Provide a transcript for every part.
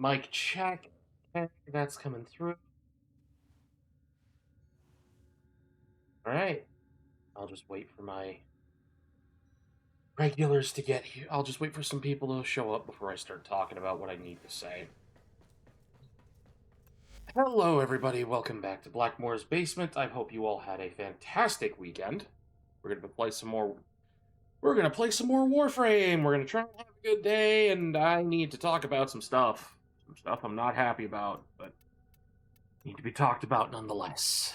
mic check. Okay, that's coming through. Alright. I'll just wait for my regulars to get here. I'll just wait for some people to show up before I start talking about what I need to say. Hello, everybody. Welcome back to Blackmore's Basement. I hope you all had a fantastic weekend. We're gonna play some more. We're gonna play some more Warframe. We're gonna try and have a good day, and I need to talk about some stuff. Some stuff I'm not happy about, but need to be talked about nonetheless.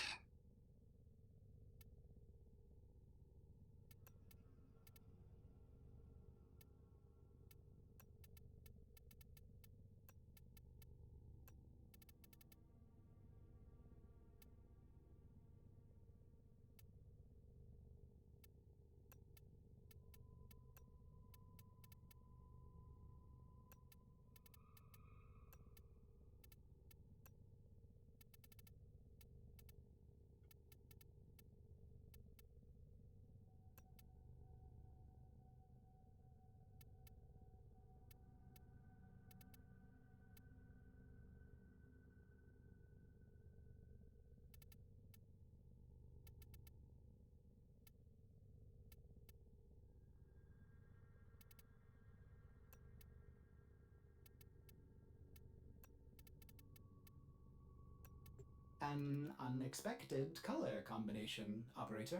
An unexpected color combination, operator.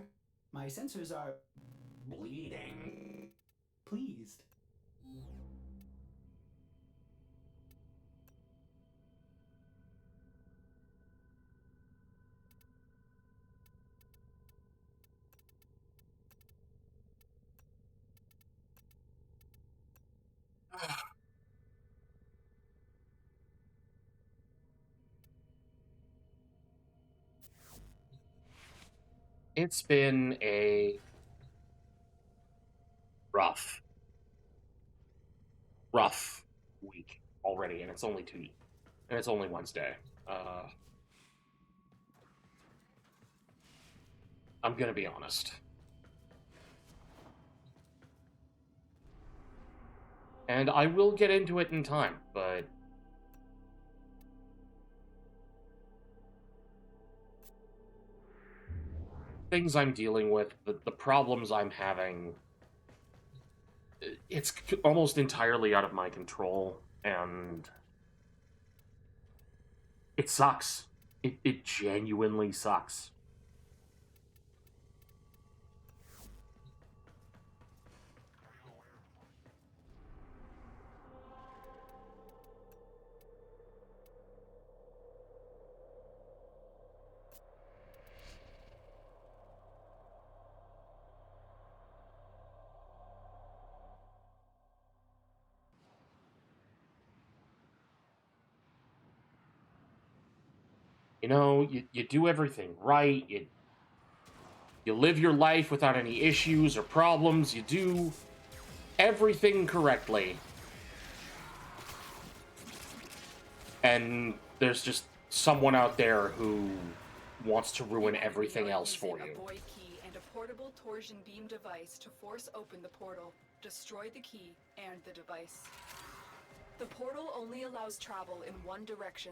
My sensors are bleeding. Pleased. It's been a rough, rough week already, and it's only Wednesday. I'm gonna be honest. And I will get into it in time, but things I'm dealing with, the problems I'm having, it's almost entirely out of my control, and it sucks. It genuinely sucks. You know, you do everything right, you live your life without any issues or problems, you do everything correctly. And there's just someone out there who wants to ruin everything else for you. A void key and a portable torsion beam device to force open the portal. Destroy the key and the device. The portal only allows travel in one direction.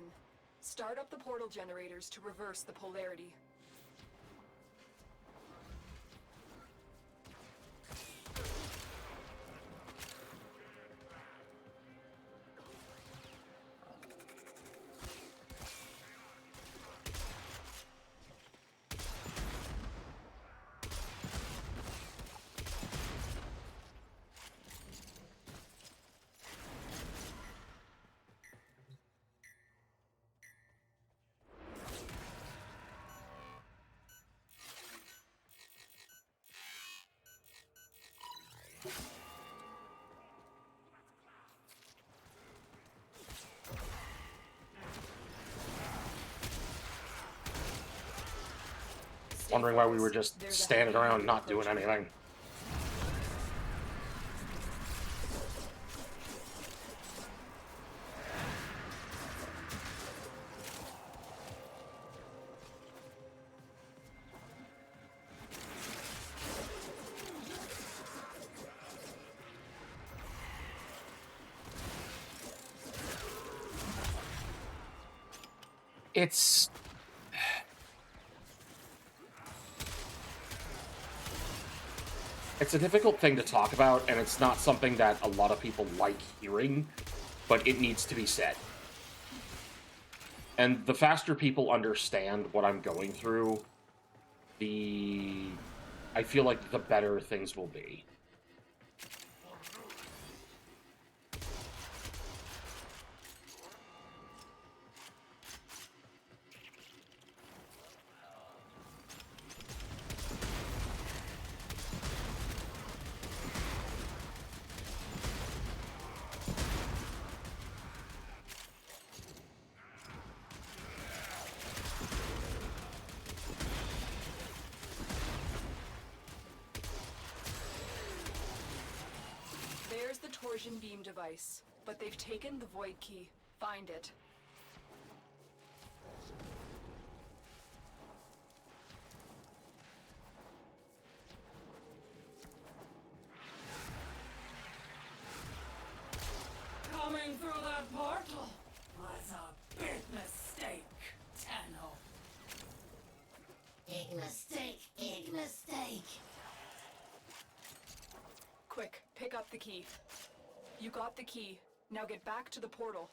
Start up the portal generators to reverse the polarity. Wondering why we were just standing around not doing anything. It's a difficult thing to talk about, and it's not something that a lot of people like hearing, but it needs to be said. And the faster people understand what I'm going through, I feel like the better things will be. There's the torsion beam device, but they've taken the void key. Find it. Coming through that portal was a big mistake, Tenno. Big mistake, big mistake. Quick, pick up the key. You got the key. Now get back to the portal.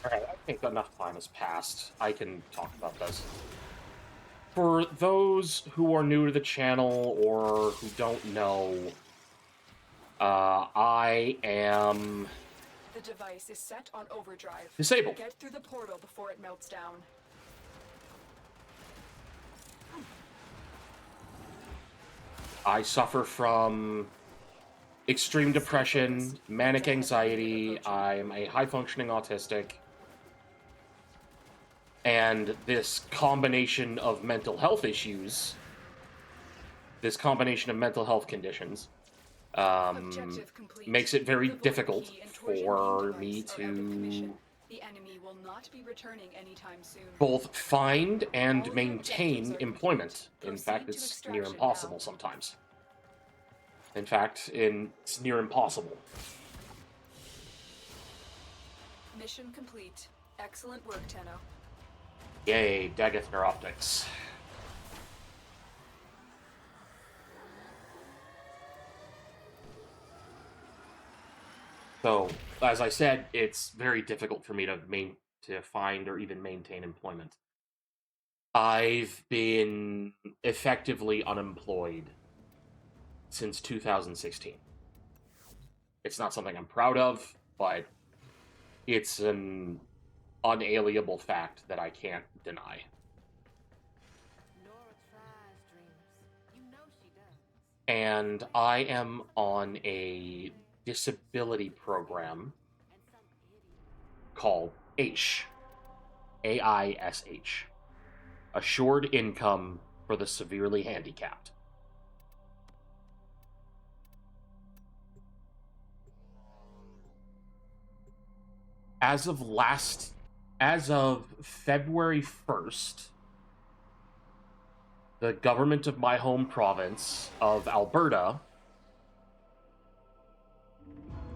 Alright, I think enough time has passed. I can talk about this. For those who are new to the channel or who don't know, I am The device is set on overdrive. disabled. Get through the portal before it melts down. I suffer from extreme depression, manic anxiety, I'm a high-functioning autistic, and this combination of mental health issues, this combination of mental health conditions, Objective complete. makes it very The void difficult key and torsion for beam me device are out of commission. to The enemy will not be returning anytime soon. both find and All your maintain objectives are employment. In complete. fact, Proceed to it's near extraction impossible now. sometimes. In fact, it's near impossible. Mission complete. Excellent work, Tenno. Yay, Dagoth Neuroptics. So, as I said, it's very difficult for me to find or even maintain employment. I've been effectively unemployed since 2016. It's not something I'm proud of, but it's an unalienable fact that I can't deny. Nora tries, dreamers. You know she does. And I am on a disability program And some idiot. called AISH. AISH. Assured Income for the Severely Handicapped. As of February 1st, the government of my home province of Alberta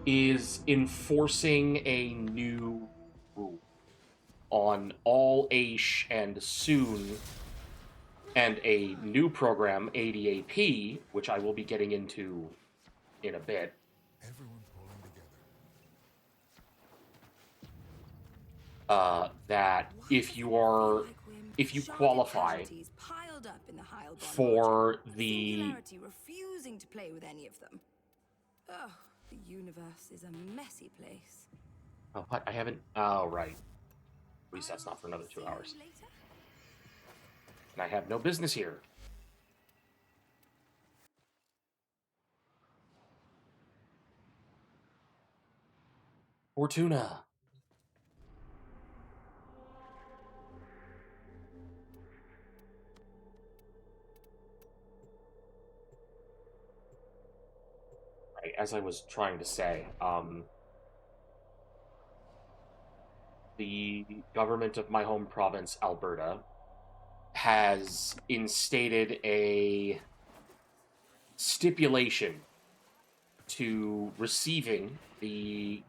is enforcing a new rule on all AISH and soon, and a new program, ADAP, which I will be getting into in a bit. Everyone pulling together. That if you qualify for the refusing to play with any of them. Oh, the universe is a messy place. oh, what? I haven't. Oh, right. At least that's not for another 2 hours. And I have no business here. Fortuna. Right, as I was trying to say, the government of my home province, Alberta, has instated a stipulation to receiving the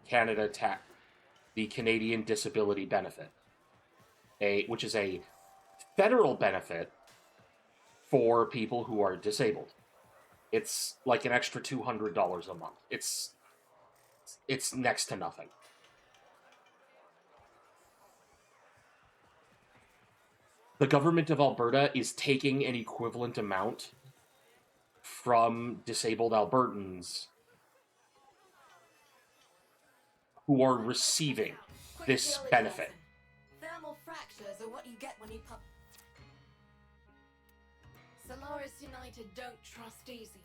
Canadian Disability Benefit. a federal benefit for people who are disabled. It's like an extra $200 a month. It's next to nothing. The government of Alberta is taking an equivalent amount from disabled Albertans who are receiving Quick this drill it, benefit. Nelson. Thermal fractures are what you get when you pop. Solaris United don't trust easy.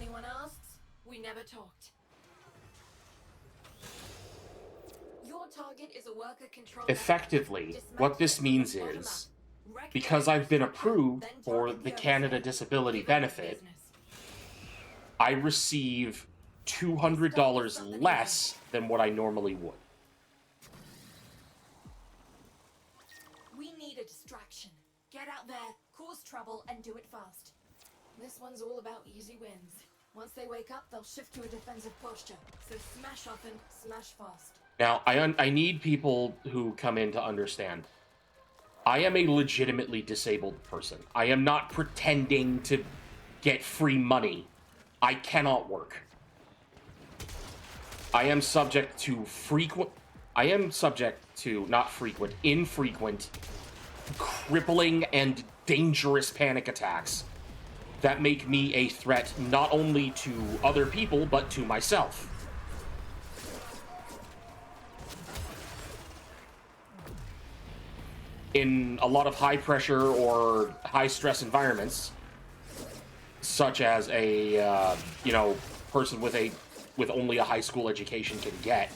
Anyone asks, we never talked. Your target is a worker control. Effectively, what this means is, because I've been approved for the Canada Disability Benefit, I receive $200 less than what I normally would. We need a distraction. Get out there, cause trouble, and do it fast. This one's all about easy wins. Once they wake up, they'll shift to a defensive posture. So smash often, smash fast. Now, I need people who come in to understand. I am a legitimately disabled person. I am not pretending to get free money. I cannot work. I am subject to infrequent, crippling, and dangerous panic attacks that make me a threat not only to other people, but to myself. In a lot of high-pressure or high-stress environments, such as a, person with only a high school education can get,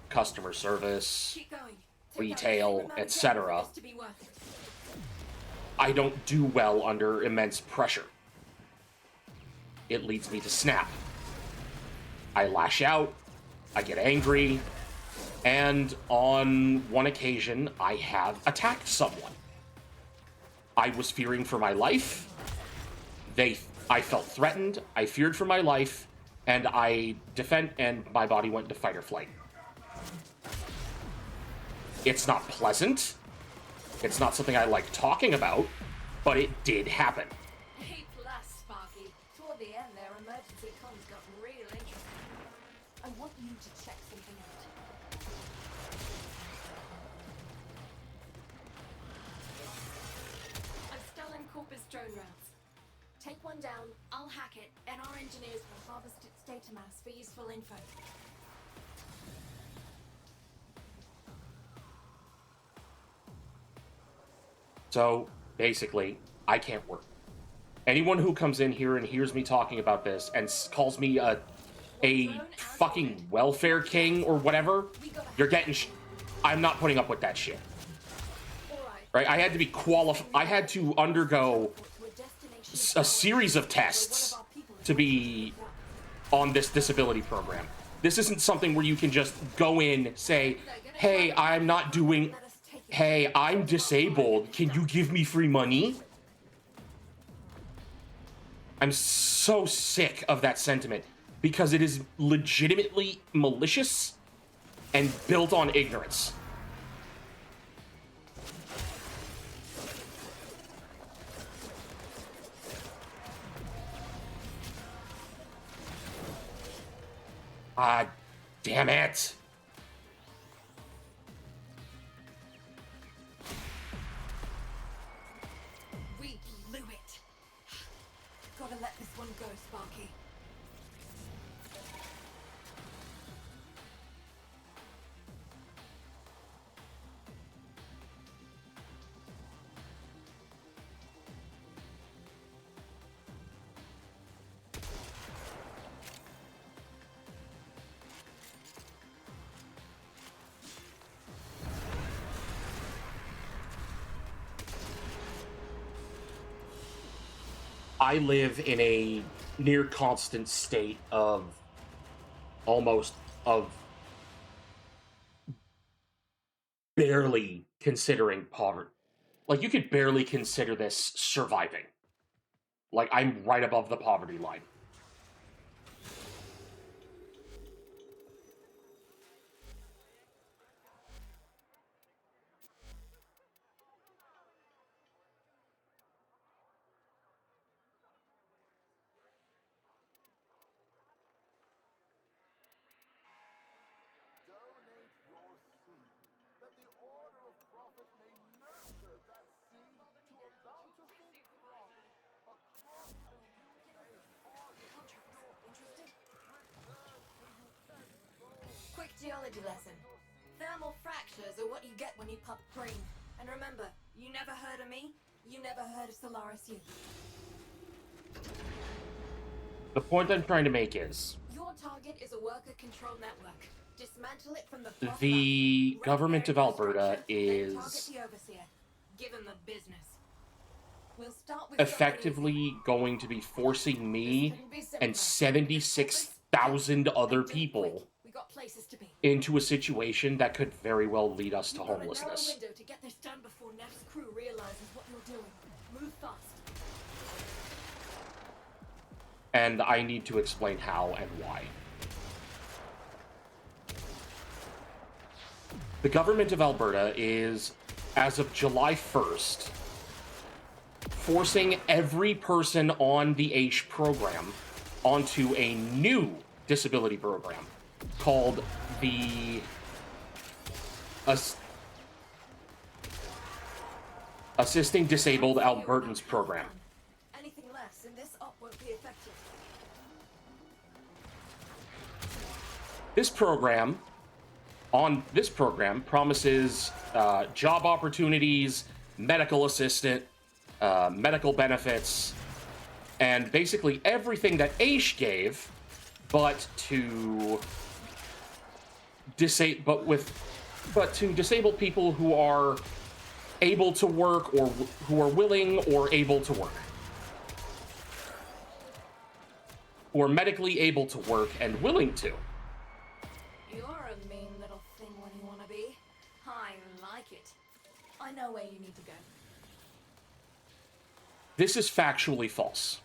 customer service, Keep going. retail, etc., I don't do well under immense pressure. It leads me to snap. I lash out, I get angry, and on one occasion, I have attacked someone. I was fearing for my life. I felt threatened, I feared for my life, and and my body went into fight or flight. It's not pleasant. It's not something I like talking about, but it did happen. Hey, plus, Sparky. Toward the end, their emergency comms got real interesting. I want you to check something out. I've stolen Corpus drone routes. Take one down, I'll hack it, and our engineers will harvest its data mass for useful info. So, basically, I can't work. Anyone who comes in here and hears me talking about this and calls me a fucking welfare king or whatever, you're getting I'm not putting up with that shit. Right? I had to be I had to undergo a series of tests to be on this disability program. This isn't something where you can just go in, say, hey, I'm disabled. Can you give me free money? I'm so sick of that sentiment because it is legitimately malicious and built on ignorance. Ah, damn it. We blew it. Gotta let this one go, Sparky. I live in a near constant state of almost of barely considering poverty. Like, you could barely consider this surviving. Like, I'm right above the poverty line. Quick geology lesson. Thermal fractures are what you get when you pop green. And remember, you never heard of me, you never heard of Solaris Youth. The point I'm trying to make is Your target is a worker-controlled network. Dismantle it from the bottom up. the Right government there of in Alberta structure, then is target the overseer. Give him the business. We'll start with effectively going to be forcing me and 76,000 other people We got places to be. into a situation that could very well lead us to You've got a narrow homelessness. window to get this done before Neff's crew realizes what you're doing. Move fast. And I need to explain how and why. The government of Alberta is, as of July 1st, forcing every person on the AISH program onto a new disability program called the Assisting Disabled Albertans program. Anything less, and this op won't be effective. This program promises job opportunities, medical assistant, medical benefits, and basically everything that AISH gave, but to disabled people who are able to work or who are willing or able to work. Who are medically able to work and willing to. You're a mean little thing when you want to be. I like it. I know where you need to go. This is factually false.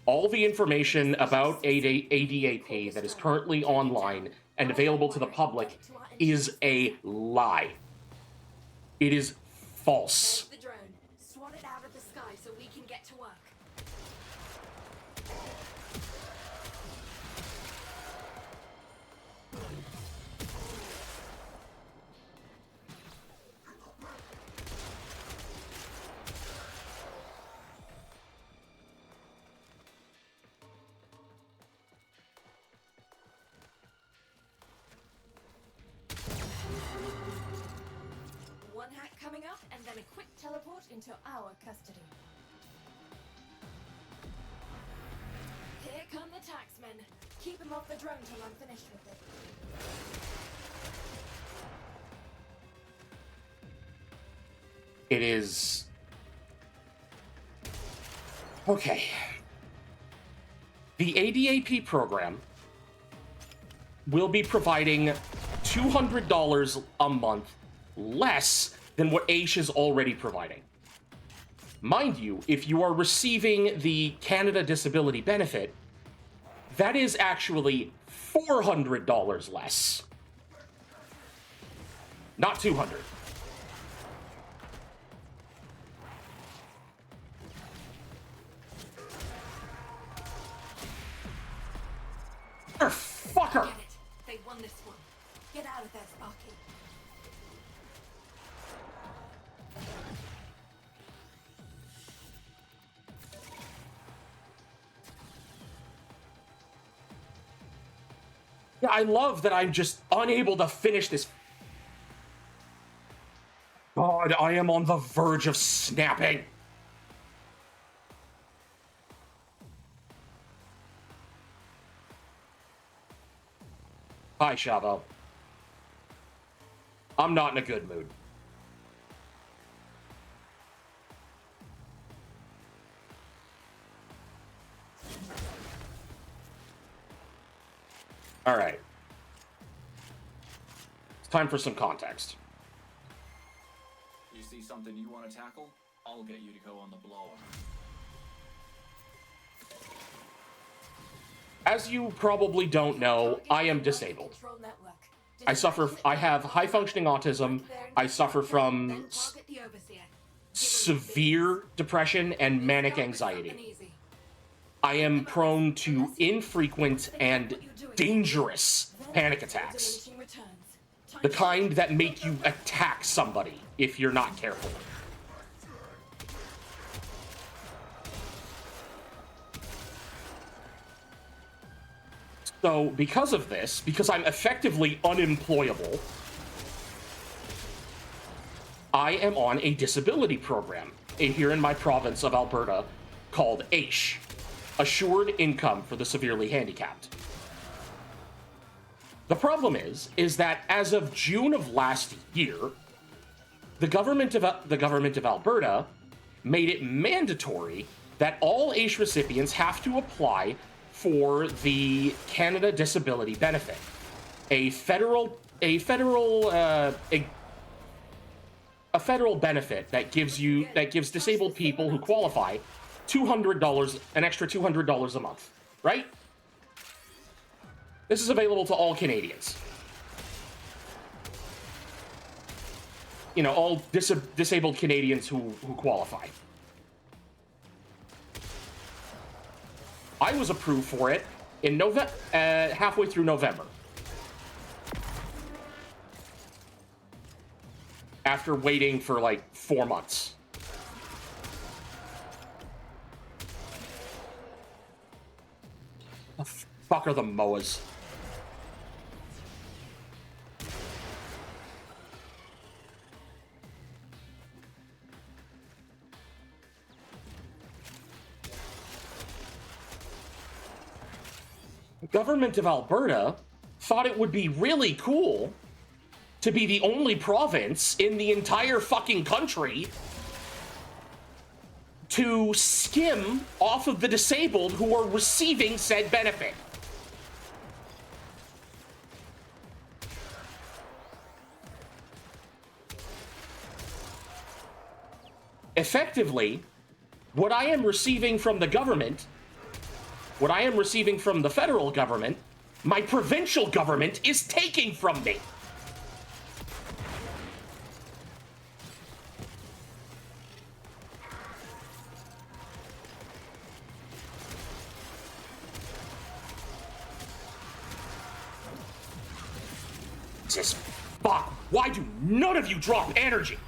All the information about ADAP that is currently online and available to the public is a lie. It is false. There's the drone. Swat it out of the sky so we can get to work. One hack coming up, and then a quick teleport into our custody. Here come the taxmen. Keep him off the drone till I'm finished with it. It is... Okay. The ADAP program will be providing $200 a month less than what AISH is already providing. Mind you, if you are receiving the Canada Disability Benefit, that is actually $400 less. Not $200. Fucker! Get it. They won this one. Get out of there, Sparky. Yeah, I love that I'm just unable to finish this. God, I am on the verge of snapping. Hi, Shavo. I'm not in a good mood. All right. It's time for some context. You see something you want to tackle? I'll get you to go on the blower. As you probably don't know, I am disabled. I have high-functioning autism. I suffer from severe depression and manic anxiety. I am prone to infrequent and dangerous panic attacks. The kind that make you attack somebody if you're not careful. So, because of this, because I'm effectively unemployable, I am on a disability program here in my province of Alberta called AISH, Assured Income for the Severely Handicapped. The problem is that as of June of last year, the government of Alberta made it mandatory that all AISH recipients have to apply for the Canada Disability Benefit, a federal benefit that gives disabled people who qualify $200, an extra $200 a month, right? This is available to all Canadians. You know, all disabled Canadians who qualify. I was approved for it in November, halfway through November. After waiting for like 4 months. The fuck are the MOAs? The government of Alberta thought it would be really cool to be the only province in the entire fucking country to skim off of the disabled who are receiving said benefit. Effectively, what I am receiving from the government, what I am receiving from the federal government, my provincial government is taking from me. Jesus fuck, why do none of you drop energy?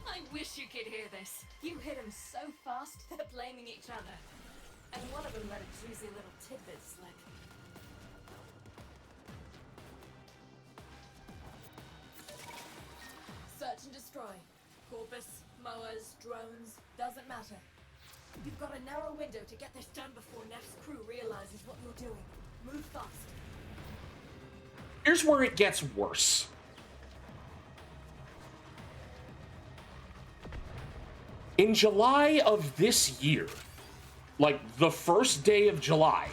I wish you could hear this. You hit him so fast, they're blaming each other. And one of them let a juicy little tidbit slip. Search and destroy. Corpus, mowers, drones, doesn't matter. You've got a narrow window to get this done before Neff's crew realizes what you're doing. Move fast. Here's where it gets worse. In July of this year, like the first day of July,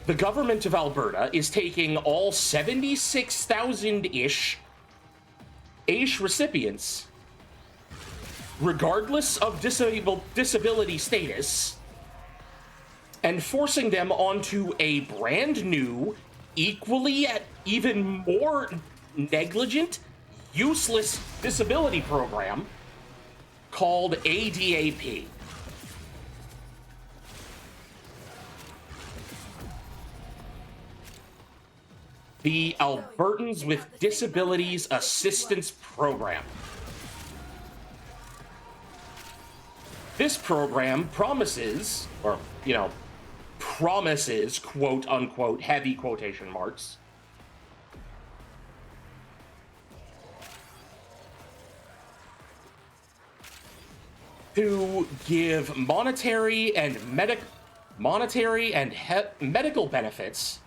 the government of Alberta is taking all 76,000-ish AISH recipients, regardless of disability status, and forcing them onto a brand new, even more negligent, useless disability program called ADAP. The Albertans with Disabilities Assistance Program. This program promises, quote unquote, heavy quotation marks, to give monetary and medical benefits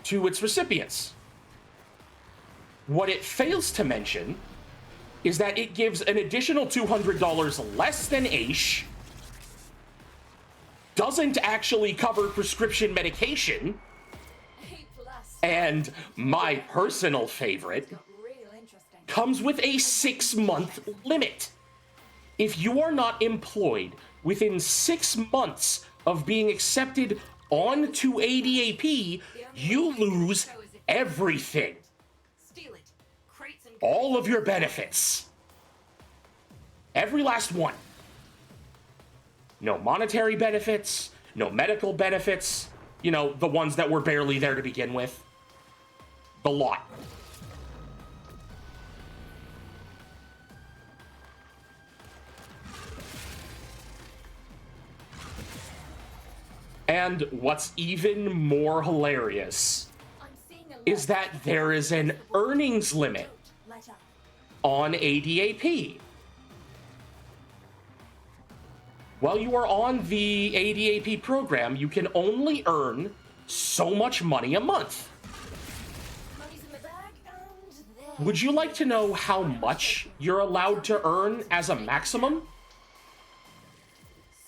to its recipients. What it fails to mention is that it gives an additional $200 less than AISH doesn't actually cover prescription medication. A plus. And my personal favorite, Got real interesting. comes with a 6-month limit. If you are not employed within 6 months of being accepted onto ADAP, you lose everything. Steal it. Crates and All of your benefits. Every last one. No monetary benefits, no medical benefits, you know, the ones that were barely there to begin with. The lot. And what's even more hilarious I'm seeing a is that there is an earnings limit Don't let up. on ADAP. While you are on the ADAP program, you can only earn so much money a month. Money's in the bag and there. Would you like to know how much you're allowed to earn as a maximum?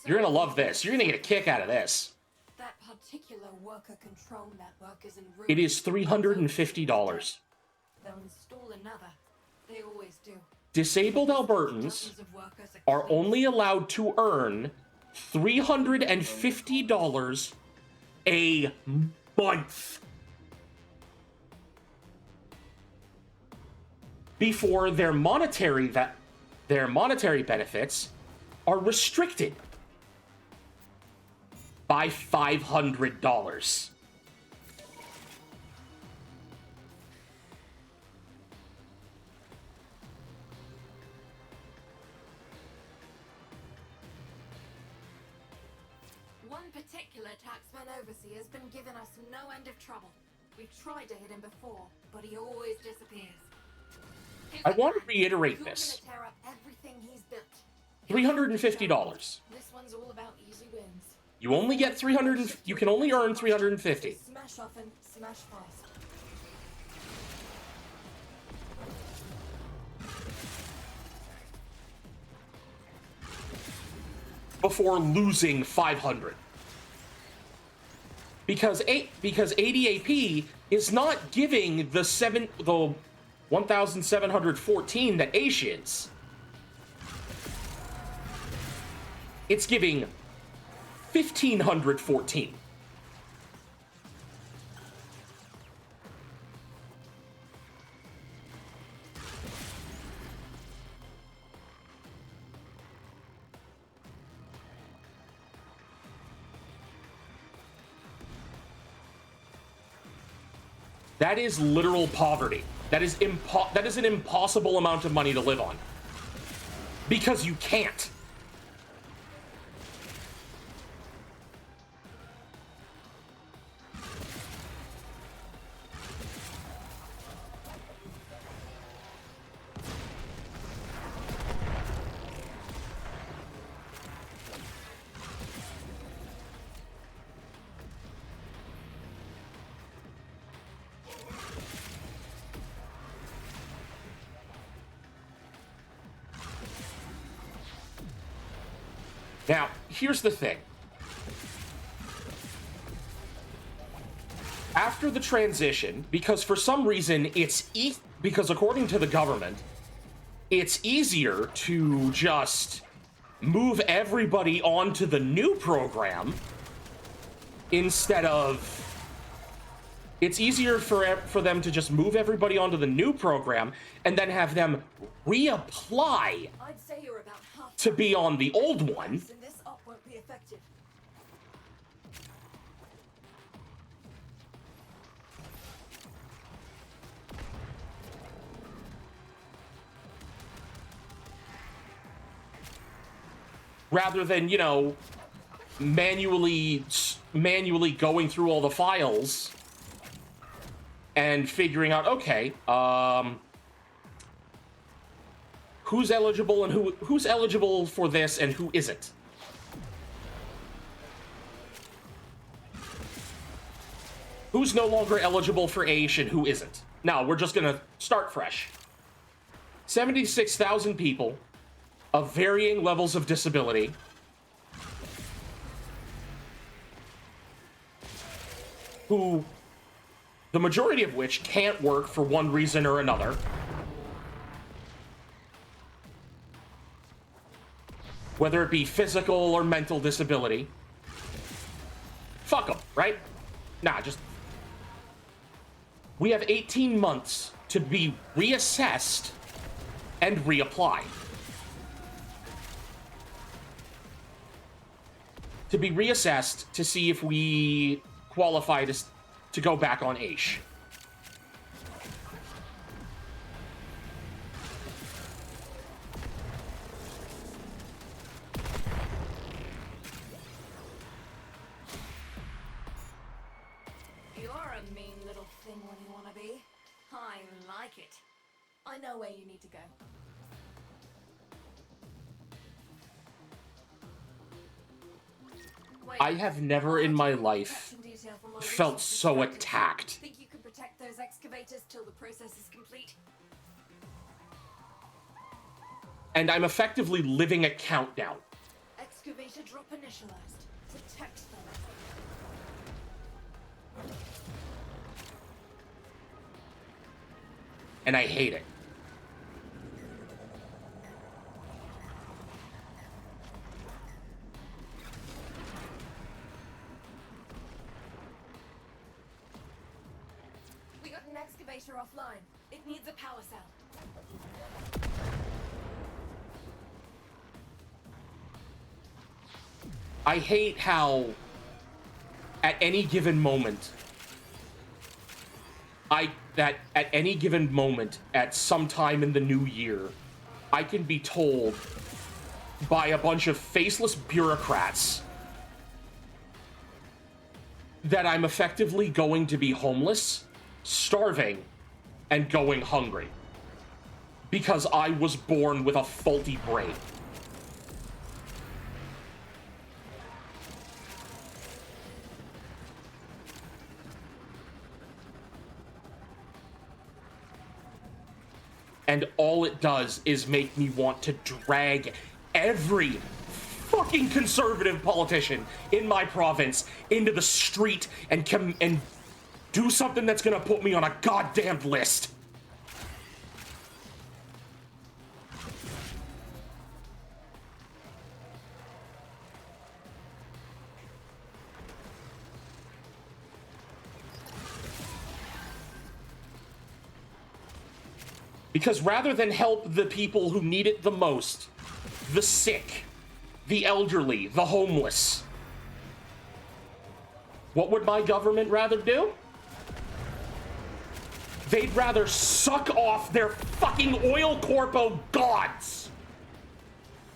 You're gonna love this. You're gonna get a kick out of this. That particular worker control network is in ruin. It is $350. They'll install another. They always do. Disabled Albertans Dozens of workers are only allowed to earn $350 a month before their monetary benefits are restricted by $500. One particular taxman overseer has been giving us no end of trouble. We've tried to hit him before, but he always disappears. Here's I the want to plan. reiterate You're this. gonna tear up everything he's built. $350. This one's all about easy wins. You only get 300. You can only earn 350. Smash often, smash fast. Before losing 500. Because ADAP is not giving the 1,714 that Aish is. It's giving 1,514. That is literal poverty. That is an impossible amount of money to live on. Because you can't. Now, here's the thing. After the transition, because for some reason because according to the government, it's easier to just move everybody onto the new program instead of... It's easier for them to just move everybody onto the new program and then have them reapply I'd say you're about half to be on the old one. and this up won't be effective. Rather than, you know, manually going through all the files and figuring out, okay, who's eligible and who's eligible for this and who isn't. Who's no longer eligible for Aish and who isn't. Now, we're just gonna start fresh. 76,000 people of varying levels of disability who, the majority of which can't work for one reason or another. Whether it be physical or mental disability. Fuck them, right? Nah, just... We have 18 months to be reassessed and reapplied. To be reassessed to see if we qualify to go back on AISH. You're a mean little thing when you want to be. I like it. I know where you need to go. Wait, I have never in my life protection detail from our felt recent so distracted. attacked. Think you could protect those excavators till the process is complete? And I'm effectively living a countdown. Excavator drop initialized. Protect them. And I hate it. We got an excavator offline. It needs a power cell. I hate how at any given moment at any given moment at some time in the new year, I can be told by a bunch of faceless bureaucrats that I'm effectively going to be homeless, starving, and going hungry because I was born with a faulty brain. And all it does is make me want to drag every fucking conservative politician in my province into the street and do something that's gonna put me on a goddamn list. Because rather than help the people who need it the most, the sick, the elderly, the homeless, what would my government rather do? They'd rather suck off their fucking oil corpo gods.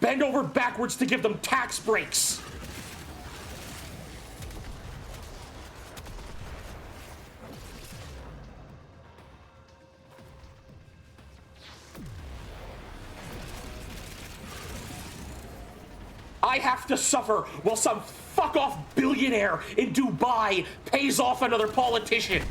Bend over backwards to give them tax breaks. I have to suffer while some fuck-off billionaire in Dubai pays off another politician.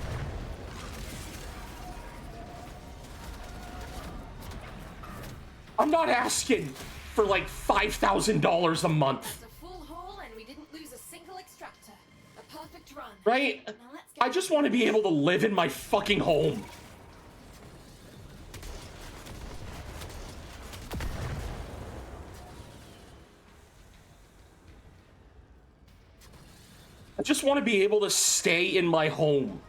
I'm not asking for like $5,000 a month. That's a full haul and we didn't lose a single extractor. A perfect run. Right? Now let's get I just want to be able to live in my fucking home. I just want to be able to stay in my home.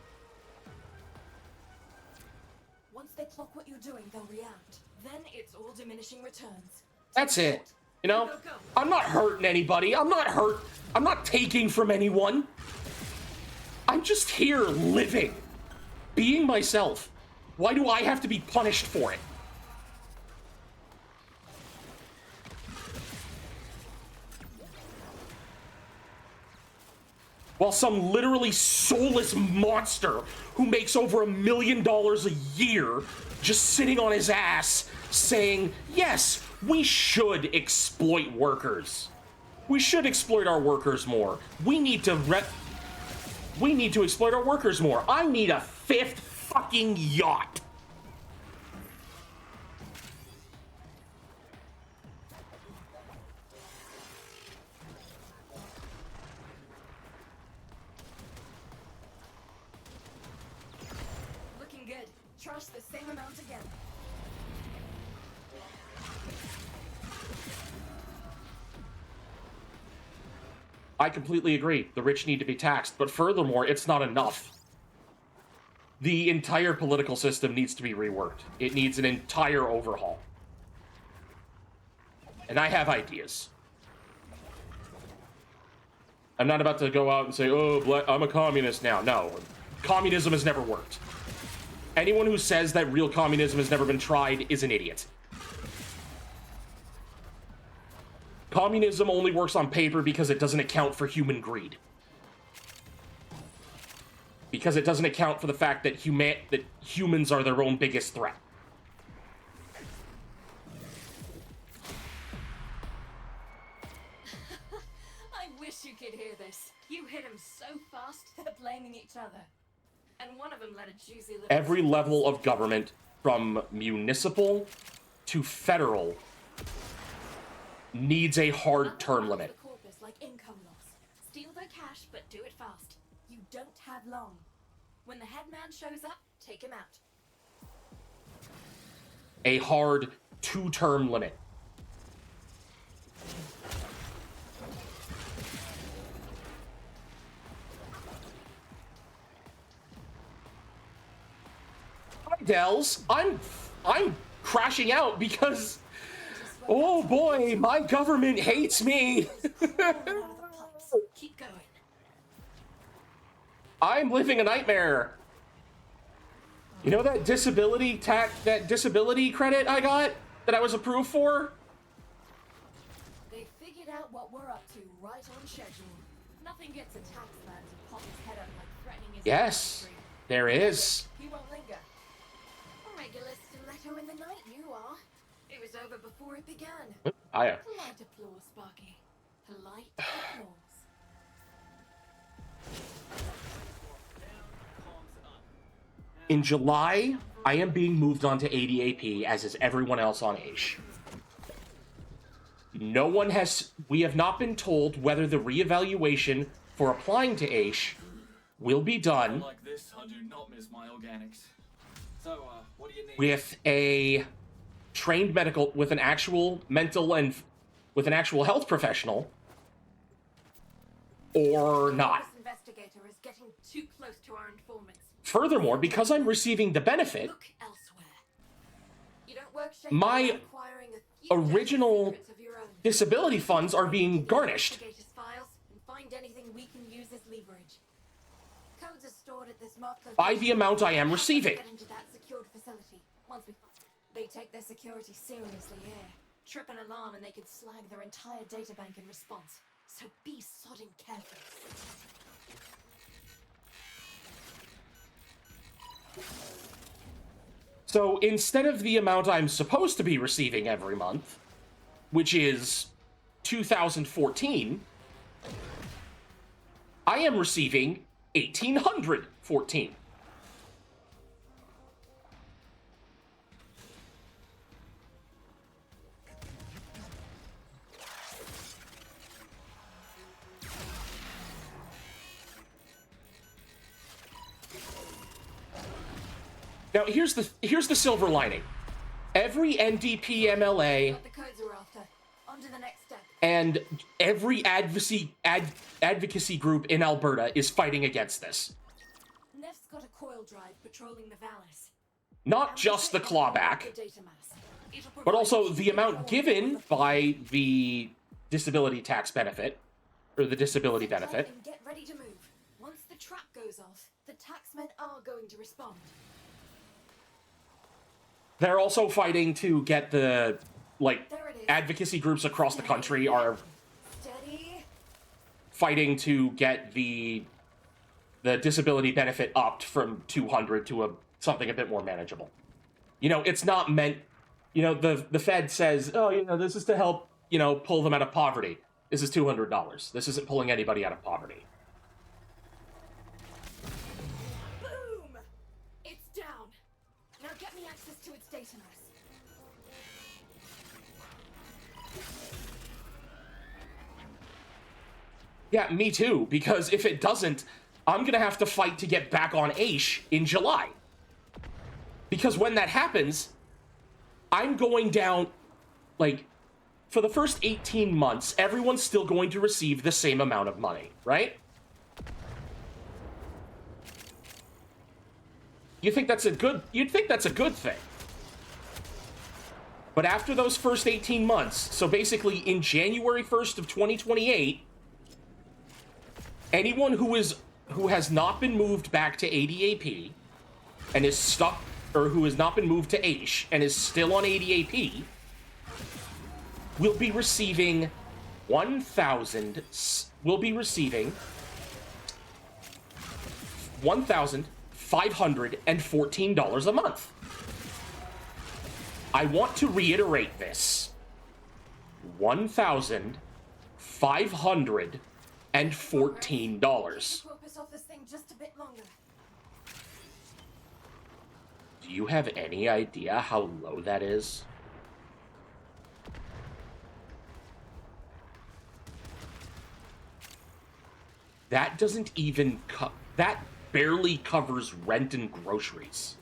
Once they clock what you're doing, they'll react. Then it's all diminishing returns. That's it. You know? Go, go. I'm not hurting anybody. I'm not taking from anyone. I'm just here living. Being myself. Why do I have to be punished for it? While some literally soulless monster who makes over $1 million a year just sitting on his ass saying, yes, we should exploit workers. We should exploit our workers more. We need to exploit our workers more. I need a 5th fucking yacht. crush the same amount again. I completely agree. The rich need to be taxed, but furthermore, it's not enough. The entire political system needs to be reworked. It needs an entire overhaul. And I have ideas. I'm not about to go out and say, oh, I'm a communist now. No. Communism has never worked. Anyone who says that real communism has never been tried is an idiot. Communism only works on paper because it doesn't account for human greed. Because it doesn't account for the fact that humans are their own biggest threat. I wish you could hear this. You hit him so fast, they're blaming each other. And one of them let a juicy little... Every level of government, from municipal to federal, needs a hard term limit. The corpus like income loss. Steal their cash, but do it fast. You don't have long. When the headman shows up, take him out. A hard 2-term limit. Hi, Dells. I'm crashing out because, oh boy, my government hates me. Keep going. I'm living a nightmare. You know that disability credit I got that I was approved for? They figured out what we're up to right on schedule. Nothing gets a tax man to pop his head up like threatening his Yes, country. there is. He won't linger. A regular stiletto in the night, you are. It was over before it began. I Polite applause, Sparky. Polite applause. In July, I am being moved on to ADAP, as is everyone else on AISH. We have not been told whether the reevaluation for applying to AISH will be done Like this, I do not miss my organics. So, what do you need? with a trained with an actual with an actual health professional, or not. This investigator is getting too close to our informants. Furthermore, because I'm receiving the benefit, Look elsewhere. You don't work My acquiring a few original secrets of your own. disability funds are being garnished. Investigators' files and find anything we can use as leverage. Codes are stored at this marked location. By the amount I am receiving. Get into that secured facility. They take their security seriously here. Trip an alarm and they could slag their entire databank in response. So be sodding careful. So instead of the amount I'm supposed to be receiving every month, which is 2014, I am receiving 1814. Now here's the silver lining. Every NDP MLA Got the codes we're after. On to the next step. and every advocacy group in Alberta is fighting against this. Neff's got a coil drive patrolling the Valis. Not just the clawback, but also the amount given by the disability tax benefit, or the disability benefit. And get ready to move. Once the trap goes off, the taxmen are going to respond. They're also fighting to get the, like, There it is. advocacy groups across the country are Steady. fighting to get the disability benefit upped from 200 to something a bit more manageable. You know, it's not meant, you know, the Fed says, oh, you know, this is to help, you know, pull them out of poverty. This is $200. This isn't pulling anybody out of poverty. Boom! It's down. Now get me access to its data mass. Yeah, me too, because if it doesn't, I'm gonna have to fight to get back on AISH in July. Because when that happens, I'm going down, like, for the first 18 months, everyone's still going to receive the same amount of money, right? You'd think that's a good thing. But after those first 18 months, so basically in January 1st of 2028, anyone who has not been moved back to ADAP and is stuck, or who has not been moved to AISH and is still on ADAP, will be receiving $1,514 a month. I want to reiterate this. $1,514. Focus off this thing just a bit longer. Do you have any idea how low that is? That doesn't even that barely covers rent and groceries.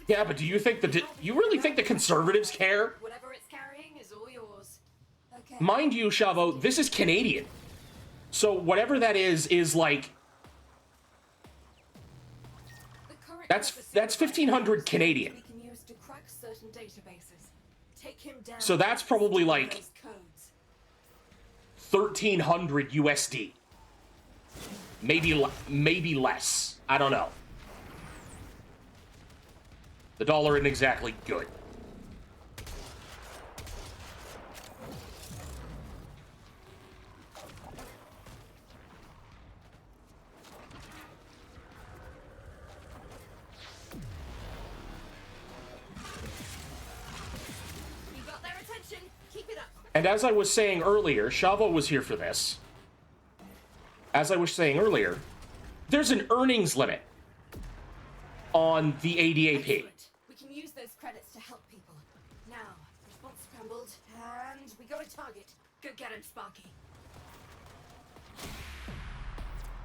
Yeah, but do you think you really think the conservatives care? Whatever it's carrying is all yours. Okay. Mind you, Shavo, this is Canadian. So whatever that is like that's 1,500 Canadian. We can use to crack certain databases. Take him down. So that's probably like those codes. 1,300 USD. Maybe less. I don't know. The dollar isn't exactly good. You got their attention. Keep it up. And as I was saying earlier, Shavo was here for this. As I was saying earlier, there's an earnings limit on the ADAP. Excellent. We can use those credits to help people. Now, response scrambled, and we got a target. Go get him, Sparky.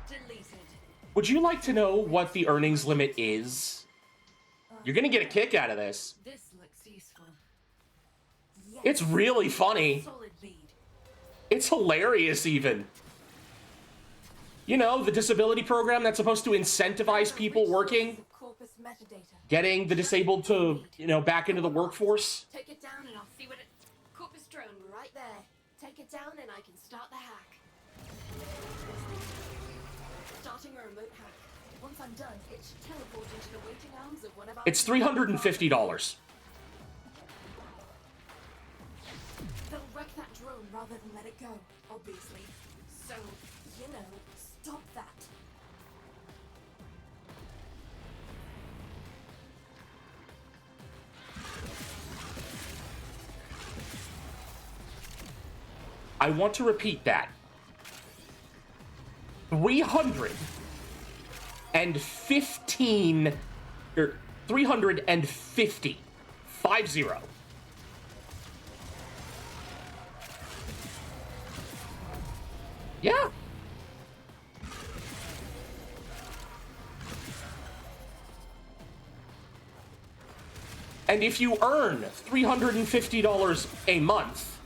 Deleted. Would you like to know what the earnings limit is? You're gonna get a kick out of this. This looks useful. Yes. It's really funny. Solid lead. It's hilarious, even. You know, the disability program that's supposed to incentivize people working, Corpus metadata. getting the disabled to, back into the workforce. Take it down and I'll see what it... Corpus drone right there. Take it down and I can start the hack. Starting a remote hack. Once I'm done, it should teleport into the waiting arms of one of our... It's $350. They'll wreck that drone rather than let it go, obviously. So, stop that. I want to repeat that. 350. 50. Yeah. And if you earn $350 a month,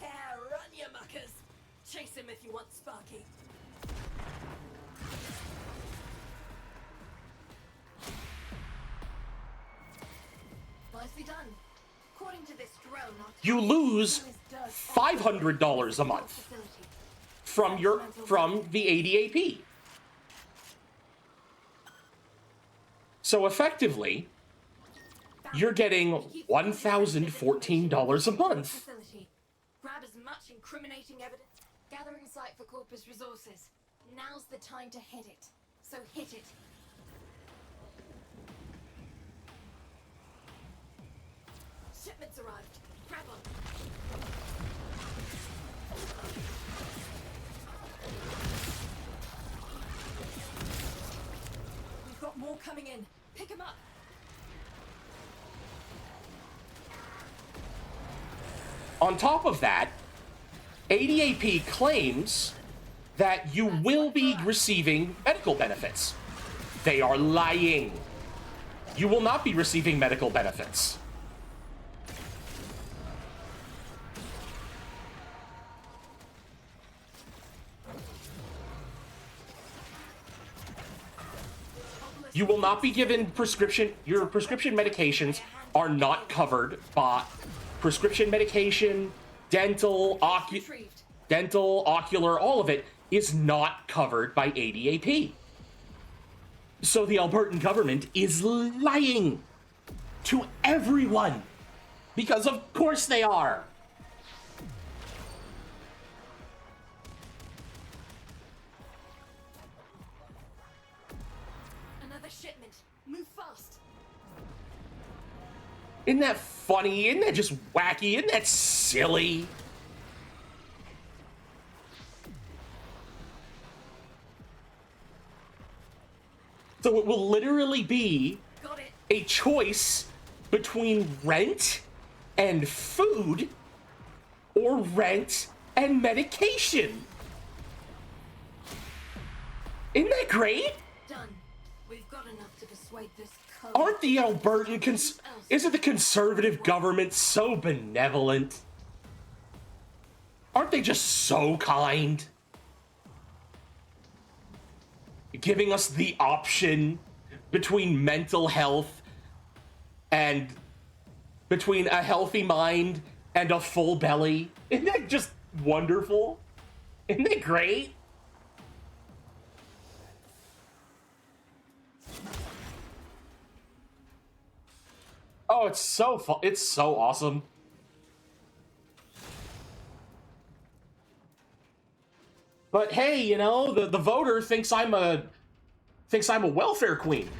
Yeah, run you muckers. Chase him if you want, Sparky. Nicely done. According to this drone, you lose $500 a month from the ADAP. So effectively, you're getting $1,014 a month. Grab as much incriminating evidence. Gathering site for Corpus resources. Now's the time to hit it. So hit it. Shipments arrived. Grab them. We've got more coming in. Pick them up. On top of that, ADAP claims that you will be receiving medical benefits. They are lying. You will not be receiving medical benefits. You will not be given your prescription medications are not covered by prescription medication, dental, ocular, all of it is not covered by ADAP. So the Albertan government is lying to everyone, because of course they are. Another shipment. Move fast. Isn't that funny? Isn't that just wacky? Isn't that silly? So it will literally be a choice between rent and food or rent and medication. Isn't that great? Done. We've got enough to persuade this code. Aren't the Albertan isn't the conservative government so benevolent? Aren't they just so kind? Giving us the option between mental health and between a healthy mind and a full belly. Isn't that just wonderful? Isn't it great? Oh, it's so fun. It's so awesome. But hey, you know, the voter thinks I'm a welfare queen.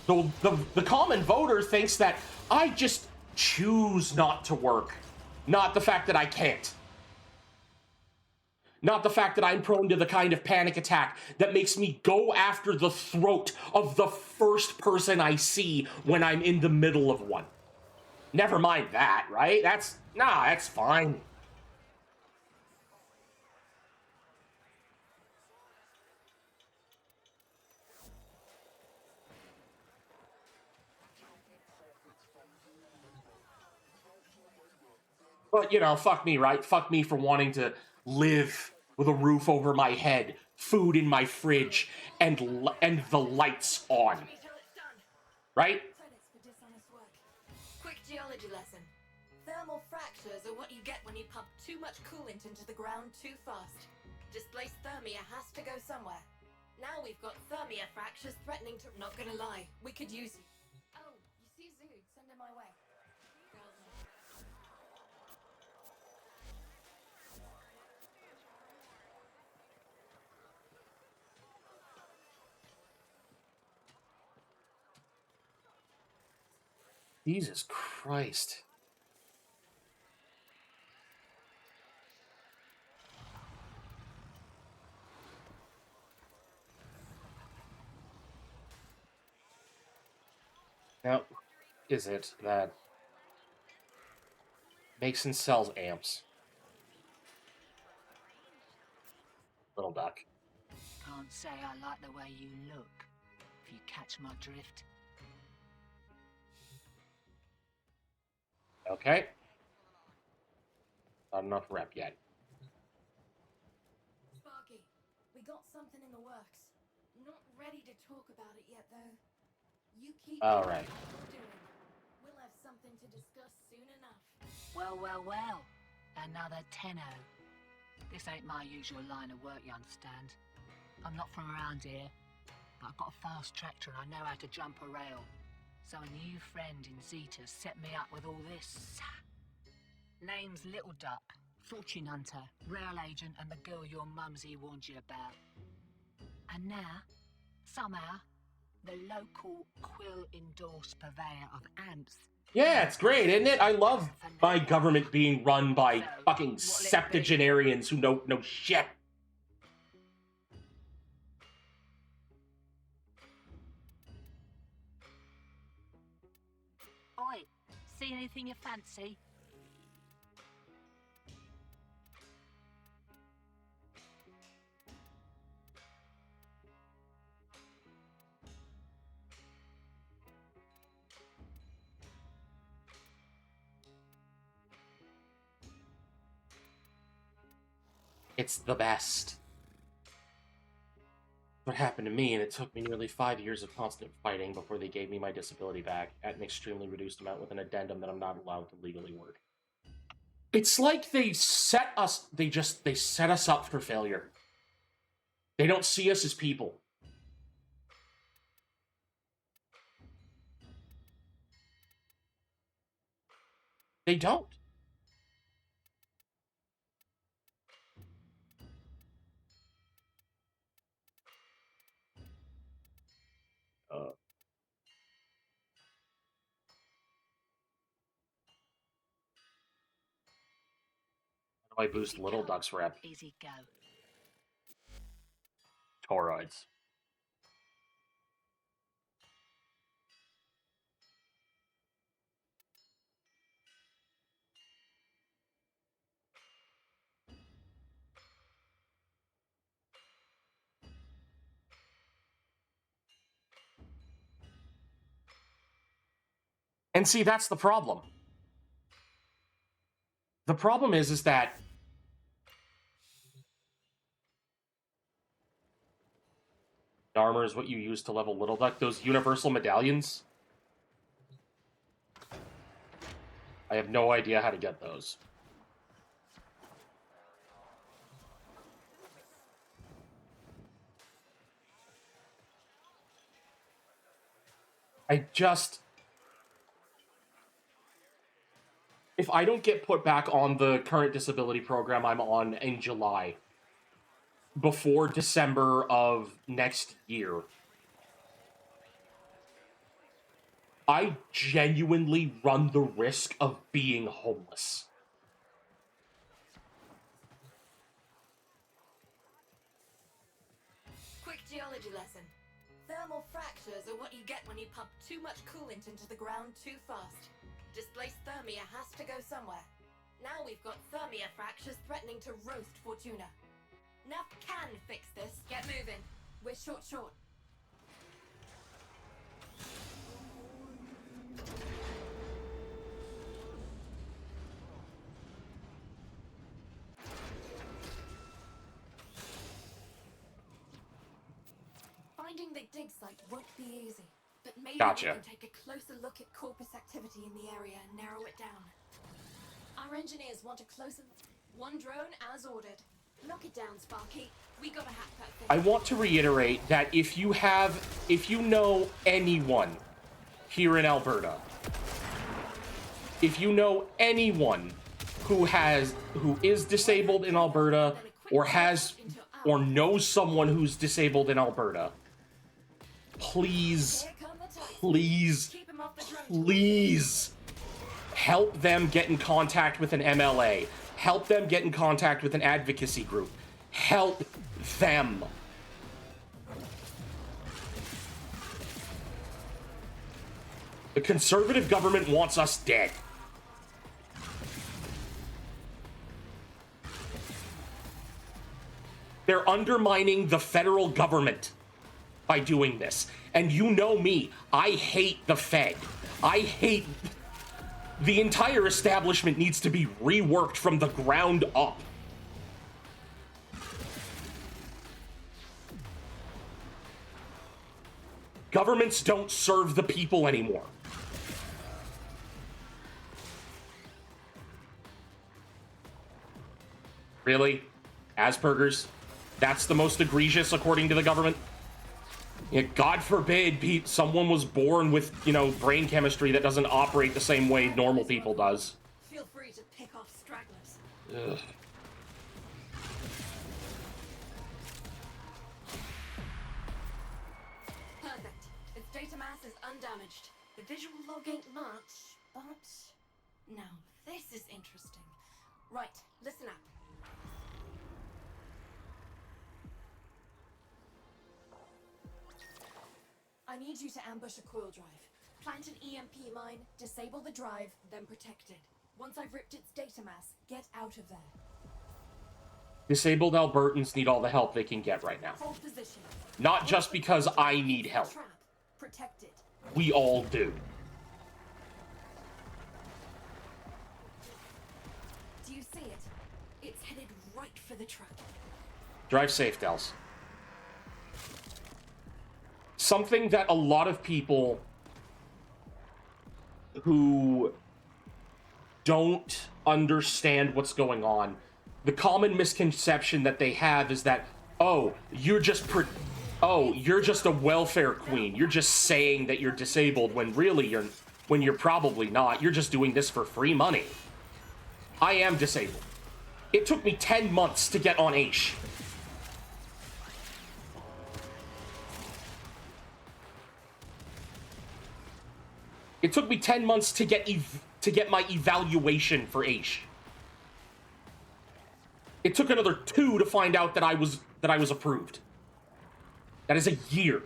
The common voter thinks that I just choose not to work, not the fact that I can't. Not the fact that I'm prone to the kind of panic attack that makes me go after the throat of the first person I see when I'm in the middle of one. Never mind that, right? That's fine. But, you know, fuck me, right? Fuck me for wanting to live with a roof over my head, food in my fridge, and the lights on. Right? Quick geology lesson. Thermal fractures are what you get when you pump too much coolant into the ground too fast. Displaced thermia has to go somewhere. Now we've got thermia fractures threatening to... Not gonna lie, we could use you. Oh, you see Zood, send him my way. Jesus Christ. Now, is it that makes and sells amps? Little duck. Can't say I like the way you look, if you catch my drift. Okay. Not enough rep yet. Sparky, we got something in the works. Not ready to talk about it yet, though. You keep All right. doing. We'll have something to discuss soon enough. Well, well, well. Another tenno. This ain't my usual line of work, you understand. I'm not from around here, but I've got a fast tractor and I know how to jump a rail. So a new friend in Zeta set me up with all this. Name's Little Duck, fortune hunter, rail agent, and the girl your mumsy warned you about. And now, somehow, the local Quill-endorsed purveyor of amps. Yeah, it's great, isn't it? I love my government being run by fucking septuagenarians who know no shit. Oi, see anything you fancy? It's the best. What happened to me, and it took me nearly 5 years of constant fighting before they gave me my disability back at an extremely reduced amount with an addendum that I'm not allowed to legally work. It's like they set us up for failure. They don't see us as people. They don't. How do I boost Little Duck's rep? Easy go. Toroids. And see, that's the problem. The problem is that armor is what you use to level Little Duck. Those universal medallions, I have no idea how to get those. If I don't get put back on the current disability program I'm on in July, before December of next year, I genuinely run the risk of being homeless. Quick geology lesson. Thermal fractures are what you get when you pump too much coolant into the ground too fast. Displaced thermia has to go somewhere. Now we've got thermia fractures threatening to roast Fortuna. Nuff can fix this. Get moving. We're short. Finding the dig site won't be easy, but maybe Gotcha. we can take a closer look at Corpus activity in the area and narrow it down. Our engineers want a closer... One drone as ordered. Knock it down, Sparky. We gotta hack that thing. I want to reiterate that if you know anyone here in Alberta, if you know anyone who is disabled in Alberta, or knows someone who's disabled in Alberta, please help them get in contact with an MLA. Help them get in contact with an advocacy group. Help them. The conservative government wants us dead. They're undermining the federal government by doing this. And you know me, I hate the Fed. The entire establishment needs to be reworked from the ground up. Governments don't serve the people anymore. Really? Asperger's? That's the most egregious according to the government? Yeah, God forbid someone was born with, brain chemistry that doesn't operate the same way normal people does. Feel free to pick off stragglers. Ugh. Perfect. Its data mass is undamaged. The visual log ain't much, but... Now, this is interesting. Right, listen up. I need you to ambush a coil drive. Plant an EMP mine, disable the drive, then protect it. Once I've ripped its data mass, get out of there. Disabled Albertans need all the help they can get right now. Hold position. Not just because I need help. Trap. Protect it. We all do. Do you see it? It's headed right for for the truck. Drive safe, Dels. Something that a lot of people who don't understand what's going on, the common misconception that they have is that, oh, you're just a welfare queen. You're just saying that you're disabled when really you're probably not. You're just doing this for free money. I am disabled. It took me 10 months to get on Aish. It took me 10 months to get my evaluation for Aish. It took another 2 to find out that I was approved. That is a year.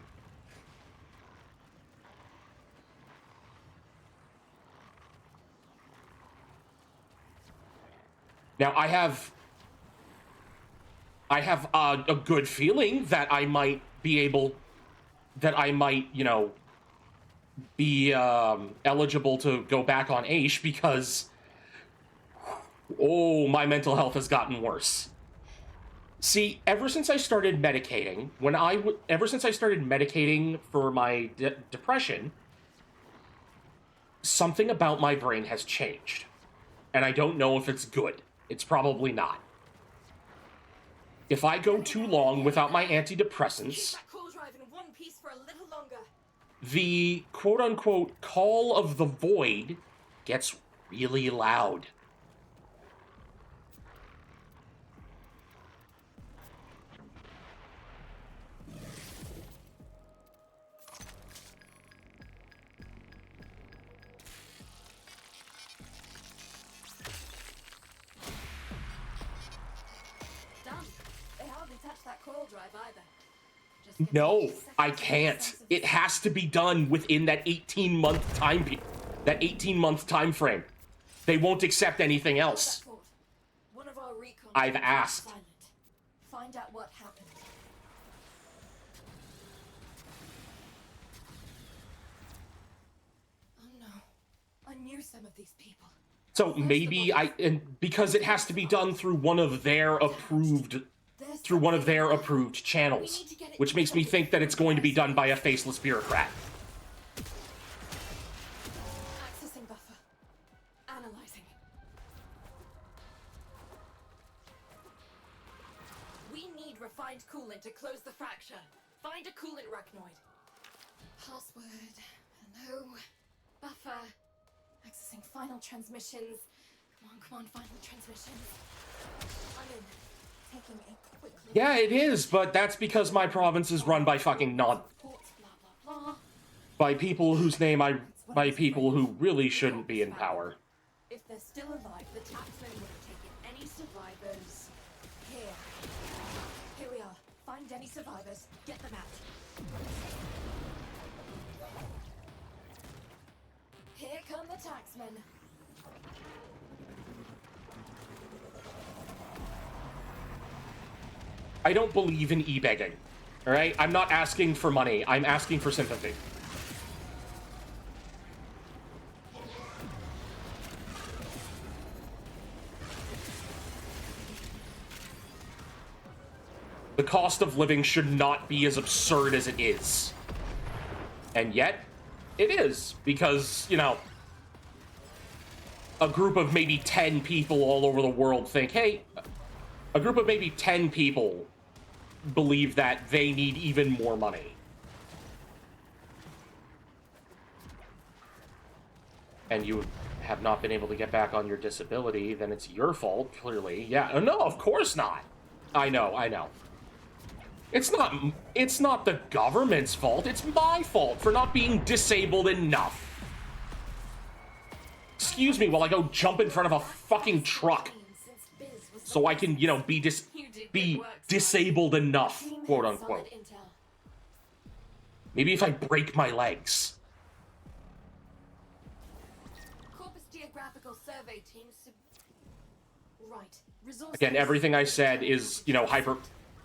Now I have a good feeling that I might, you know, be eligible to go back on Aish because, oh, my mental health has gotten worse. See, ever since I started medicating, for my depression, something about my brain has changed. And I don't know if it's good. It's probably not. If I go too long without my antidepressants, Keep that core drive in one piece for a little longer. the quote-unquote call of the void gets really loud. Done. They hardly touched that coil drive either. Just give No, me a second I to get a can't. sense of It has to be done within that 18-month time frame. They won't accept anything else. that thought. One of our recon I've teams asked. went silent. Find out what happened. Oh no. I knew some of these people. So maybe because it has to be done through one of their approved channels, which makes me think that it's going to be done by a faceless bureaucrat. Accessing buffer. Analyzing. We need refined coolant to close the fracture. Find a coolant arachnoid. Password. No. Buffer. Accessing final transmissions. Come on, final transmissions. I'm in. Taking a quick look. Yeah, it is, but that's because my province is run by fucking Ports, blah blah blah. by people who really shouldn't be in power. If they're still alive, the taxman would have taken any survivors. Here we are. Find any survivors. Get them out. Here come the taxmen. I don't believe in e-begging. Alright? I'm not asking for money. I'm asking for sympathy. The cost of living should not be as absurd as it is. And yet, it is. Because, you know, a group of maybe 10 people all over the world think, hey, a group of maybe 10 people believe that they need even more money. And you have not been able to get back on your disability, then it's your fault, clearly. Yeah, no, of course not. I know. It's not the government's fault, it's my fault for not being disabled enough. Excuse me while I go jump in front of a fucking truck so I can, you know, be disabled enough, quote unquote. Maybe if I break my legs. Corpus Geographical Survey Team. Right. Again, everything I said is, you know,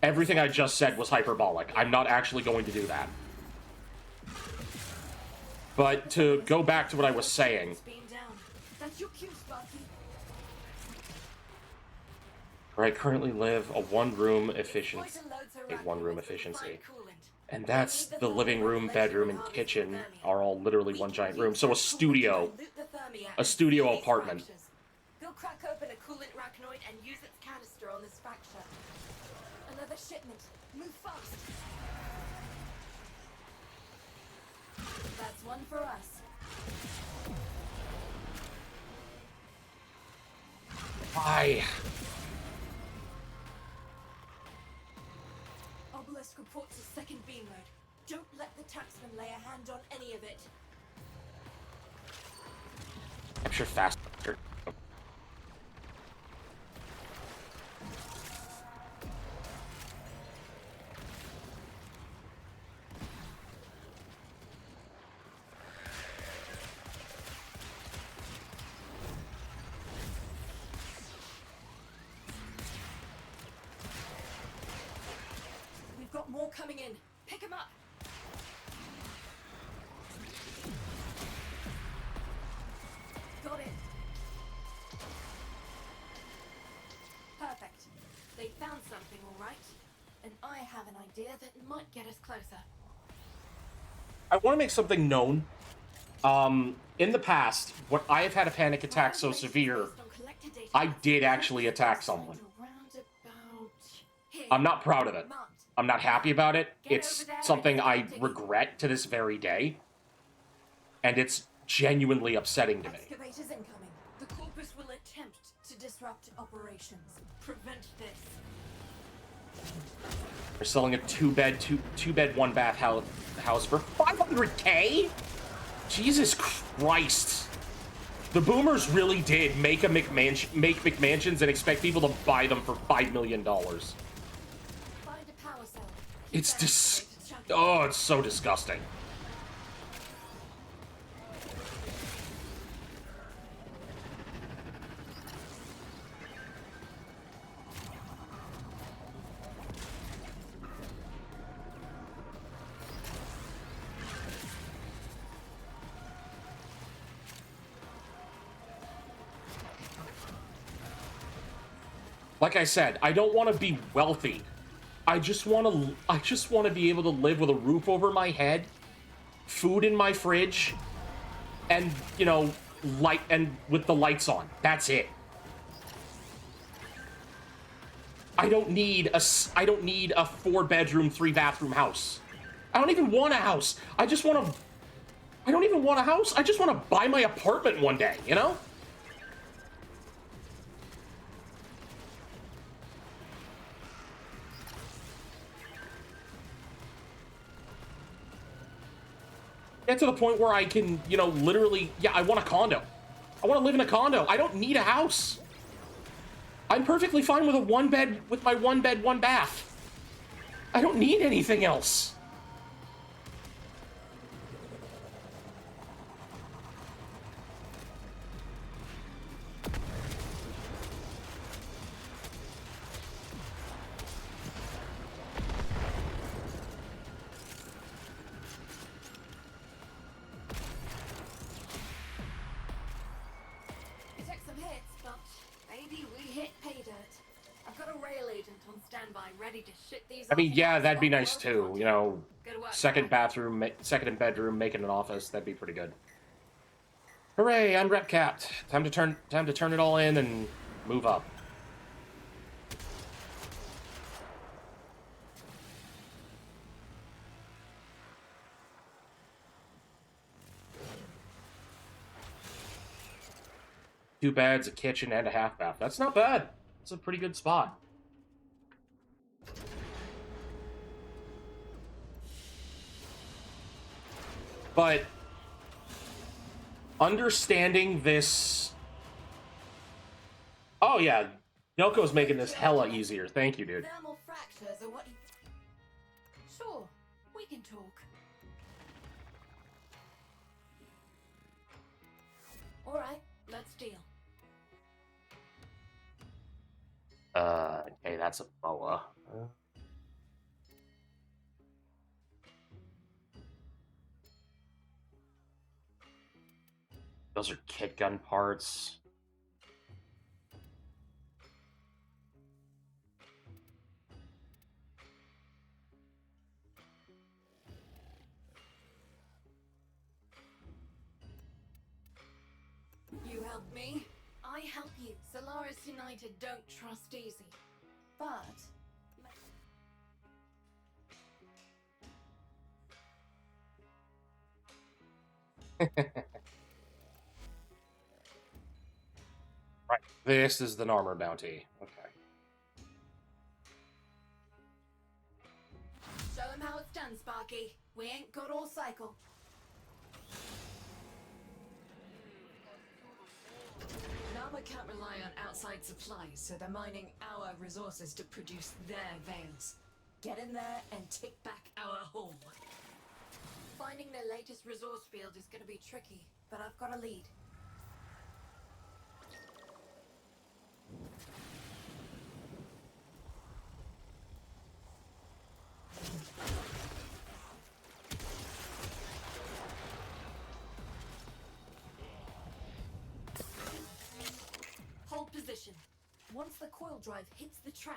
everything I just said was hyperbolic. I'm not actually going to do that. But to go back to what I was saying. That's your cue, Sparky. where I currently live, a one-room efficiency. Poison loads are A right one-room with efficiency. refined coolant. And that's the living room, bedroom, and kitchen are all literally one giant room. So a studio. A studio apartment. Go crack open a coolant arachnoid and use its canister on this fracture. Another shipment. Move fast. That's one for us. Why? Obelisk reports a second beam load. Don't let the taxman lay a hand on any of it. Capture faster. We've got more coming in. Pick them up. Got it. Perfect. They found something, all right. And I have an idea that might get us closer. I want to make something known. In the past, when I have had a panic attack so severe, I did actually attack someone. I'm not proud of it. I'm not happy about it. It's something I regret to this very day. And it's genuinely upsetting to me. Excavators incoming. The Corpus will attempt to disrupt operations. Prevent this. They're selling a two-bed, one-bath house for $500K? Jesus Christ. The boomers really did make McMansions and expect people to buy them for $5 million. Find a power cell. It's oh, it's so disgusting. Like I said, I don't want to be wealthy. I just want to be able to live with a roof over my head, food in my fridge, and, you know, light and with the lights on. That's it. I don't need a 4-bedroom, 3-bathroom house. I don't even want a house. I don't even want a house. I just want to buy my apartment one day, you know? Get to the point where I can, you know, literally, yeah, I want a condo. I want to live in a condo. I don't need a house. I'm perfectly fine with my one bed, one bath. I don't need anything else. We took some hits, but maybe we hit pay dirt. I've got a rail agent on standby, ready to shit these. I mean, off yeah, in that'd be spot nice where we too. want You it. know, Good work, second guys. bathroom, second in bedroom, making an office. That'd be pretty good. Hooray! Unrep capped. Time to turn it all in and move up. Two beds, a kitchen, and a half bath. That's not bad. It's a pretty good spot. But understanding this... Oh, yeah. Yelko's making this hella easier. Thank you, dude. Thermal fractures are what you... Sure, we can talk. Alright, let's deal. Okay, that's a boa. Those are kit gun parts. United don't trust easy. But... Right. This is the Narmer bounty. Okay. Show him how it's done, Sparky. We ain't good all cycle. Narmer can't rely on outside supplies, so they're mining our resources to produce their veils. Get in there and take back our home. Finding their latest resource field is gonna be tricky, but I've got a lead. Hold position. Once the coil drive hits the trap,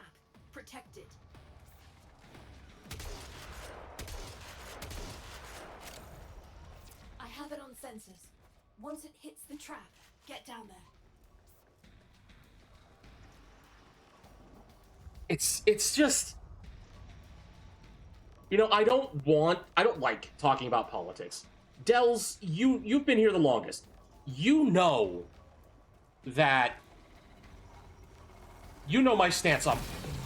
protect it. I have it on sensors. Once it hits the trap, get down there. It's just, you know, I don't like talking about politics. Dells, you've been here the longest. You know my stance on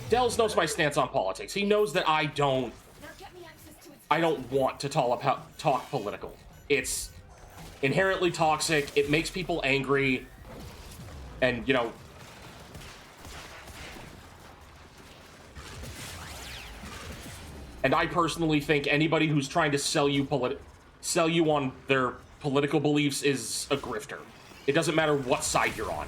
Dells knows my stance on politics. He knows that I don't want to talk political. It's inherently toxic. It makes people angry. And, you know, and I personally think anybody who's trying to sell you on their political beliefs is a grifter. It doesn't matter what side you're on.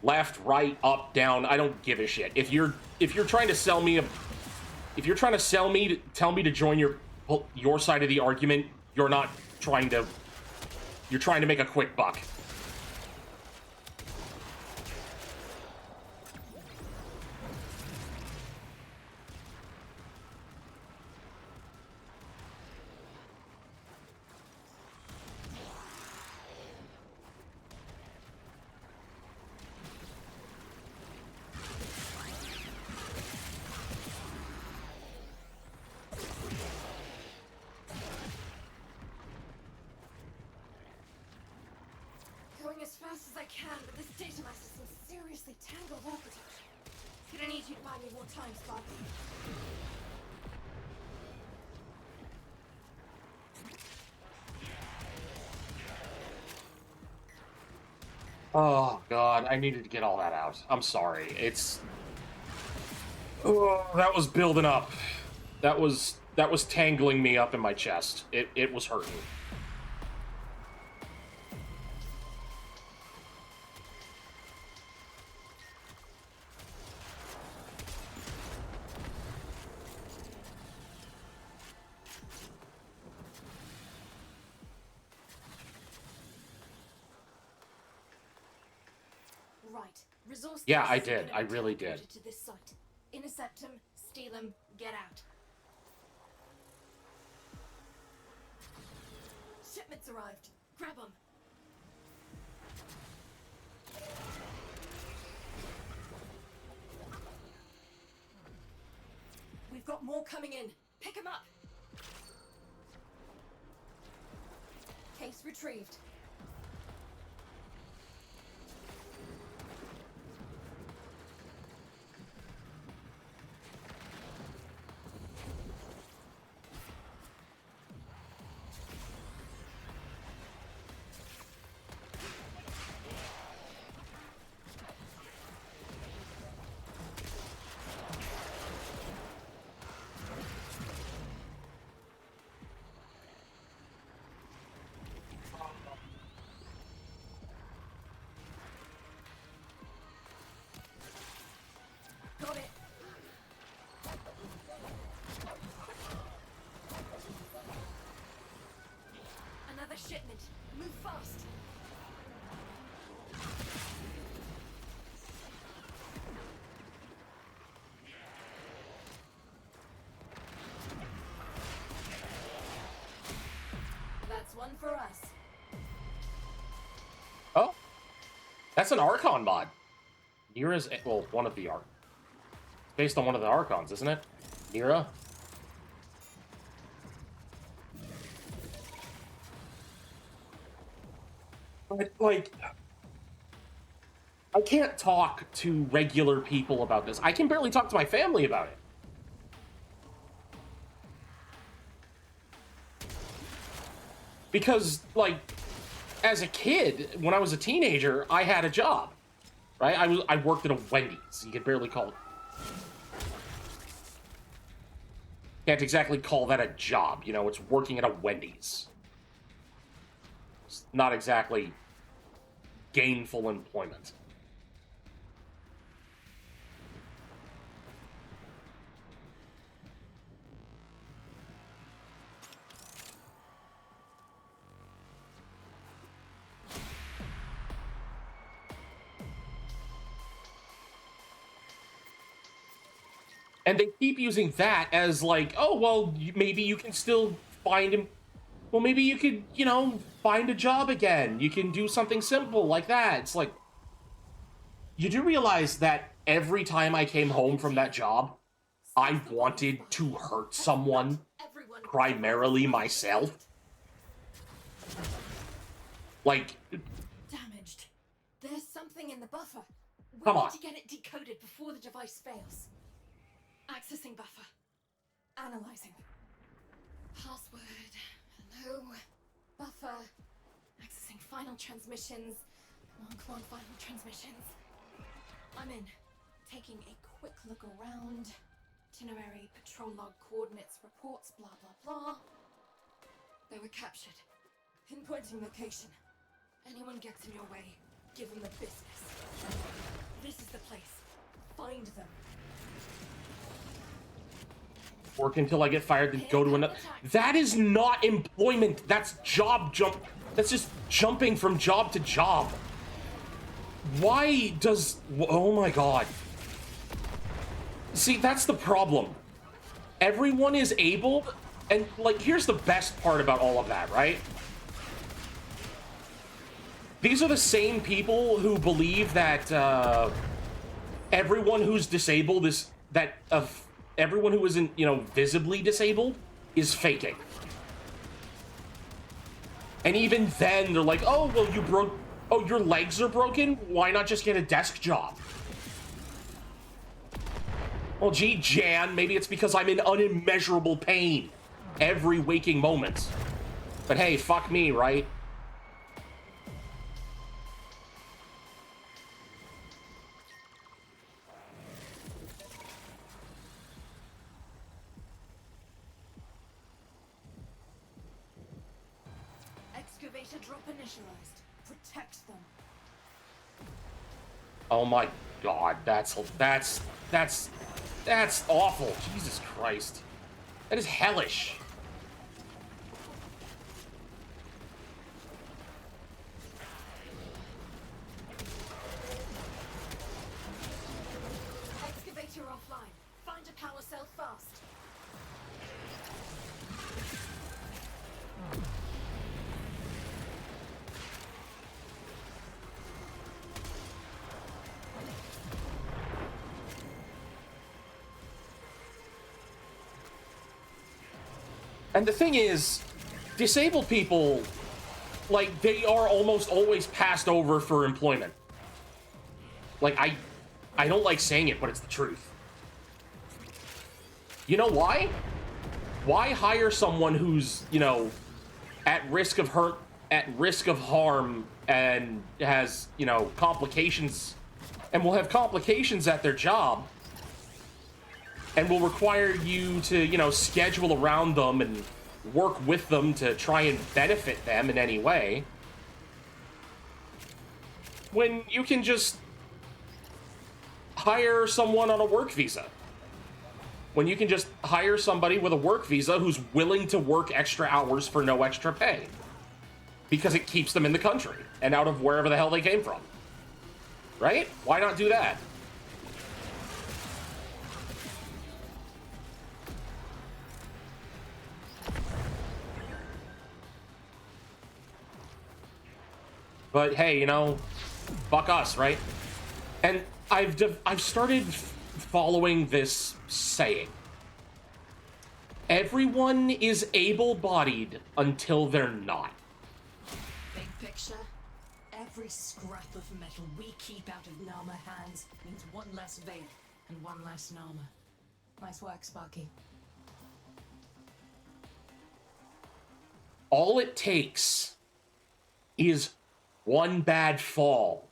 Left, right, up, down, I don't give a shit. If you're trying to sell me tell me to join your side of the argument, you're trying to make a quick buck. Going as fast as I can, but this data mass is some seriously tangled architecture. Gonna need you to buy me more time, Sparky. Oh god, I needed to get all that out. I'm sorry. That was building up. That was tangling me up in my chest. It was hurting. Right. Resource Yeah, I caches are did. gonna I be really teleported did. To this site. Intercept them, steal them, get out. Shipments arrived. Grab them. We've got more coming in. Pick them up. Case retrieved. Got it. Another shipment. Move fast. That's one for us. Oh, that's an Archon mod. Nira's, well, one of the Archons. Based on one of the Archons, isn't it? Nira? But, like, I can't talk to regular people about this. I can barely talk to my family about it. Because, like, as a kid, when I was a teenager, I had a job, right? I worked at a Wendy's. You could barely call it. Can't exactly call that a job, you know, it's working at a Wendy's. It's not exactly gainful employment. And they keep using that as like, oh, well, maybe you can still find him. Well, maybe you could, you know, find a job again. You can do something simple like that. It's like, you do realize that every time I came home from that job, I wanted to hurt someone, primarily myself. Like, damaged. There's something in the buffer. We Come need on. to get it decoded before the device fails. Accessing buffer. Analyzing. Password. Hello. Buffer. Accessing final transmissions. Come on, final transmissions. I'm in. Taking a quick look around. Itinerary, patrol log, coordinates, reports, blah, blah, blah. They were captured. Pinpointing location. Anyone gets in your way, give them the business. This is the place. Find them. work until I get fired, then go to another. That is not employment. That's job jump. That's just jumping from job to job. Why does... Oh my god. See, that's the problem. Everyone is able... And, like, here's the best part about all of that, right? These are the same people who believe that, everyone who's disabled is... everyone who isn't, you know, visibly disabled is faking. And even then, they're like, oh, well, you broke... Oh, your legs are broken? Why not just get a desk job? Well, gee, Jan, maybe it's because I'm in unimmeasurable pain every waking moment. But hey, fuck me, right? Excavator drop initialized. Protect them. Oh my god, that's awful. Jesus Christ. That is hellish. Excavator offline. Find a power cell fast. And the thing is, disabled people, like, they are almost always passed over for employment. Like, I don't like saying it, but it's the truth. You know why? Why hire someone who's, you know, at risk of hurt, at risk of harm, and has, you know, complications, and will have complications at their job, and will require you to, you know, schedule around them and work with them to try and benefit them in any way, when you can just hire someone on a work visa. When you can just hire somebody with a work visa who's willing to work extra hours for no extra pay. Because it keeps them in the country and out of wherever the hell they came from. Right? Why not do that? But hey, you know, Fuck us, right? And I've started following this saying. Everyone is able-bodied until they're not. Big picture, every scrap of metal we keep out of Narmer hands means one less Vader and one less Narmer. Nice work, Sparky. All it takes is one bad fall,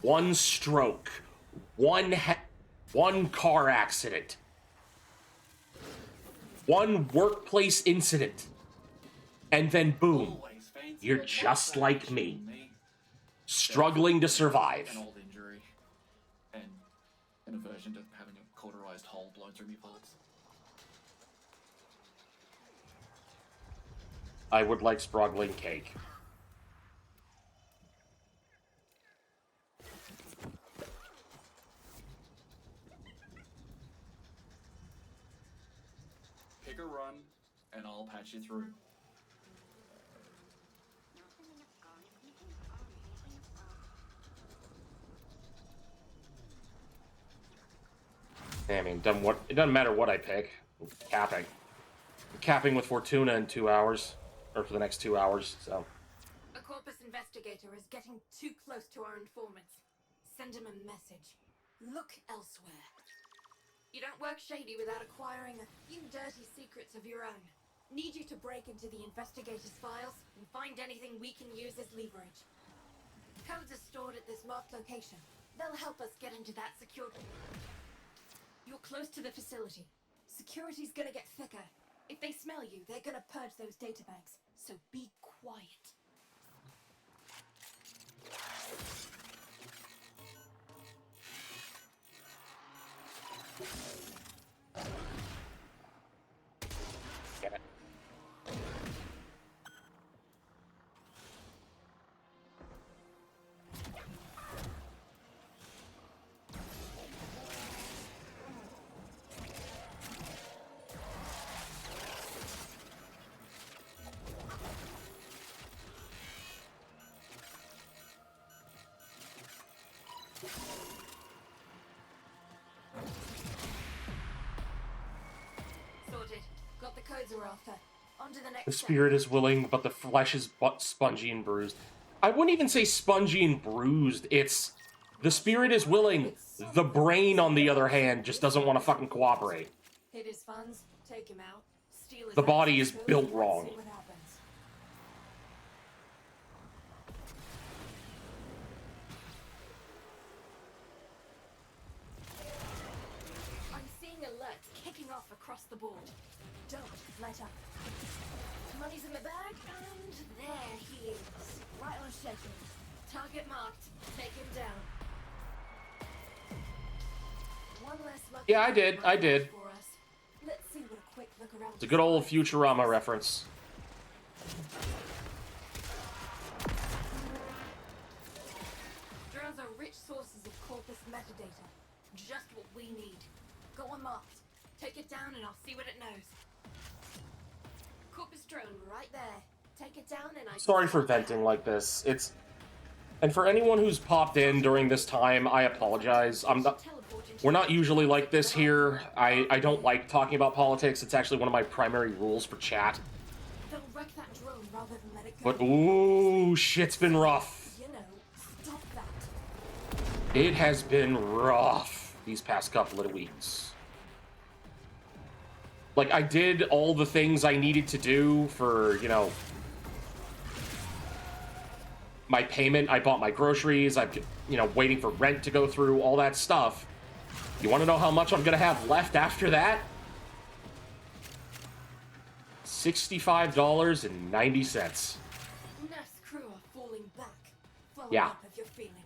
one stroke, one car accident, one workplace incident, and then boom, Always fancy you're a just blood like package, me, struggling to survive. An old injury, and an aversion to having a cauterized hole blown through me parts. I would like Sprogling cake. Pick a run, and I'll patch you through. I mean, it doesn't matter what I pick. I'm capping. I'm capping with Fortuna in 2 hours, or for the next 2 hours, so. A Corpus investigator is getting too close to our informants. Send him a message. Look elsewhere. You don't work shady without acquiring a few dirty secrets of your own. Need you to break into the investigator's files and find anything we can use as leverage. Codes are stored at this marked location. They'll help us get into that secure... You're close to the facility. Security's gonna get thicker. If they smell you, they're gonna purge those databanks. So be quiet. Get it. Sorted. Got the codes we're after. On to the next The step. spirit is willing, but the flesh is spongy and bruised. I wouldn't even say spongy and bruised. It's the spirit is willing. The brain, on the other hand, just doesn't want to fucking cooperate. Hit his funds, take him out, steal his The body access is code, built and wrong. see what happens. I'm seeing alerts kicking off across the board. Don't let up. Money's in the bag, and there he is. Right on schedule. Target marked. Take him down. One less lucky Yeah, I did. I did. for us. Let's see what a quick look around. It's a good old Futurama reference. Drones are rich sources of corpus metadata. Just what we need. Go unmarked. Take it down and I'll see what it knows. Corpus drone right there. Take it down and I... Sorry for venting like this. And for anyone who's popped in during this time, I apologize. We're not usually like this here. I don't like talking about politics. It's actually one of my primary rules for chat. They'll wreck that drone rather than let it go. But ooh, shit's been rough. You know, stop that. It has been rough these past couple of weeks. Like, I did all the things I needed to do for, you know, my payment. I bought my groceries. I'm, you know, waiting for rent to go through, all that stuff. You want to know how much I'm going to have left after that? $65.90. Nurse crew are falling back. Follow Yeah. up if you're feeling it.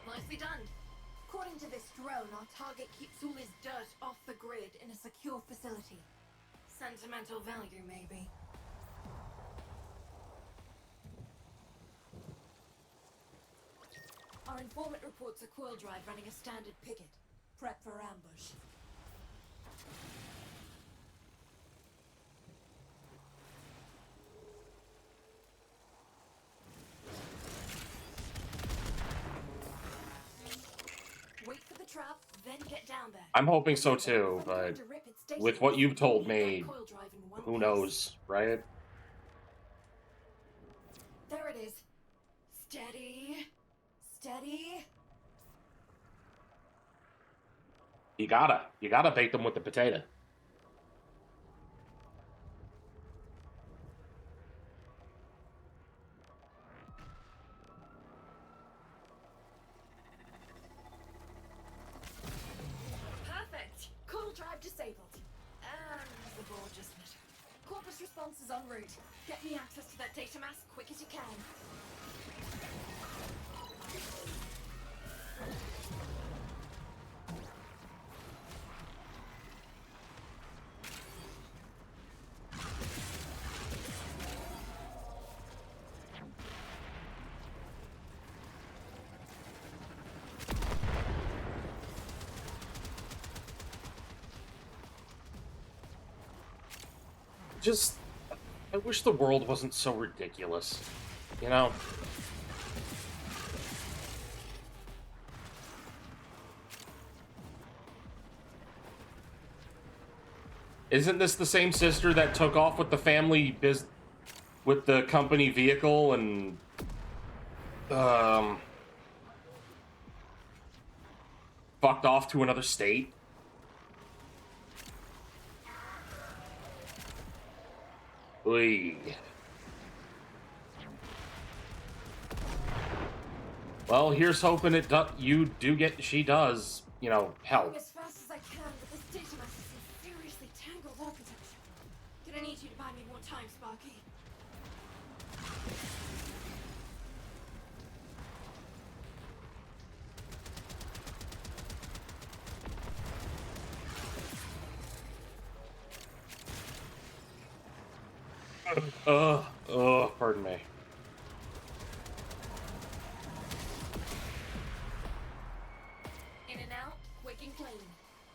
Nicely done. According to this drone, our target keeps all his dirt off the grid in a secure facility. Sentimental value, maybe. Our informant reports a coil drive running a standard picket. Prep for ambush. Then get down there. I'm hoping so Remember, too, if I'm going but to rip its data with what you've told we need me, that coil drive in one who piece. knows, right? There it is. Steady. Steady. You gotta bait them with the potato. Perfect. Coil drive disabled. And the board just lit. Corpus response is en route. Get me access to that data mass quick as you can. Just, I wish the world wasn't so ridiculous, you know? Isn't this the same sister that took off with the family with the company vehicle and, fucked off to another state? Oy. Well, here's hoping she does, you know, help. Going as fast as I can, but this data mass is in seriously tangled architecture. Gonna need you to buy me more time, Sparky. Pardon me. In and out, quick and clean.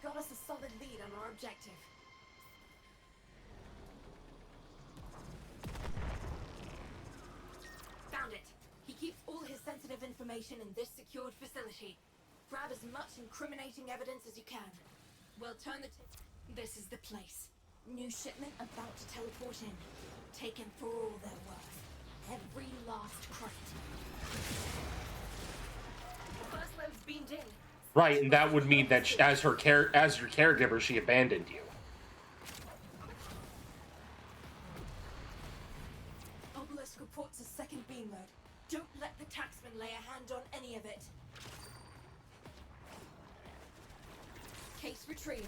Got us a solid lead on our objective. Found it. He keeps all his sensitive information in this secured facility. Grab as much incriminating evidence as you can. We'll turn the This is the place. New shipment about to teleport in. Taken for all they're worth. Every last crate. The first load's beamed in. Right, and that would mean that as your caregiver, she abandoned you. Obelisk reports a second beam load. Don't let the taxman lay a hand on any of it. Case retrieved.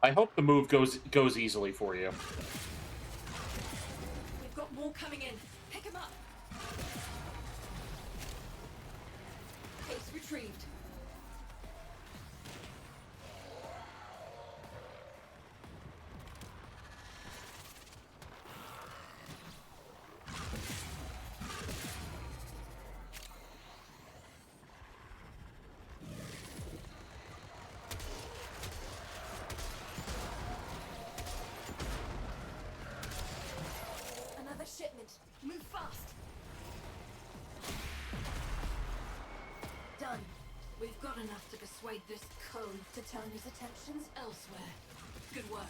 I hope the move goes easily for you. We've got more coming in. Pick him up. Case retrieved. Another shipment. Move fast. Done. We've got enough to persuade this code to turn his attentions elsewhere. Good work.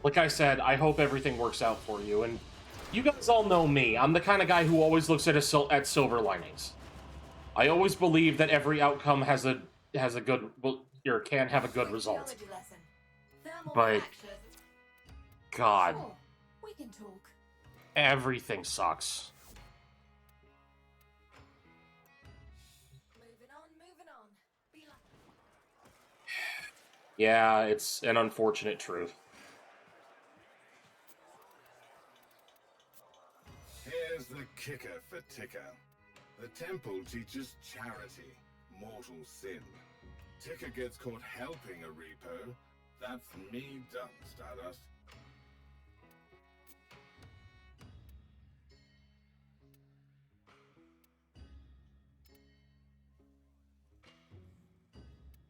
Like I said, I hope everything works out for you, and you guys all know me. I'm the kind of guy who always looks at silver linings. I always believe that every outcome has a good, well, or can have a good result. Technology lesson. Thermal But reactors. God, Sure, we can talk. everything sucks. Moving on, moving on. Be like Yeah, it's an unfortunate truth. Here's the kicker for Ticker. The temple teaches charity, mortal sin. Ticker gets caught helping a repo. That's me done, Stardust.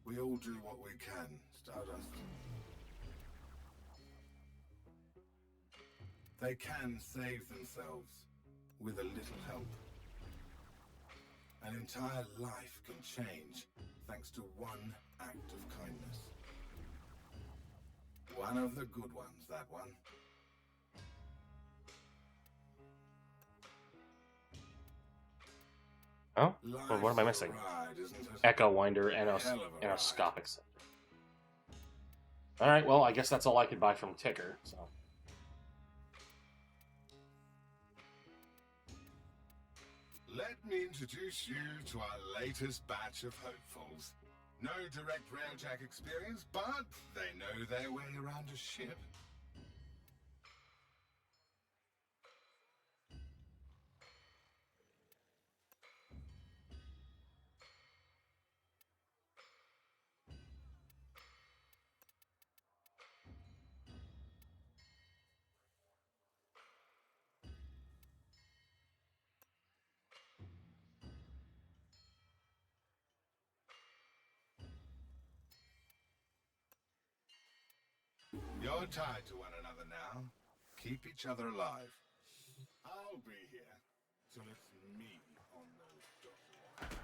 We all do what we can, Stardust. They can save themselves with a little help. An entire life can change thanks to one act of kindness. One of the good ones, that one. Oh? Well, what am I missing? Ride, isn't it? Echo Winder and Hell of a ride. Anoscopic Center. Alright, well, I guess that's all I could buy from Ticker, so. Let me introduce you to our latest batch of hopefuls. No direct railjack experience, but they know their way around a ship. You're tied to one another now. Keep each other alive. I'll be here till it's me on those dots.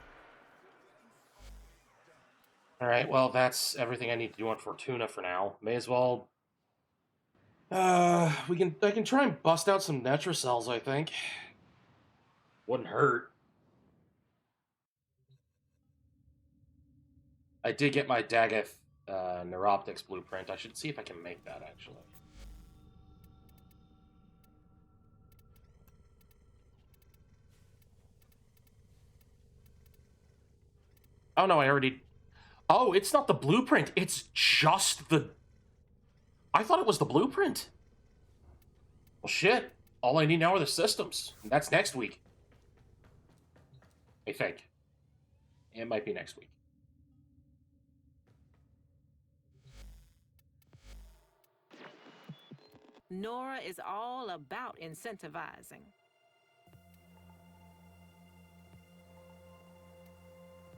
Alright, well, that's everything I need to do on Fortuna for now. May as well... I can try and bust out some Netra cells, I think. Wouldn't hurt. I did get my Dagoth Neuroptics blueprint. I should see if I can make that, actually. Oh, no, I already... Oh, it's not the blueprint. It's just the... I thought it was the blueprint. Well, shit. All I need now are the systems. That's next week. I think. It might be next week. Nora is all about incentivizing.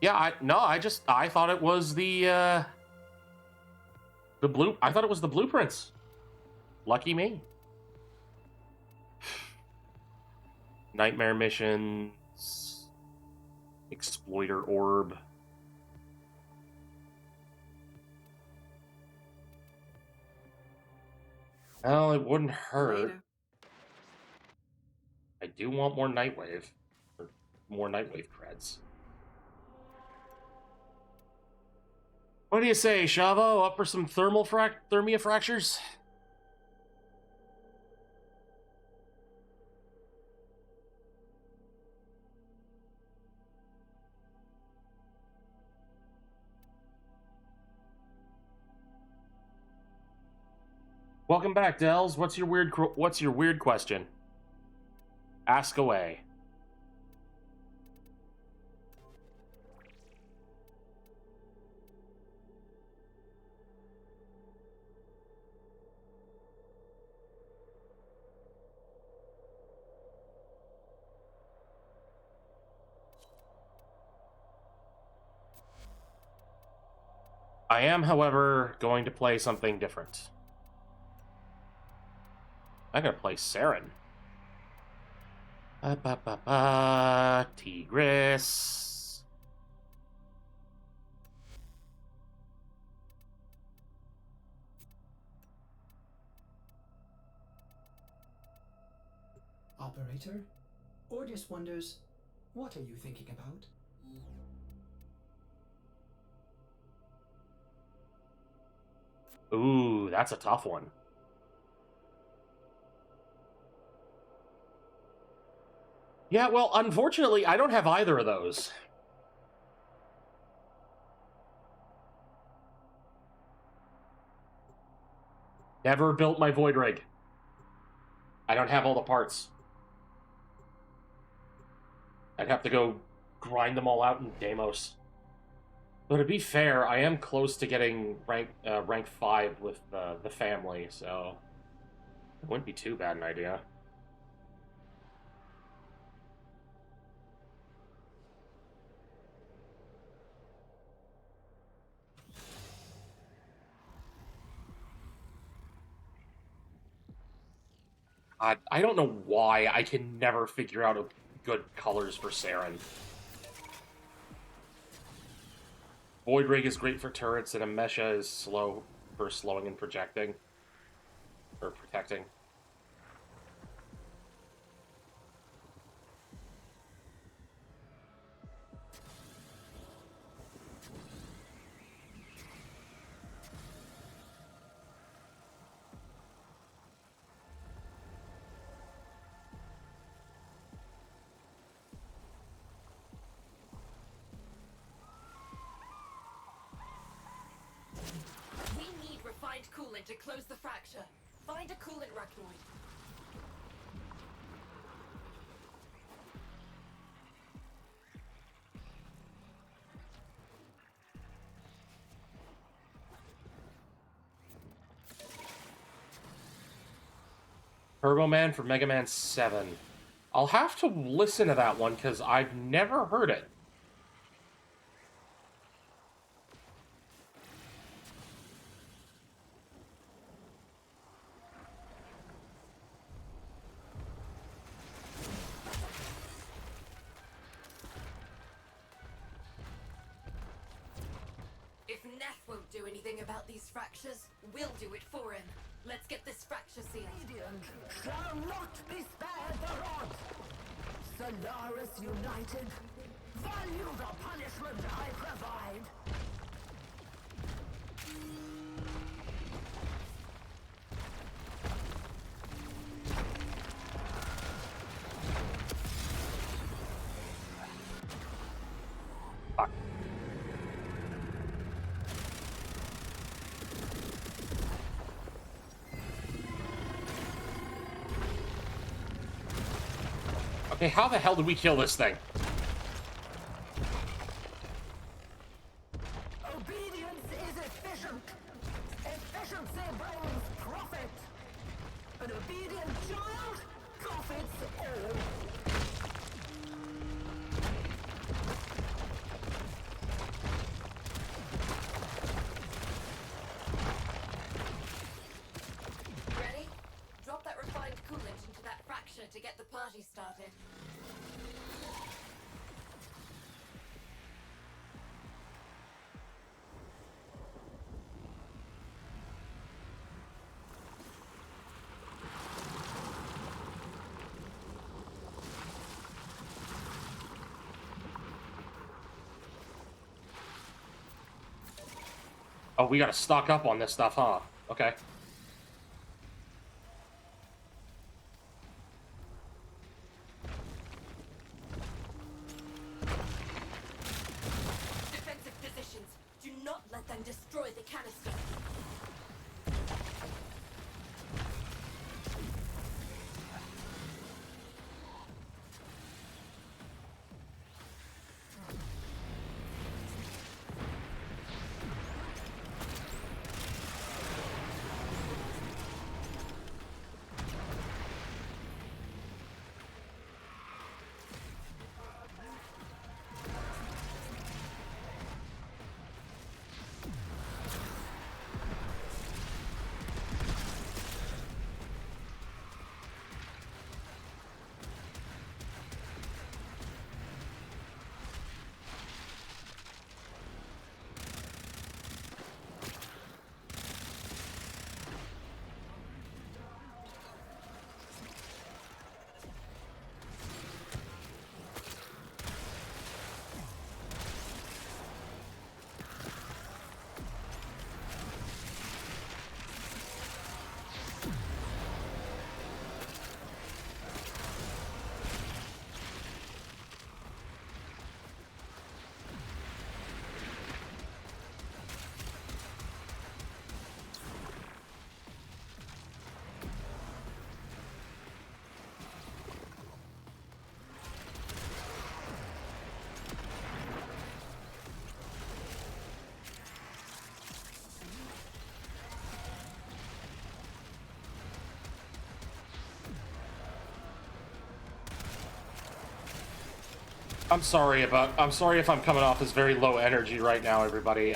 Yeah, I thought it was the I thought it was the blueprints. Lucky me. Nightmare missions. Exploiter orb. Well, it wouldn't hurt. Later. I do want more Nightwave. Or more Nightwave creds. What do you say, Shavo? Up for some thermia fractures? Welcome back, Dells. What's your weird question? Ask away. I am, however, going to play something different. I'm gonna play Saren. Tigris. Operator? Ordius wonders, what are you thinking about? Ooh, that's a tough one. Yeah, well, unfortunately, I don't have either of those. Never built my Void Rig. I don't have all the parts. I'd have to go grind them all out in Deimos. But to be fair, I am close to getting rank 5 with the family, so it wouldn't be too bad an idea. I don't know why I can never figure out good colors for Saren. Void Rig is great for turrets, and Amesha is slow for slowing and projecting. Or protecting. Coolant to close the fracture. Find a coolant rectoid. Turbo Man for Mega Man 7. I'll have to listen to that one because I've never heard it. Do anything about these fractures, we'll do it for him. Let's get this fracture sealed. Radiant shall not be spared the rod. Solaris united, value the punishment I provide. Okay, how the hell did we kill this thing? Obedience is efficient. Efficiency brings profit. An obedient child profits all. Ready? Drop that refined coolant into that fracture to get the party started. Oh, we gotta stock up on this stuff, huh? Okay. Defensive positions. Do not let them destroy the canister. I'm sorry if I'm coming off as very low energy right now, everybody.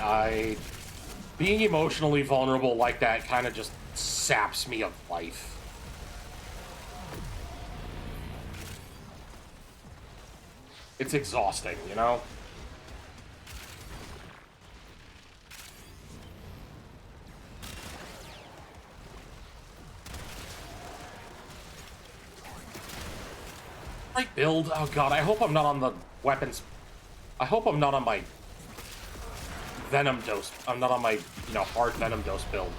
Being emotionally vulnerable like that kind of just saps me of life. It's exhausting, you know? Right build? Oh god, I hope I'm not on the weapons. I hope I'm not on my Venom dose. I'm not on my, you know, hard Venom dose build.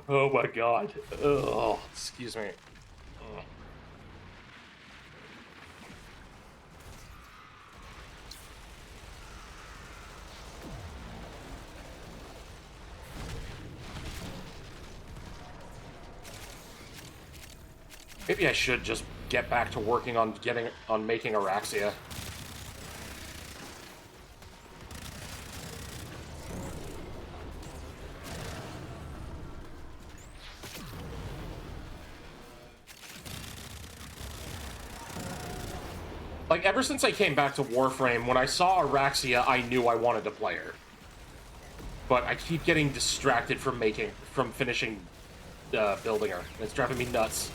Oh my god. Oh, excuse me. Maybe I should just get back to working on making Araxia. Like, ever since I came back to Warframe, when I saw Araxia, I knew I wanted to play her. But I keep getting distracted from finishing building her. It's driving me nuts.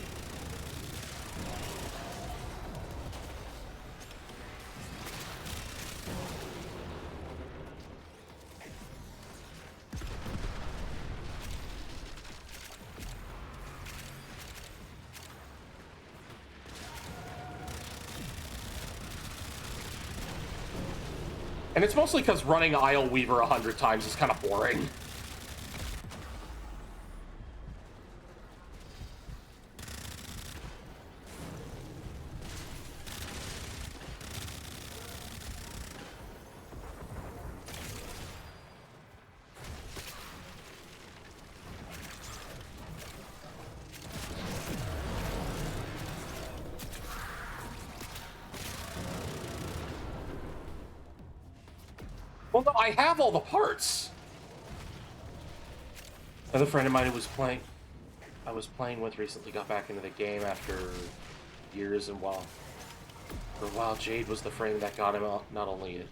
And it's mostly because running Isle Weaver 100 times is kind of boring. Well, no, I have all the parts. Another friend of mine who I was playing with recently got back into the game after years, and for a while, Jade was the frame that got him out, not only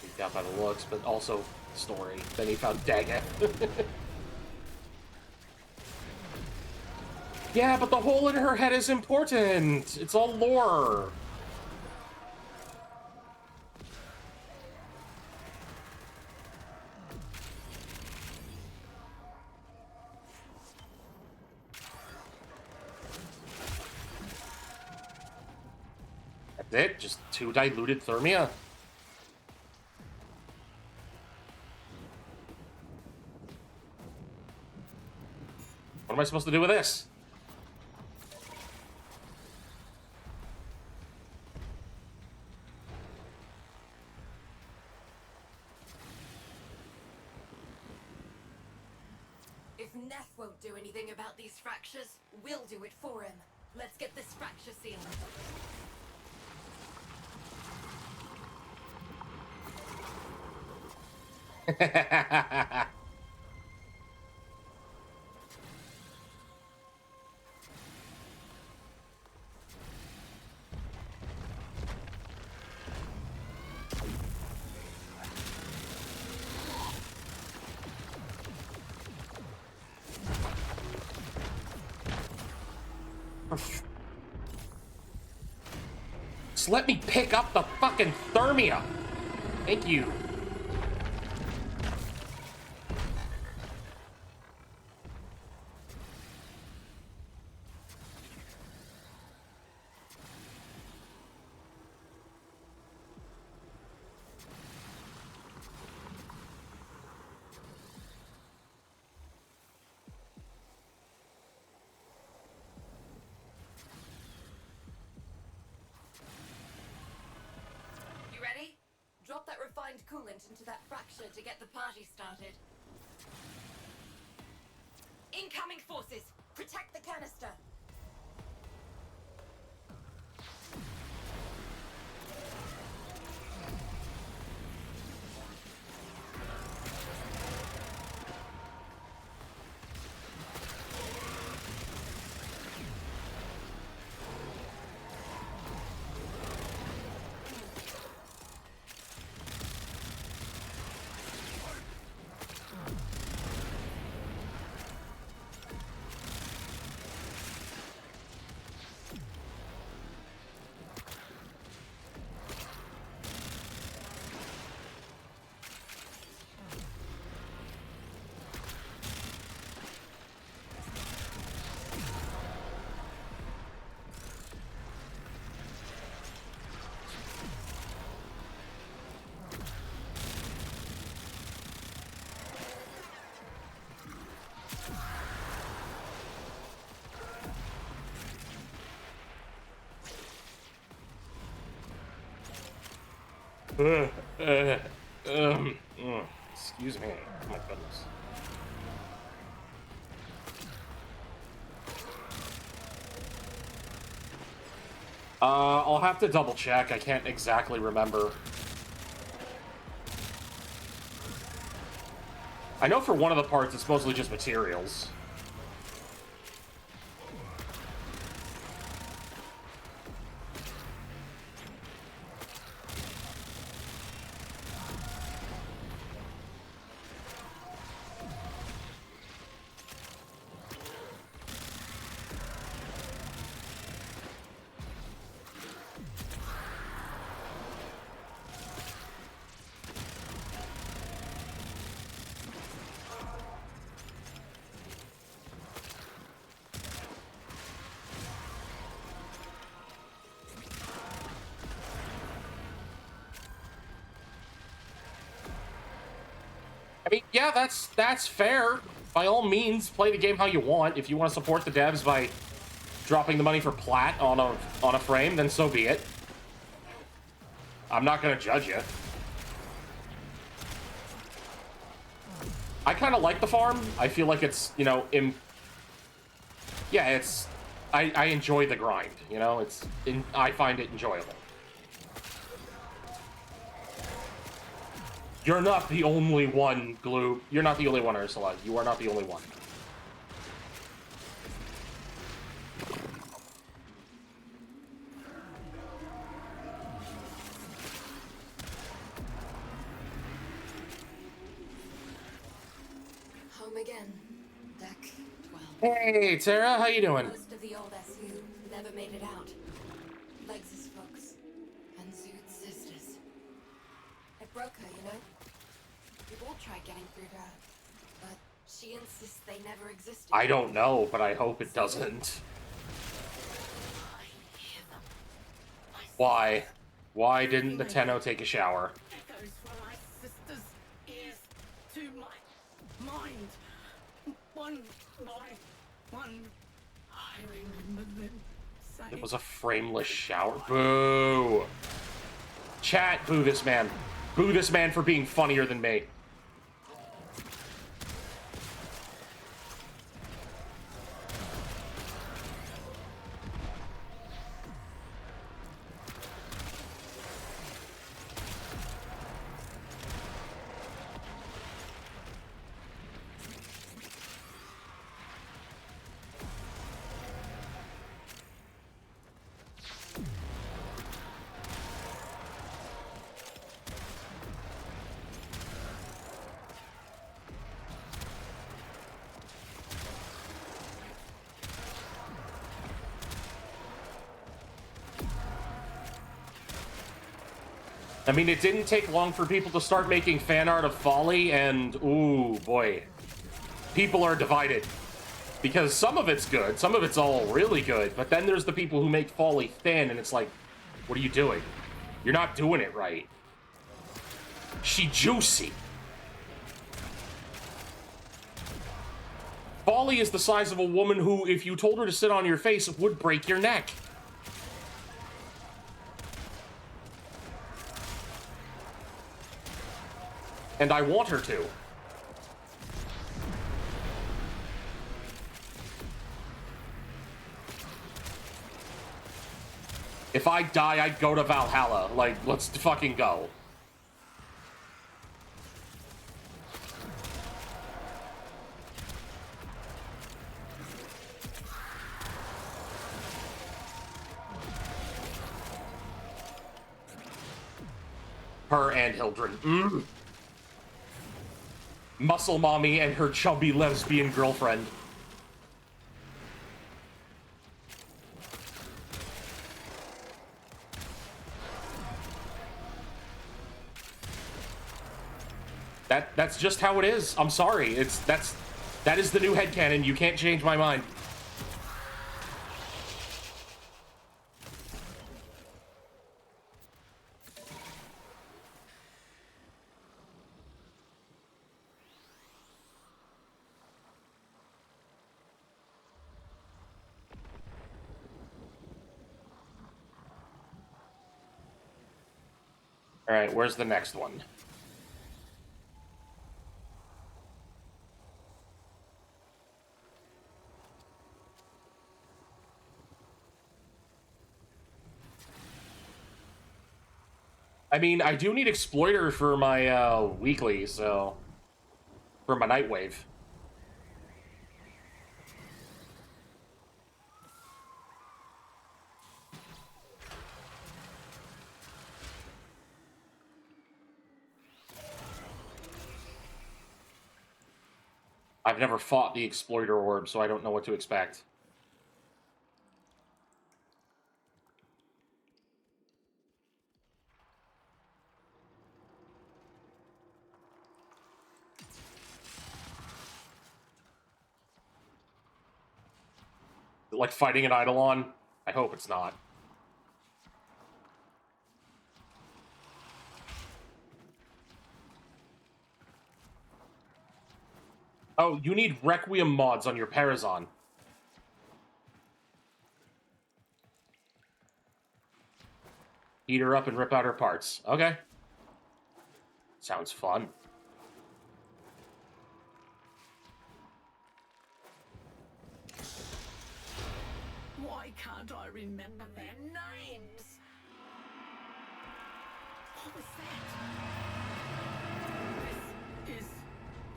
freaked out by the looks, but also story. Then he found Daggett. Yeah, but the hole in her head is important. It's all lore. That's it, just 2 diluted Thermia. What am I supposed to do with this? If Neth won't do anything about these fractures, we'll do it for him. Let's get this fracture sealed. Just let me pick up the fucking Thermia. Thank you. You ready? Drop that refined coolant into that fracture to get the party started. Incoming forces! Protect the canister! Excuse me. Oh my goodness. I'll have to double check. I can't exactly remember. I know for one of the parts it's mostly just materials. I mean, yeah, that's fair. By all means, play the game how you want. If you want to support the devs by dropping the money for plat on a frame, then so be it. I'm not gonna judge you. I kind of like the farm. I feel like it's, you know, yeah, it's. I enjoy the grind. You know, I find it enjoyable. You're not the only one, Glue. You're not the only one, Ursula. You are not the only one. Home again. Deck 12. Hey, Tara, how you doing? Most of the old SU never made it out. Legs' folks and Zood's sisters. It broke her, you know? We've all tried getting through to her, but she insists they never existed. I don't know, but I hope it doesn't. Why? Why didn't the Tenno take a shower? Echoes from my sister's ears to my mind. One I remember them saying. It was a frameless shower. Boo! Chat, boo this man. Boo this man for being funnier than me. I mean, it didn't take long for people to start making fan art of Folly, and ooh, boy. People are divided. Because some of it's good, some of it's all really good, but then there's the people who make Folly thin, and it's like, what are you doing? You're not doing it right. She juicy. Folly is the size of a woman who, if you told her to sit on your face, would break your neck. And I want her to. If I die, I'd go to Valhalla. Like, let's fucking go. Her and Hildren. Muscle Mommy and her chubby lesbian girlfriend. That's just how it is. I'm sorry. That is the new headcanon. You can't change my mind. All right, where's the next one? I mean, I do need Exploiter for my weekly, so... For my Nightwave. I've never fought the Exploiter Orb, so I don't know what to expect. Like fighting an Eidolon? I hope it's not. Oh, you need Requiem mods on your Parazon. Eat her up and rip out her parts. Okay. Sounds fun. Why can't I remember their names? What was that? This is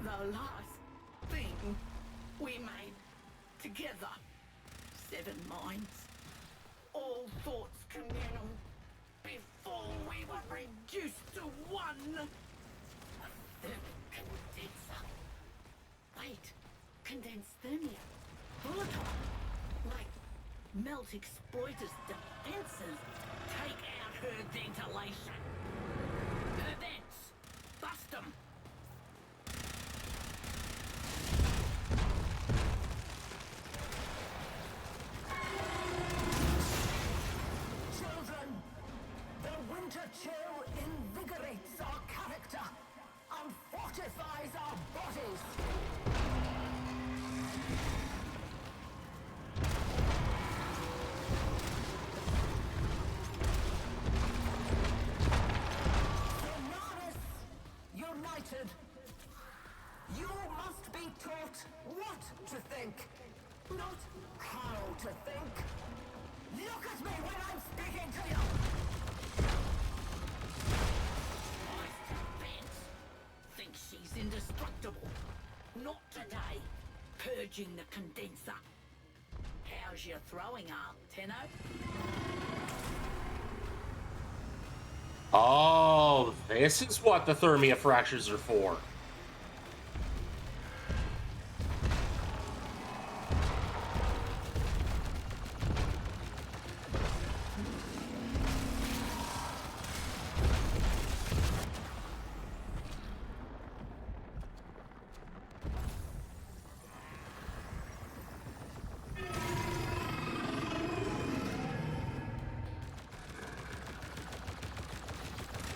the last thing we made together. 7 minds, all thoughts communal, before we were reduced to one. A third condenser. Wait, condensed thermia. Volatile. Like melt Exploiter's defenses. Take out her ventilation. Her vents. Bust them. Children, the winter chill invigorates our character and fortifies our bodies. United. You must be taught what to think, not how to think. Look at me when I'm speaking to you! Vance thinks she's indestructible. Not today. Purging the condenser. How's your throwing arm, Tenno? Oh, this is what the Thermia fractures are for.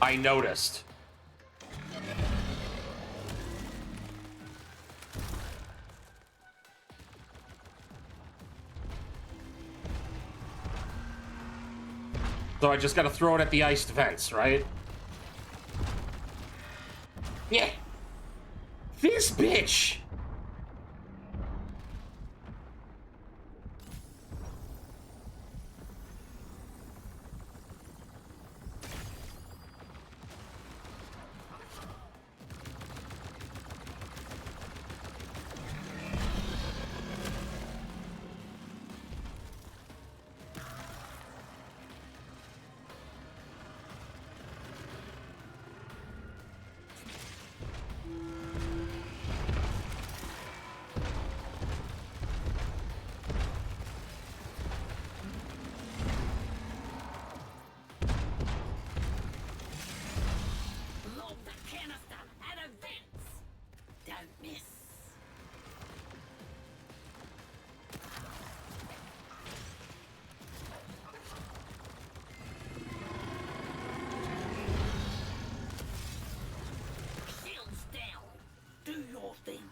I noticed. So I just gotta throw it at the iced vents, right? Yeah. This bitch! Load the canister at events. Don't miss. Shields down. Do your thing.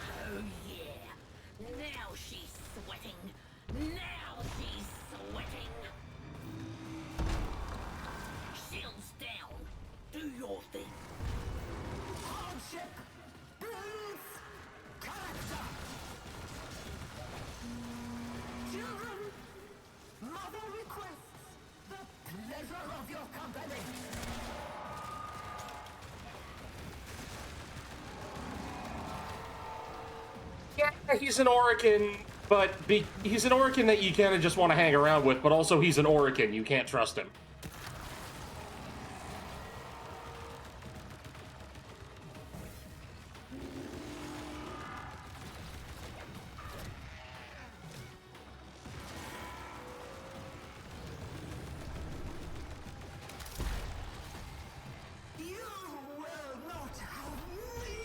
Oh yeah. Now she's sweating. Now she's sweating. Shields down. Do your thing. Hardship breeds character. Children, mother requests the pleasure of your company. Yeah, he's an Orican, but he's an Orican that you kind of just want to hang around with, but also he's an Orican. You can't trust him. You will not have me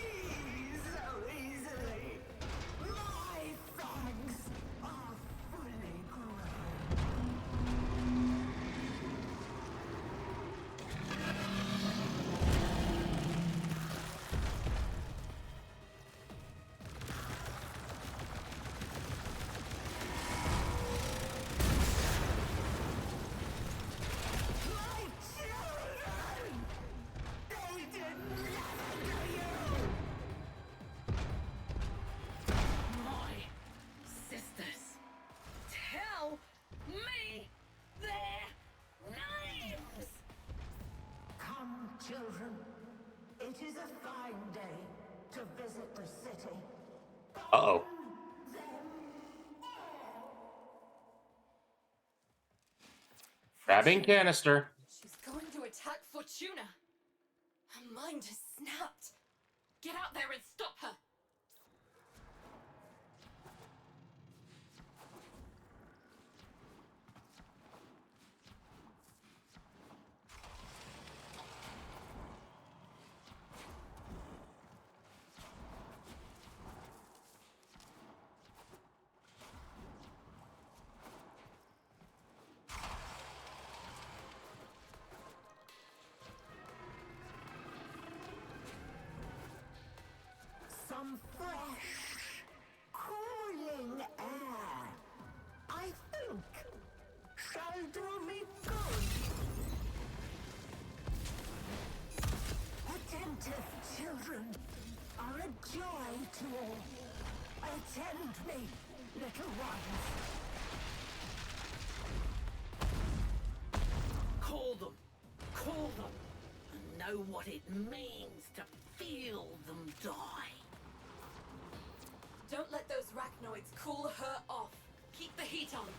so easily. My fangs are fully grown. My children! They did nothing to you! My sisters, tell me their names! Come, children. It is a fine day to visit the city. Uh-oh. Grabbing canister. She's going to attack Fortuna. Her mind has snapped. Get out there and stop her. Some fresh, cooling air, I think, shall do me good. Attentive children are a joy to all. Attend me, little ones. Call them, and know what it means to feel them die. Don't let those Rachnoids cool her off. Keep the heat on.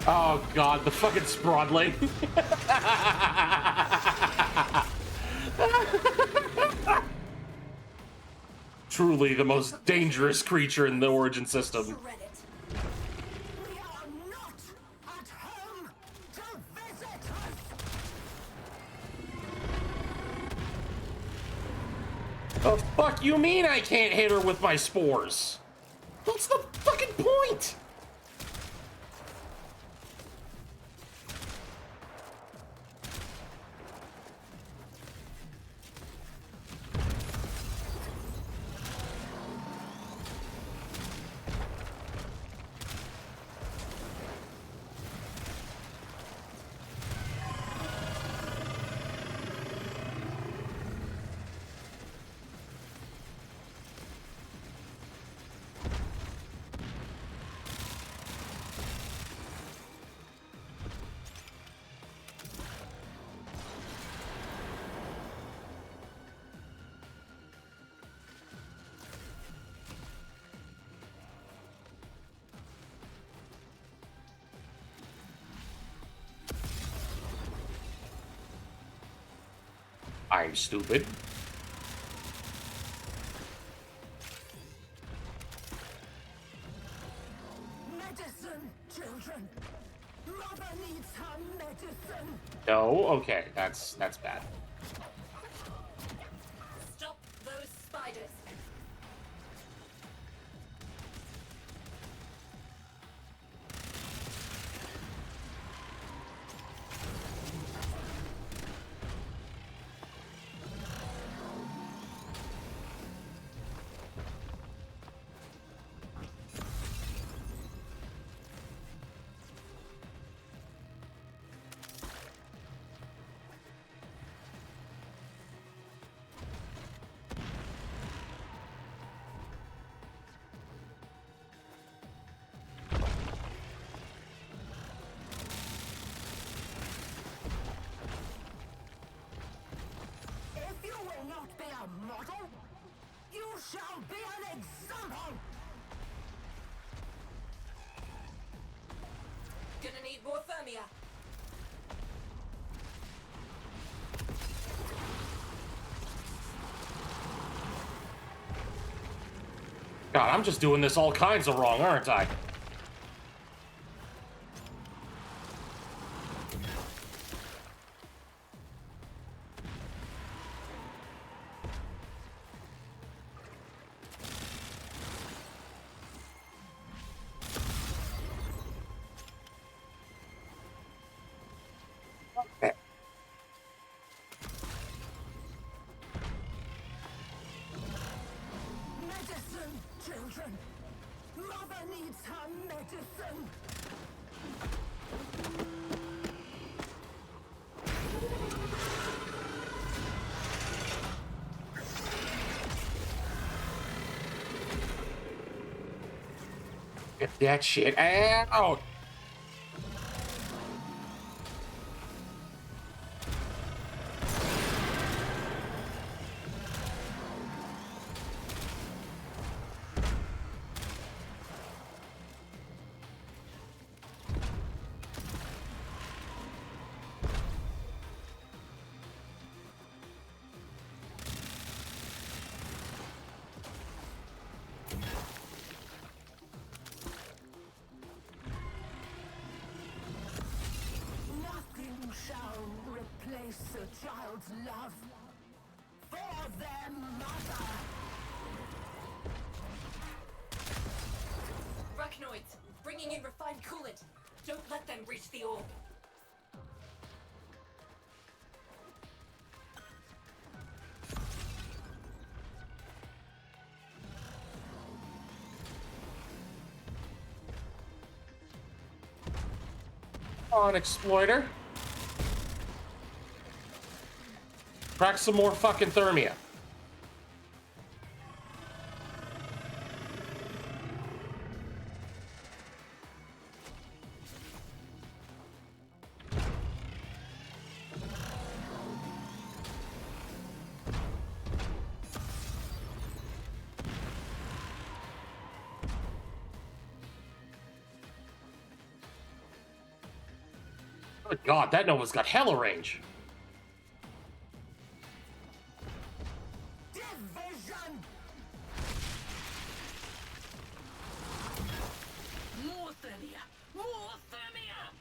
Oh god, the fucking Sprodling. Truly the most dangerous creature in the Origin system. Shred it. We are not at home to visit her The fuck you mean I can't hit her with my spores? What's the fucking point? I'm stupid. Medicine, children. Mother needs her medicine. No, okay, that's bad. Stop those spiders. If you will not be a model, you shall be an example. Gonna need more Thermia. God, I'm just doing this all kinds of wrong, aren't I? Medicine, children. Mother needs her medicine. Get that shit out! Nothing shall replace a child's love for their mother. Arachnoids, bringing in refined coolant. Don't let them reach the orb. On, exploiter. Crack some more fucking Thermia. Good God, that Nova's got hella range. Division! More Thermia! More Thermia!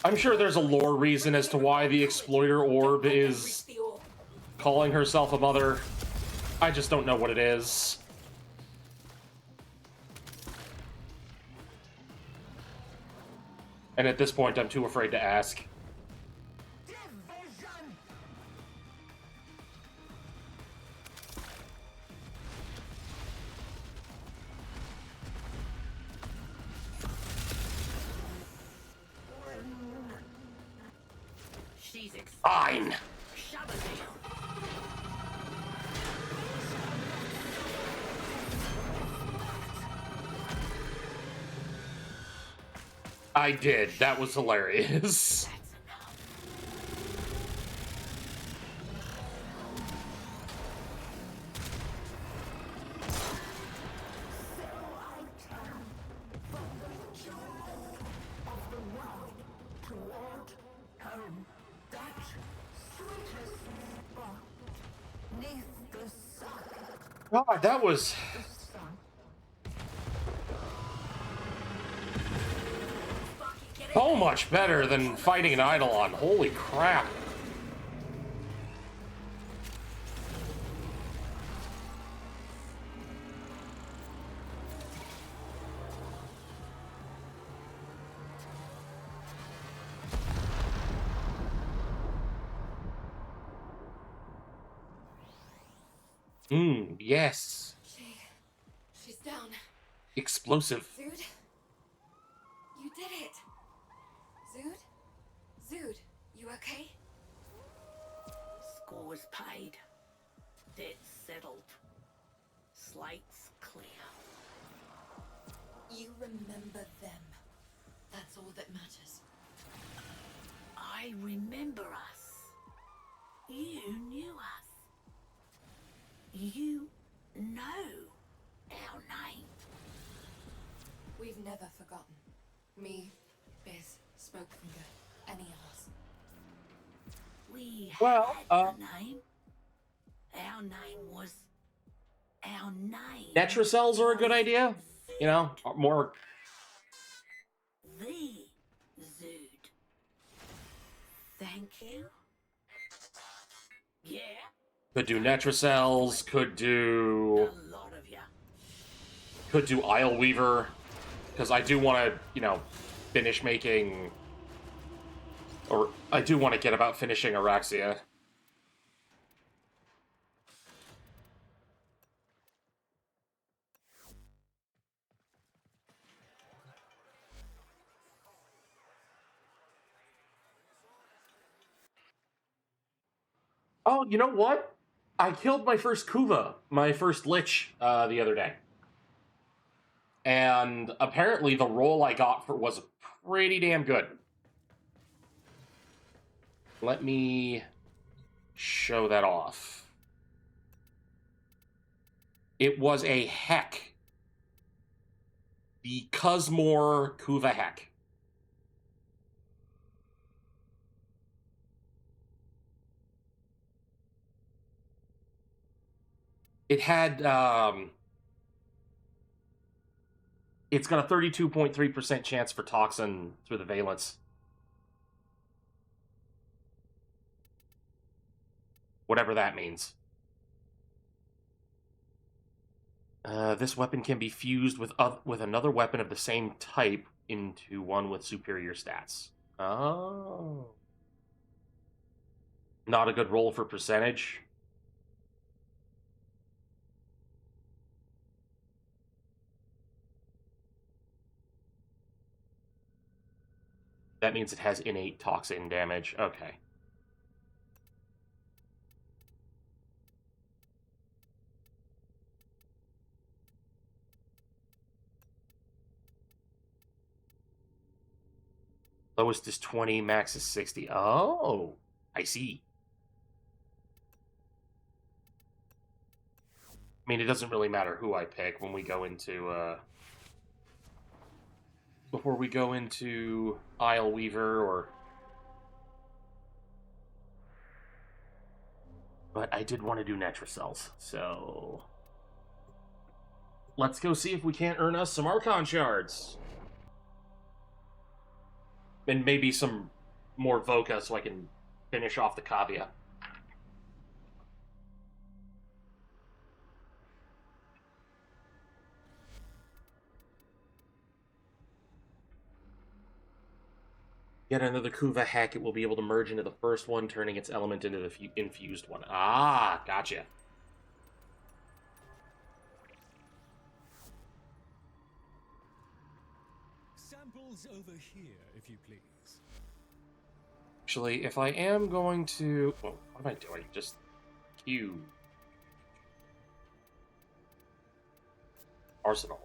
I'm sure there's a lore reason as to why the Exploiter Orb is calling herself a mother. I just don't know what it is. And at this point, I'm too afraid to ask. Fine. I did. That was hilarious. God, that was... so much better than fighting an Eidolon. Holy crap. Yes. She's down. Explosive. Zood? You did it! Zood? Zood, you okay? Scores paid. Debts settled. Slates clear. You remember them. That's all that matters. I remember us. You knew us. You know our name. We've never forgotten. Me, Biz, Smokefinger, any of us. We Well, had a name. Our name was our name. Netracells are a good idea. You know, more... The Zood. Thank you. Yeah. Could do Netracells, could do... A lot of ya. Could do Isle Weaver. Because I do want to, you know, finish making... Or, I do want to get about finishing Araxia. Oh, you know what? I killed my first Kuva, my first Lich, the other day. And apparently the roll I got for was pretty damn good. Let me show that off. It was a Heck. The Cosmore Kuva Heck. It had, it's got a 32.3% chance for Toxin through the Valence. Whatever that means. This weapon can be fused with another weapon of the same type into one with superior stats. Oh. Not a good roll for percentage. That means it has innate toxin damage. Okay. Lowest is 20, max is 60. Oh, I see. I mean, it doesn't really matter who I pick when we go into, before we go into Isle Weaver or... But I did want to do Netracells, so... Let's go see if we can't earn us some Archon Shards. And maybe some more Voca so I can finish off the Cavia. Get another Kuva heck, it will be able to merge into the first one, turning its element into the infused one. Ah, gotcha. Samples over here, if you please. Actually, if I am going to... Oh, what am I doing? Just Q. Arsenal.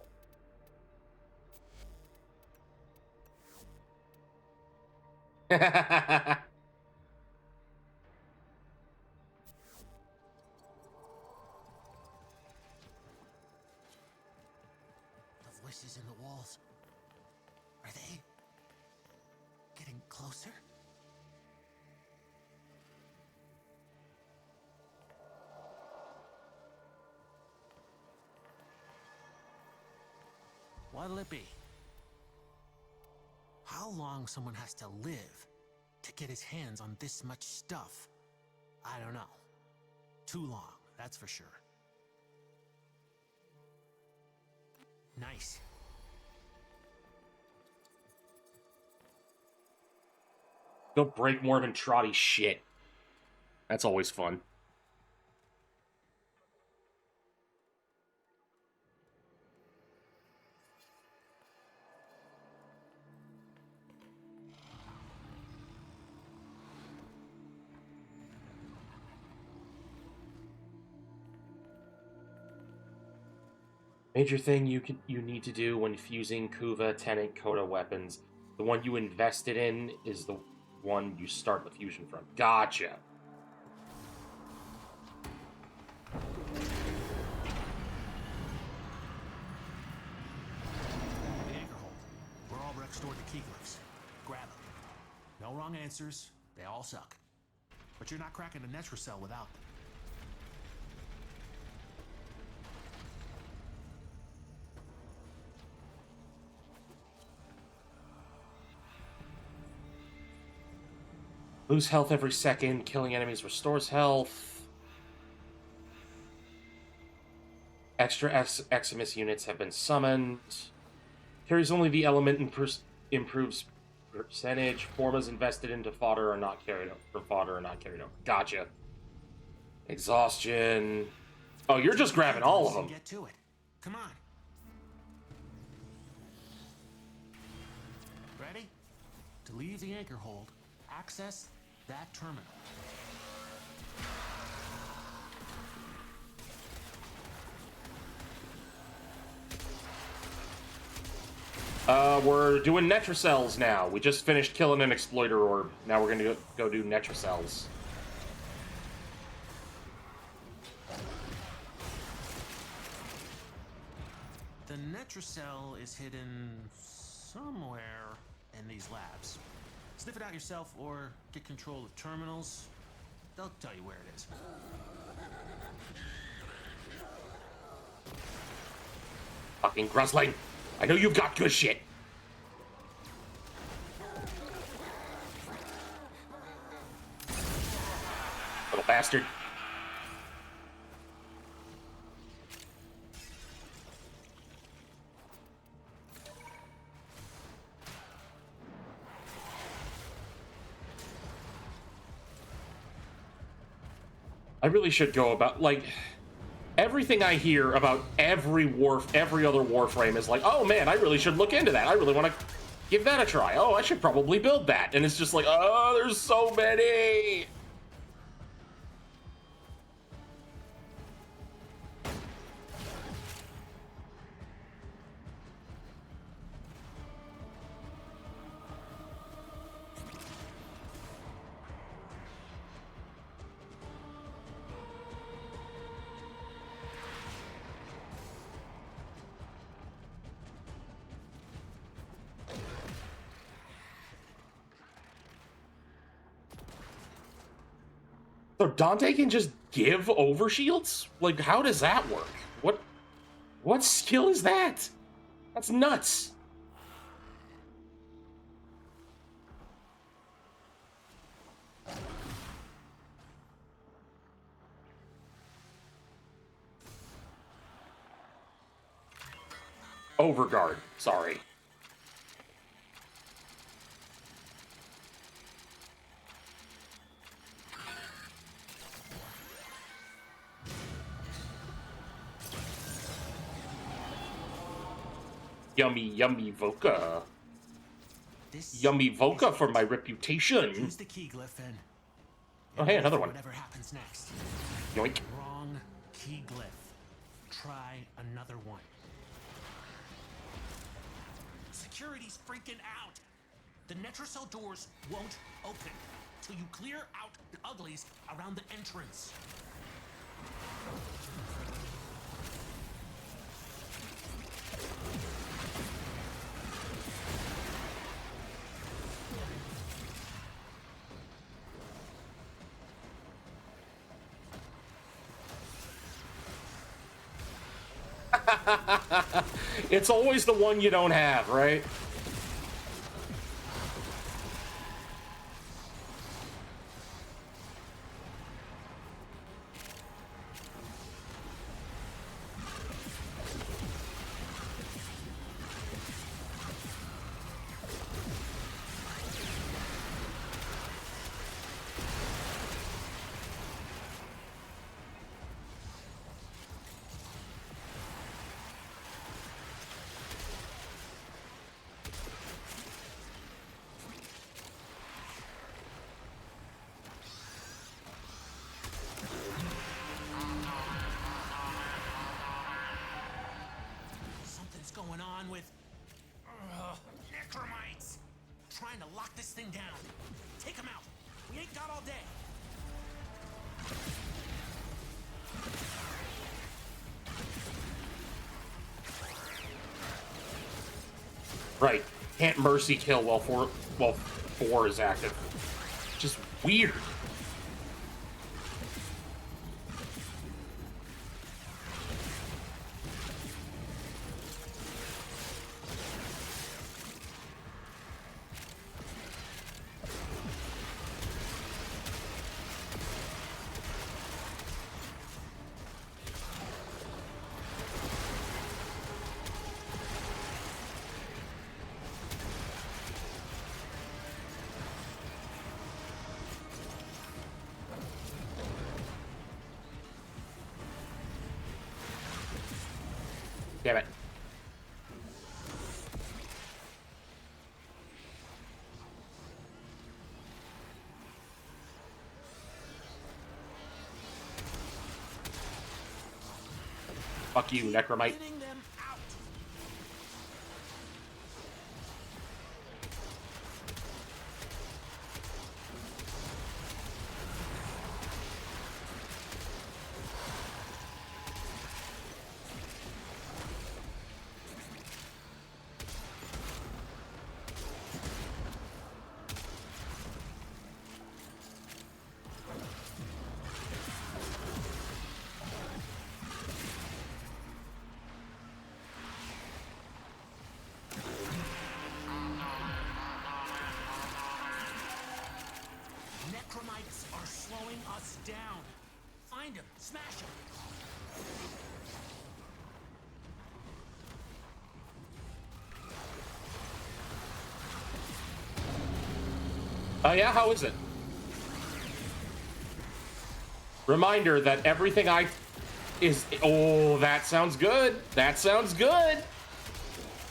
The voices in the walls. Are they getting closer? What'll it be? How long someone has to live to get his hands on this much stuff? I don't know. Too long, that's for sure. Nice. Don't break more than Trotty shit. That's always fun. Major thing you need to do when fusing Kuva, Tenant, Coda weapons. The one you invested in is the one you start the fusion from. Gotcha. The anchor hold. Where Albrecht stored the key glyphs. Grab them. No wrong answers. They all suck. But you're not cracking a Netra cell without them. Lose health every second. Killing enemies restores health. Extra Eximus units have been summoned. Carries only the element and improves percentage. Formas invested into fodder are not carried over. Gotcha. Exhaustion. Oh, you're just grabbing all of them. Get to it. Come on. Ready? To leave the anchor hold, access that terminal. We're doing Netra cells now. We just finished killing an exploiter orb. Now we're gonna go do Netra cells. The Netra cell is hidden somewhere in these labs. Sniff it out yourself or get control of terminals. They'll tell you where it is. Fucking Grusling! I know you've got good shit! Little bastard. I really should go about, like, everything I hear about every other Warframe is like, oh man, I really should look into that. I really want to give that a try. Oh, I should probably build that. And it's just like, oh, there's so many. So Dante can just give overshields? Like, how does that work? What skill is that? That's nuts. Overguard. Sorry. Yummy, yummy Voka. Yummy Voka for my reputation. Use the key glyph and Oh, hey, another one. Whatever happens next. Yoink. Wrong key glyph. Try another one. Security's freaking out. The Netracell doors won't open till you clear out the uglies around the entrance. It's always the one you don't have, right? Something's going on with necromites. Trying to lock this thing down. Take them out. We ain't got all day. Right. Can't mercy kill while 4 is active. Just weird. Damn it. Fuck you, Necromite. Necromites are slowing us down. Find him. Smash him. Oh yeah, how is it? Reminder that everything oh, that sounds good. That sounds good.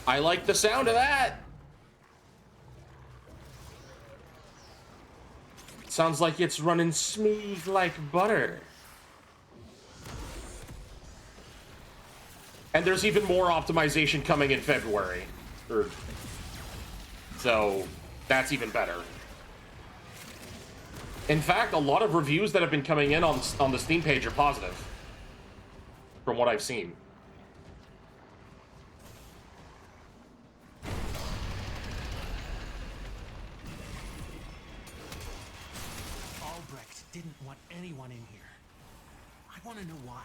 I like the sound of that. Sounds like it's running smooth like butter. And there's even more optimization coming in February. So that's even better. In fact, a lot of reviews that have been coming in on the Steam page are positive, from what I've seen. Albrecht didn't want anyone in here. I want to know why.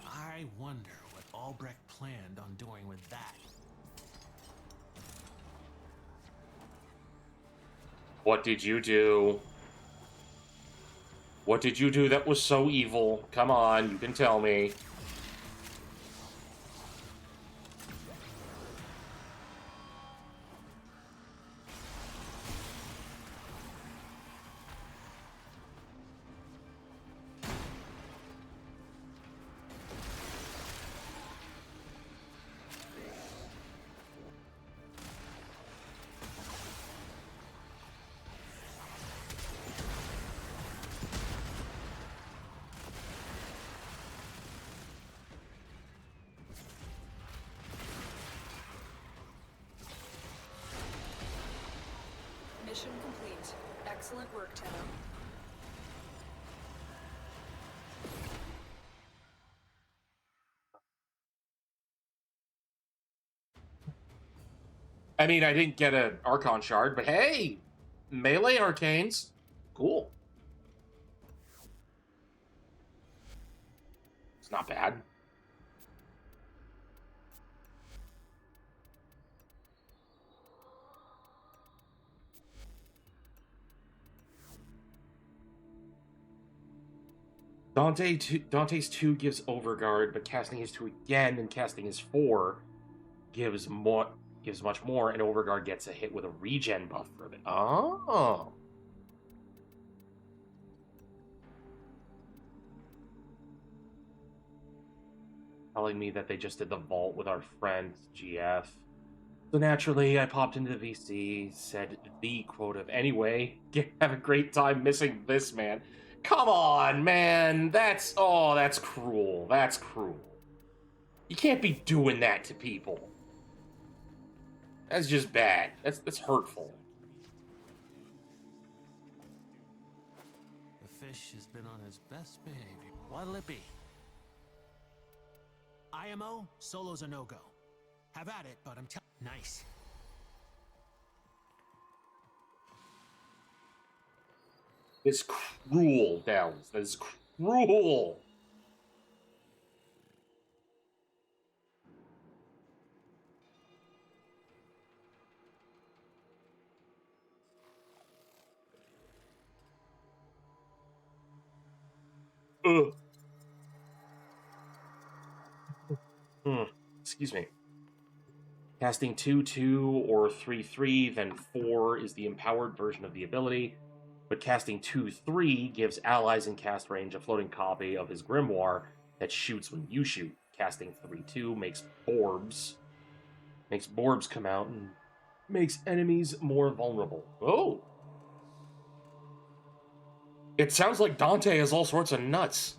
I wonder what Albrecht planned on doing with that. What did you do? What did you do that was so evil? Come on, you can tell me. Mission complete. Excellent work, Tenno. I mean, I didn't get an Archon Shard, but hey! Melee Arcanes. Cool. It's not bad. Dante's 2 gives Overguard, but casting his 2 again and casting his 4 gives much more, and Overguard gets a hit with a regen buff for it. Oh. Telling me that they just did the vault with our friend GF. So naturally, I popped into the VC, said the quote of, anyway, have a great time missing this, man. Come on, man. That's cruel. That's cruel. You can't be doing that to people. That's just bad. That's hurtful. The fish has been on his best behavior. What'll it be? IMO, solo's a no-go. Have at it, but I'm nice. It's cruel, Downs. That is cruel. Ugh. Excuse me. Casting 2/2 or 3/3, then 4 is the empowered version of the ability. But casting 2/3 gives allies in cast range a floating copy of his grimoire that shoots when you shoot. Casting 3/2 makes Borbs come out and makes enemies more vulnerable. Oh! It sounds like Dante has all sorts of nuts.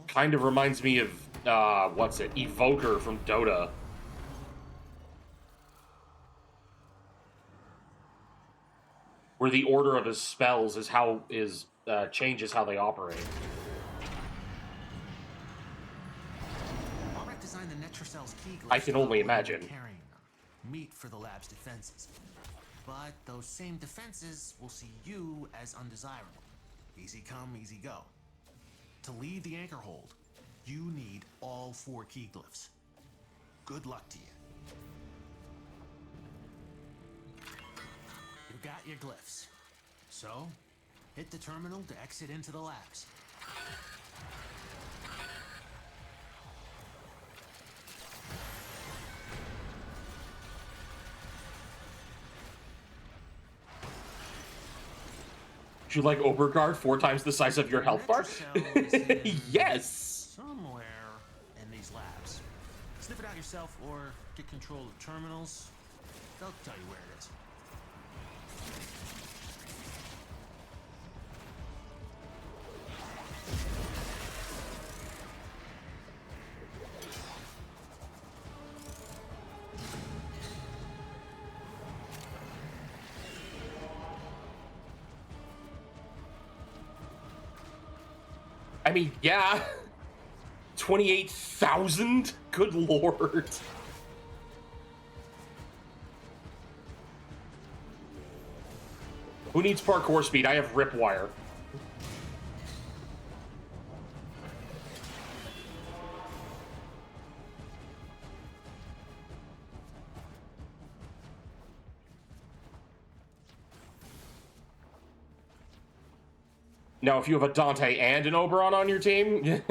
Kind of reminds me of, Evoker from Dota. Where the order of his spells changes how they operate. Alright, design the Netracell's key I can only imagine. Carrying meat for the lab's defenses. But those same defenses will see you as undesirable. Easy come, easy go. To leave the anchor hold, you need all 4 key glyphs. Good luck to you. You got your glyphs. So, hit the terminal to exit into the labs. Would you like Overguard 4 times the size of your health bar? Yes! Somewhere in these labs. Sniff it out yourself or get control of terminals. They'll tell you where it is. I mean, yeah. 28,000? Good lord. Who needs parkour speed? I have Ripwire. Now, if you have a Dante and an Oberon on your team,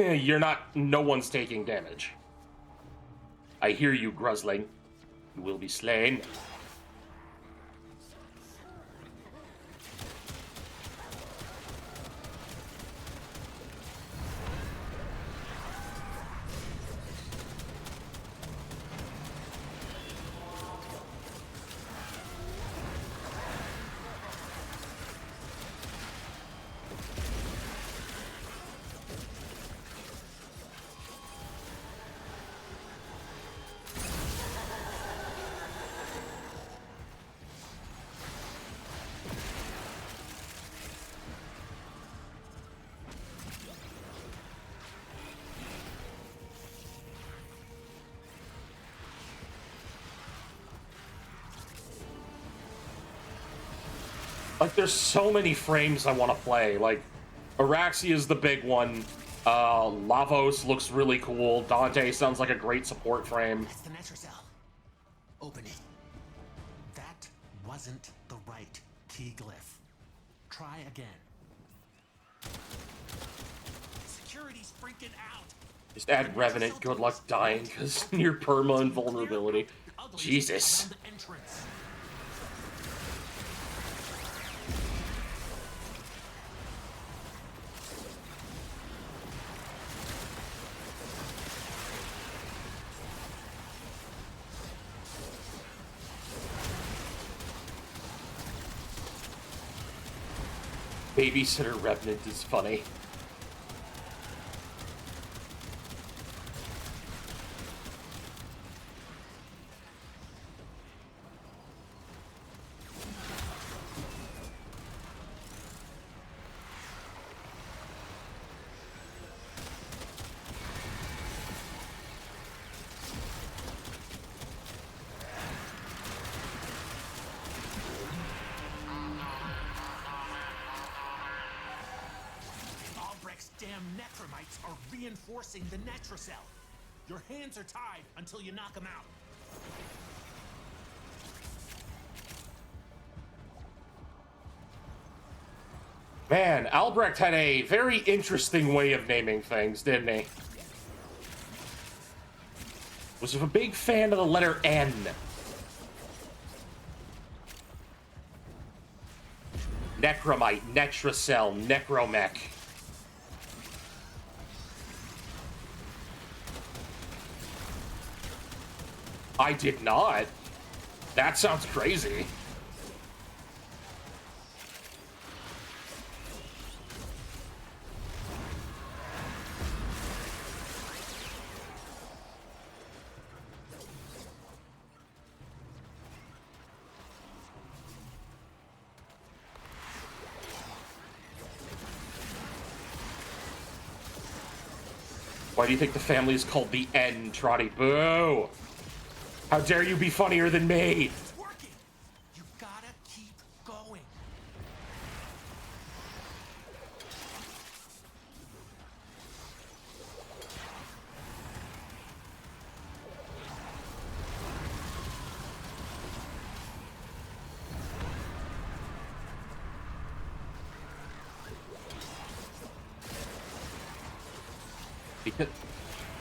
no one's taking damage. I hear you, Gruzling. You will be slain. Like, there's so many frames I want to play. Like, Araxia is the big one. Lavos looks really cool. Dante sounds like a great support frame. That's the Netracell. Open it. That wasn't the right key glyph. Try again. Security's freaking out. Just add Revenant. Good luck dying, because near perma invulnerability. Jesus. Babysitter Revenant is funny. Damn Necromites are reinforcing the Netracell. Your hands are tied until you knock them out. Man, Albrecht had a very interesting way of naming things, didn't he? Was a big fan of the letter N. Necromite, Netracell, Necromech. I did not. That sounds crazy. Why do you think the family is called the N, Trotty? Boo! How dare you be funnier than me? It's working. You gotta keep going.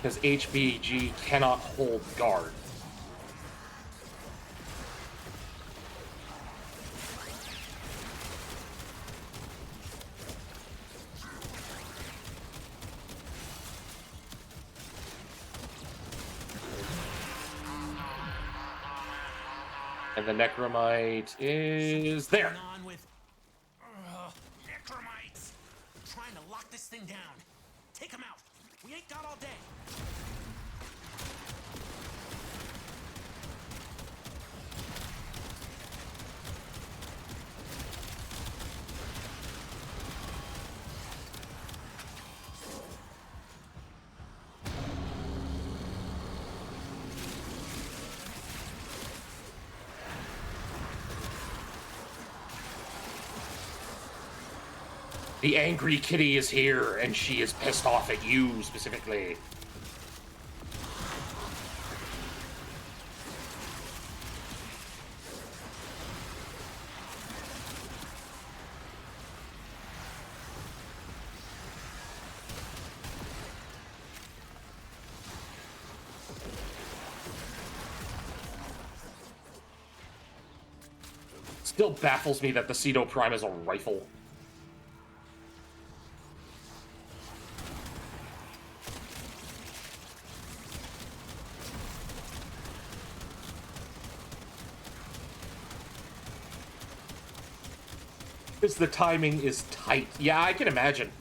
Because HBG cannot hold guard. And the Necromite is there. On with Necromites. Trying to lock this thing down. Take them out. We ain't got all day. The angry kitty is here, and she is pissed off at you, specifically. Still baffles me that the Cedo Prime is a rifle. Because the timing is tight. Yeah, I can imagine.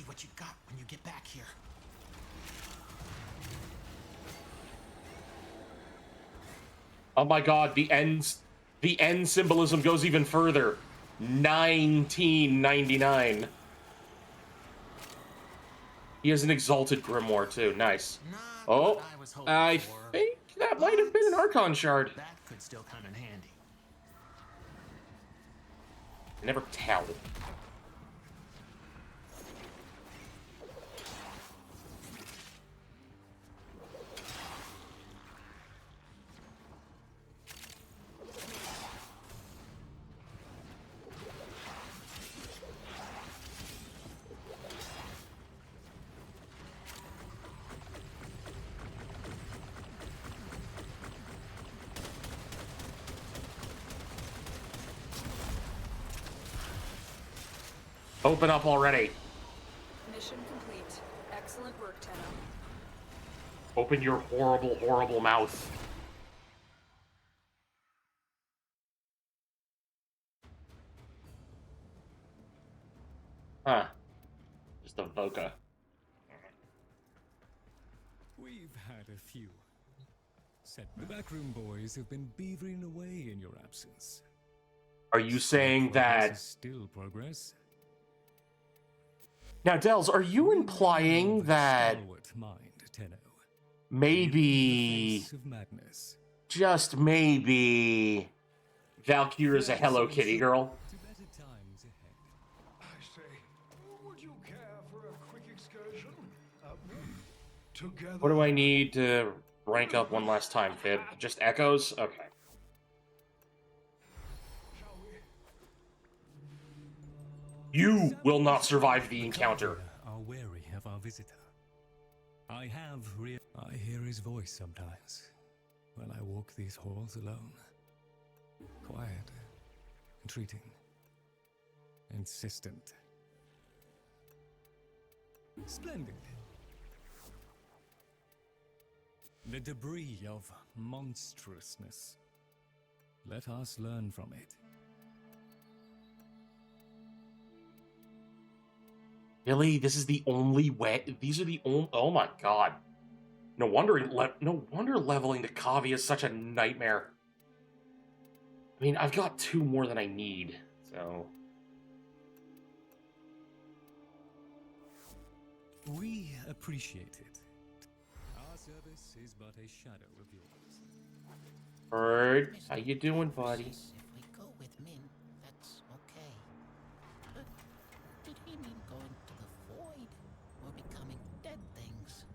What you got when you get back here. Oh my god, the end symbolism goes even further. 1999. He has an exalted grimoire too. Nice. Oh, I think that might have been an Archon shard. That could still come in handy. I never tell. Open up already. Mission complete. Excellent work, Tenno. Open your horrible, horrible mouth. Huh. Just a Voca. We've had a few. The backroom boys have been beavering away in your absence. Are you saying that... Still progress? Now, Dells, are you implying that maybe, just maybe, Valkyra's a Hello Kitty girl? I say, would you care for a quick excursion? Together. What do I need to rank up one last time, Fib? Just echoes? Okay. You will not survive the encounter. Are wary of our visitor. I hear his voice sometimes when I walk these halls alone. Quiet, entreating, insistent. Splendid. The debris of monstrousness. Let us learn from it. Really? This is the only way? These are the only... Oh my god. No wonder leveling to Kavi is such a nightmare. I mean, I've got 2 more than I need, so... We appreciate it. Our service is but a shadow of yours. Bird, how you doing, buddy? If we go with Min, that's okay. But did he mean going to the void or becoming dead things?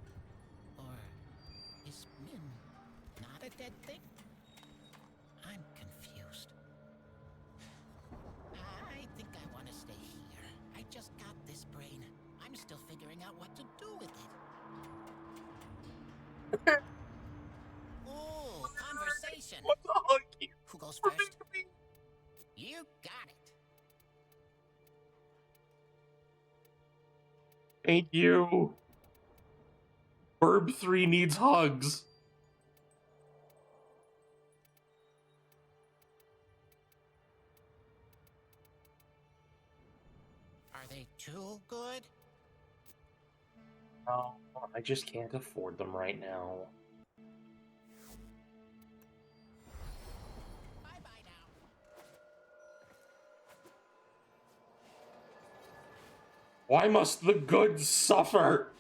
Or is Min not a dead thing? I'm confused. I think I want to stay here. I just got this brain. I'm still figuring out what to do with it. Ooh, conversation. What the heck? Who goes first? You got it. Thank you. Burb 3 needs hugs. Are they too good? No, I just can't afford them right now. Bye-bye now. Why must the good suffer?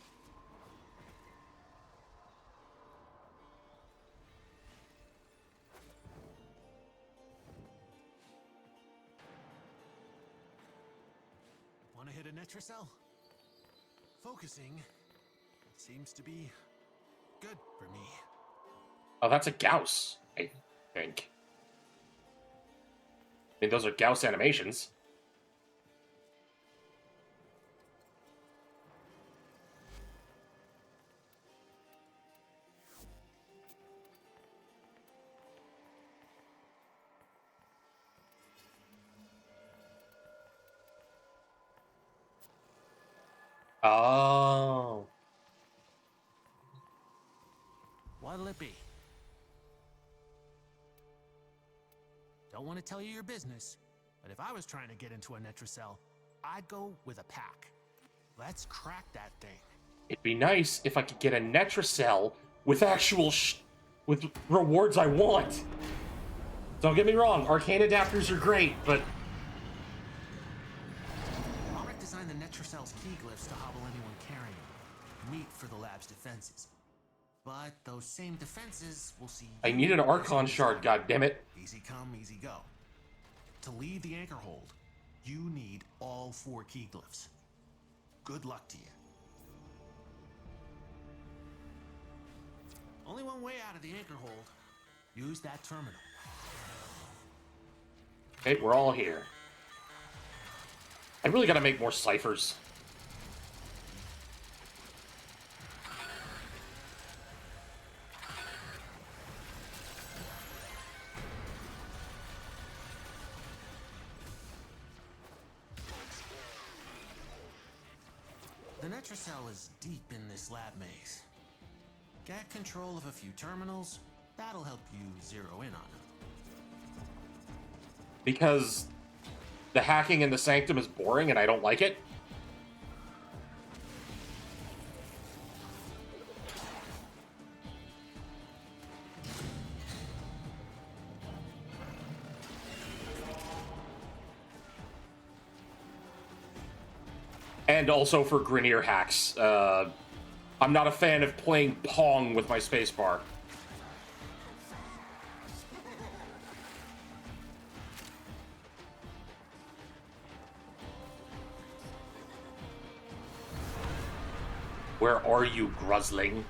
Want to hit a Netracell? Focusing seems to be good for me. Oh, that's a Gauss, I think. I mean, those are Gauss animations. Oh. What'll it be? Don't want to tell you your business, but if I was trying to get into a Netracell, I'd go with a pack. Let's crack that thing. It'd be nice if I could get a Netracell with actual with rewards I want. Don't get me wrong, arcane adapters are great, but Alric designed the Netracell's key glyphs to hobble anyone carrying them. Meat for the lab's defenses. But those same defenses will see I need an Archon shard, goddammit. Easy come, easy go. To leave the anchor hold, you need all 4 key glyphs. Good luck to you. Only one way out of the anchor hold. Use that terminal. Okay, we're all here. I really gotta make more ciphers. The Netracell is deep in this lab maze. Get control of a few terminals, that'll help you zero in on them. Because the hacking in the Sanctum is boring and I don't like it? And also for Grineer hacks. I'm not a fan of playing Pong with my spacebar. Where are you, Gruzling?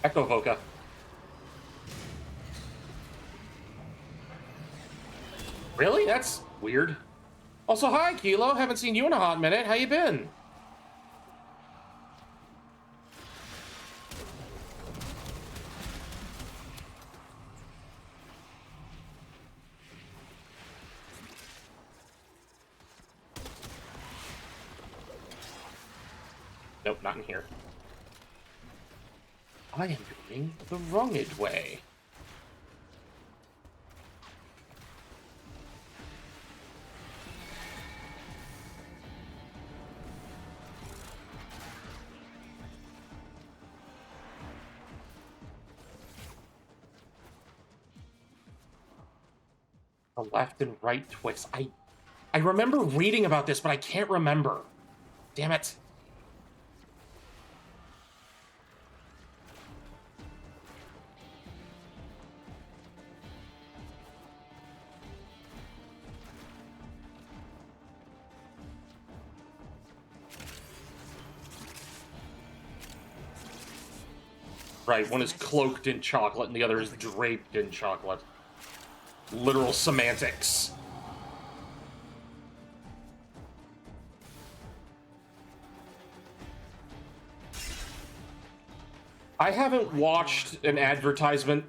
Echo Voka. Really? That's weird. Also, hi, Kilo. Haven't seen you in a hot minute. How you been? Nope, not in here. I am doing the wronged way. The left and right twist. I remember reading about this, but I can't remember. Damn it. Right, one is cloaked in chocolate and the other is draped in chocolate. Literal semantics. I haven't watched an advertisement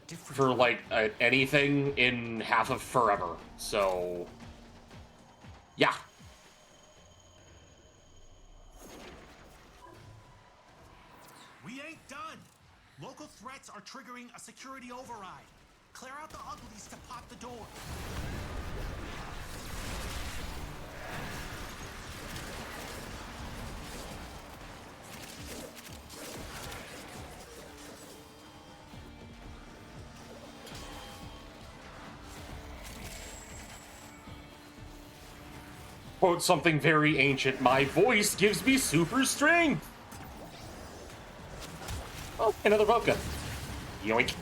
for, like, anything in half of forever, so... yeah. We ain't done! Local threats are triggering a security override. Clear out the uglies to pop the door. Quote something very ancient. My voice gives me super strength. Oh, another Voka. Yoink.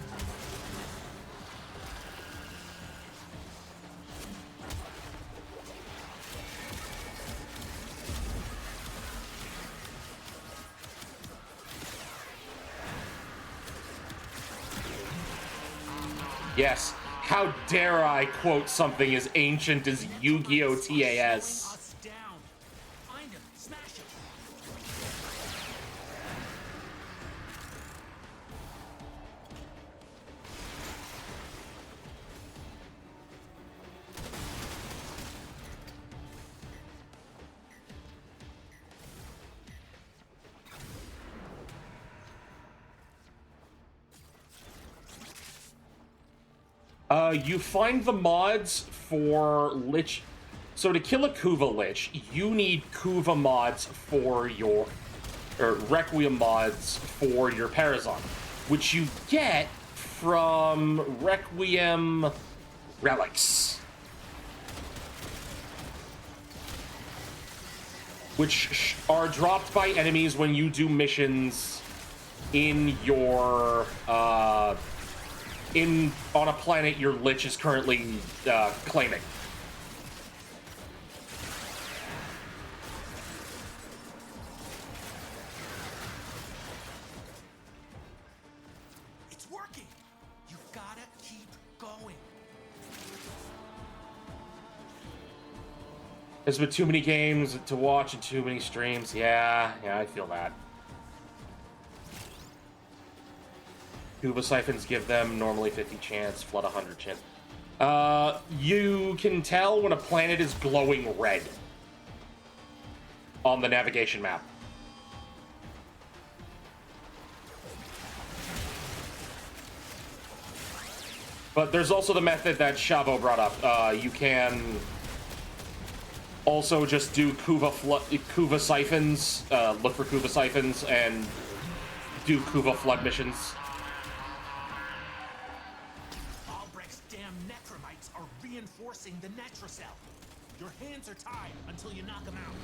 Yes. How dare I quote something as ancient as Yu-Gi-Oh! TAS? You find the mods for Lich. So to kill a Kuva Lich, you need Kuva mods for your, or Requiem mods for your Parazon, which you get from Requiem relics, which are dropped by enemies when you do missions in your on a planet your Lich is currently claiming. It's working. You gotta keep going. There's been too many games to watch and too many streams. Yeah, I feel that. Kuva Siphons give them normally 50 chance, Flood 100 chance. You can tell when a planet is glowing red on the navigation map. But there's also the method that Shavo brought up. You can also just do Kuva Siphons, look for Kuva Siphons, and do Kuva Flood missions. Reinforcing the Netracell. Your hands are tied until you knock them out.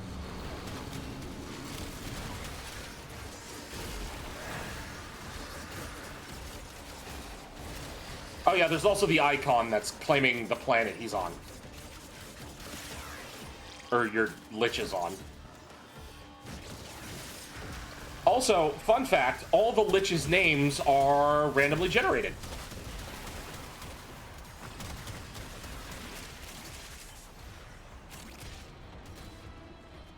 Oh yeah, there's also the icon that's claiming the planet he's on. Or your Lich is on. Also, fun fact, all the Lich's names are randomly generated.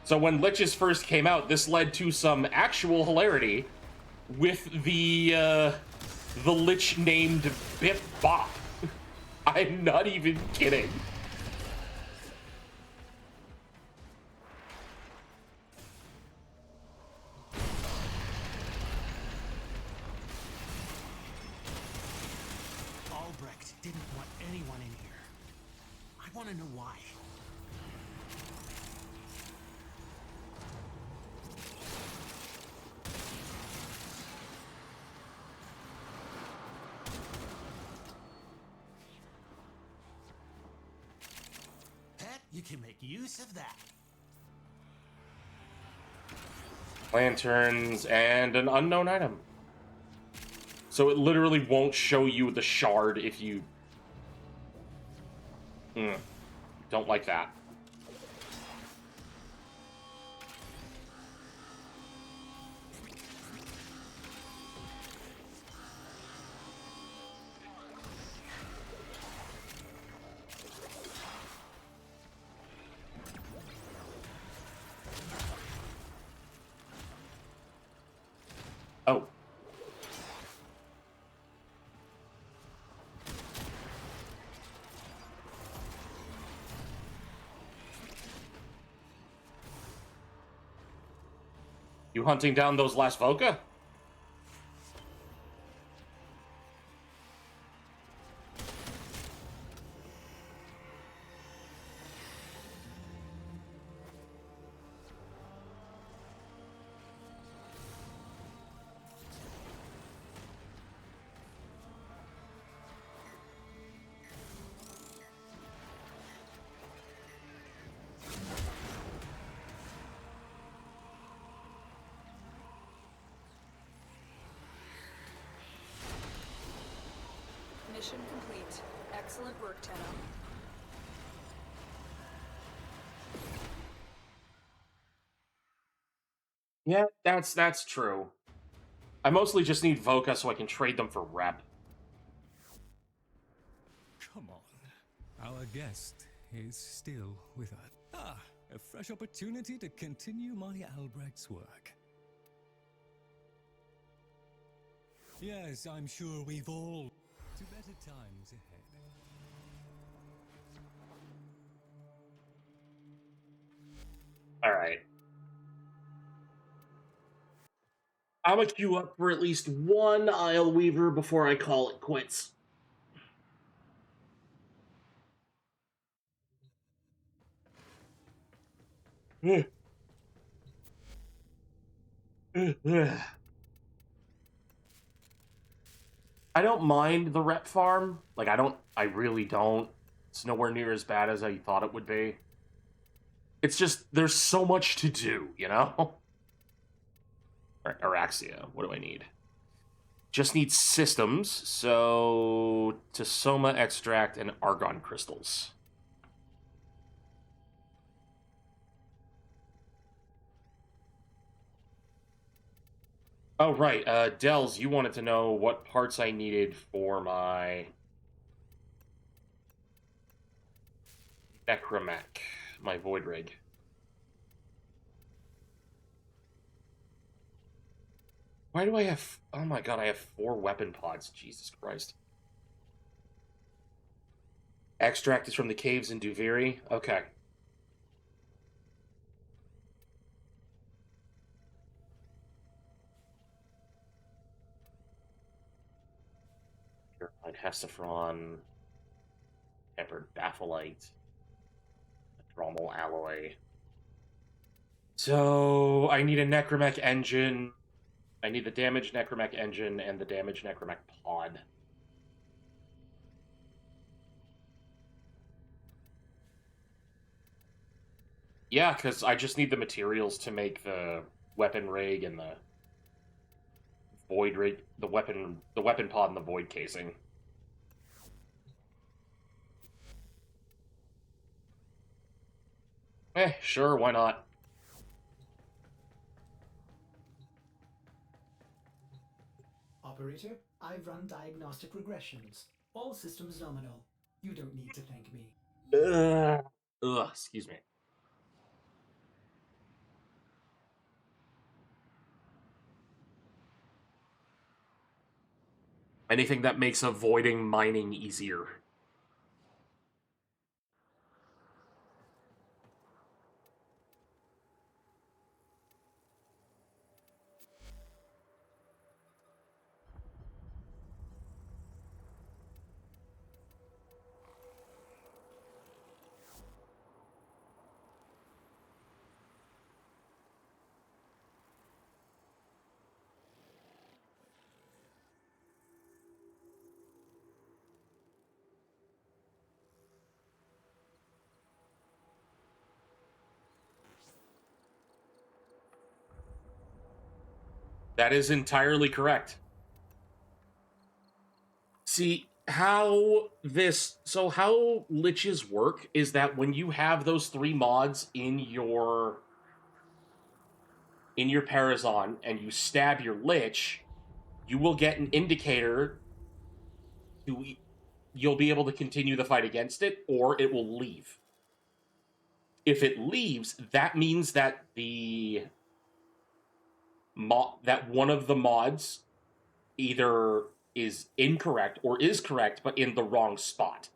So when Liches first came out, this led to some actual hilarity with the Lich named Bip Bop. I'm not even kidding. Albrecht didn't want anyone in here. I want to know why. You can make use of that. Lanterns and an unknown item. So it literally won't show you the shard if you... Don't like that. Oh. You hunting down those last Voka? Mission complete. Excellent work, Tenno. Yeah, that's true. I mostly just need Voka so I can trade them for rep. Come on. Our guest is still with us. Ah, a fresh opportunity to continue my Albrecht's work. Yes, I'm sure we've all to better times ahead. Alright. I'm gonna queue up for at least one Isle Weaver before I call it quits. I don't mind the rep farm. Like, I really don't. It's nowhere near as bad as I thought it would be. It's just, there's so much to do, you know? Araxia, what do I need? Just need systems, so Tosoma extract and argon crystals. Oh, right. Dells, you wanted to know what parts I needed for my Necromech, my Void Rig. Why do I have... Oh my god, I have 4 weapon pods. Jesus Christ. Extract is from the caves in Duviri? Okay. Purified Hestafron, Tempered Bapholite, Dromal Alloy. So, I need a Necromech engine. I need the damaged Necromech engine and the damaged Necromech pod. Yeah, because I just need the materials to make the weapon rig and the void rig, the weapon pod and the void casing. Sure, why not? Operator, I've run diagnostic regressions. All systems nominal. You don't need to thank me. Ugh, excuse me. Anything that makes avoiding mining easier. That is entirely correct. See, how liches work is that when you have those 3 mods in your Parazon and you stab your lich, you will get an indicator you'll be able to continue the fight against it, or it will leave. If it leaves, that means that that one of the mods either is incorrect or is correct, but in the wrong spot.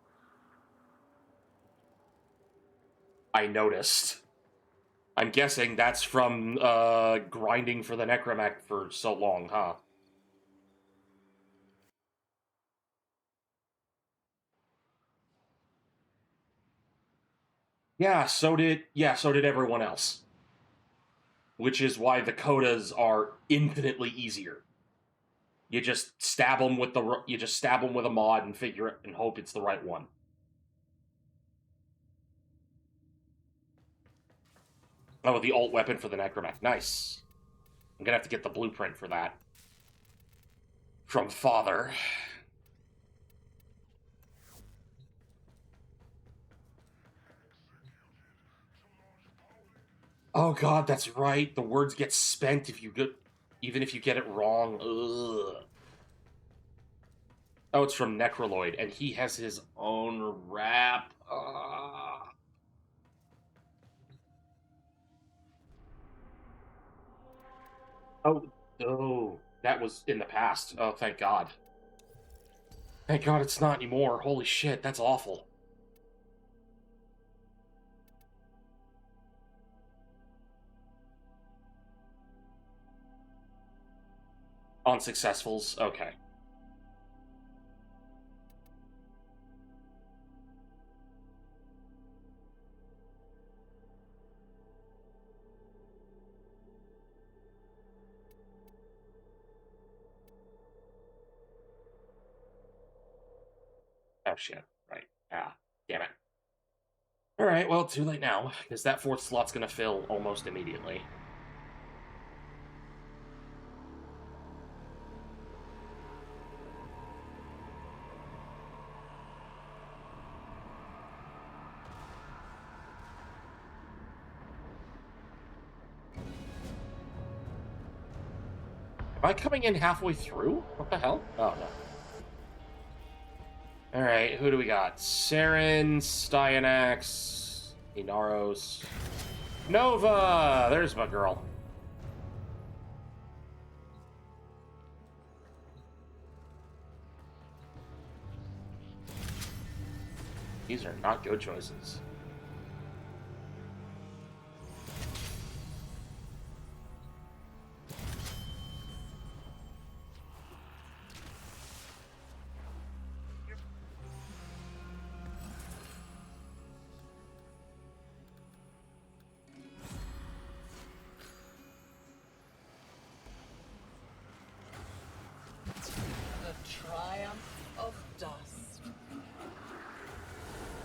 I noticed. I'm guessing that's from grinding for the Necromech for so long, huh? Yeah, so did everyone else. Which is why the codas are infinitely easier. You just stab them with a mod and figure it and hope it's the right one. Oh, the alt weapon for the Necromech. Nice. I'm gonna have to get the blueprint for that. From Father. Oh god, that's right. The words get spent if you get, even if you get it wrong. Ugh. Oh, it's from Necroloid, and he has his own rap. Oh, that was in the past. Oh, thank God. Thank God it's not anymore. Holy shit, that's awful. Unsuccessfuls, okay. Oh shit, right. Ah, damn it. Alright, well, too late now, because that fourth slot's gonna fill almost immediately. Am I coming in halfway through? What the hell? Oh, no. Alright, who do we got? Saren, Styanax, Inaros, Nova! There's my girl. These are not good choices.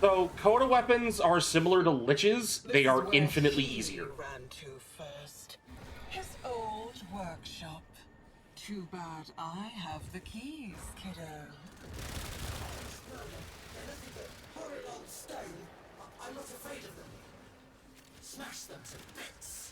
So, Coda weapons are similar to liches. They are infinitely easier. Ran to first. His old workshop. Too bad I have the keys, kiddo. Horrid old stone. I'm not afraid of them. Smash them to bits.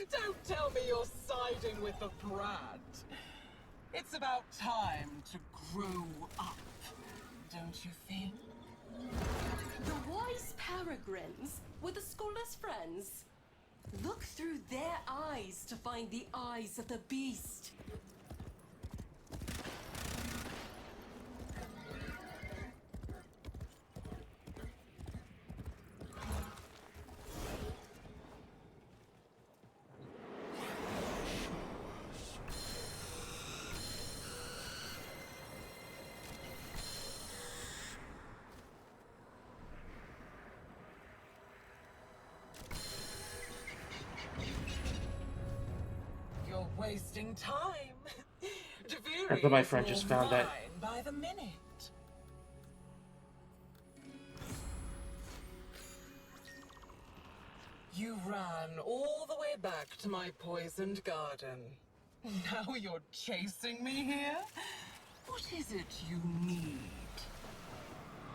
Don't tell me you're siding with the brat. It's about time to grow up, don't you think? The wise peregrines with the scholar's friends. Look through their eyes to find the eyes of the beast. Wasting time. I thought my friend just found that. By the minute. You ran all the way back to my poisoned garden. Now you're chasing me here? What is it you need?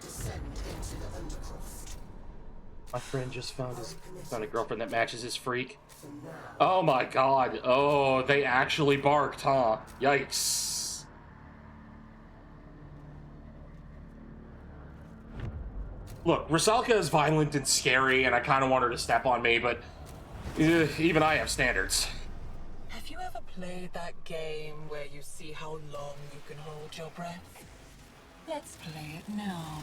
Descend into the Undercroft. My friend just found a girlfriend that matches his freak. Oh my god. Oh, they actually barked, huh? Yikes. Look, Rusalka is violent and scary, and I kind of want her to step on me, but even I have standards. Have you ever played that game where you see how long you can hold your breath? Let's play it now.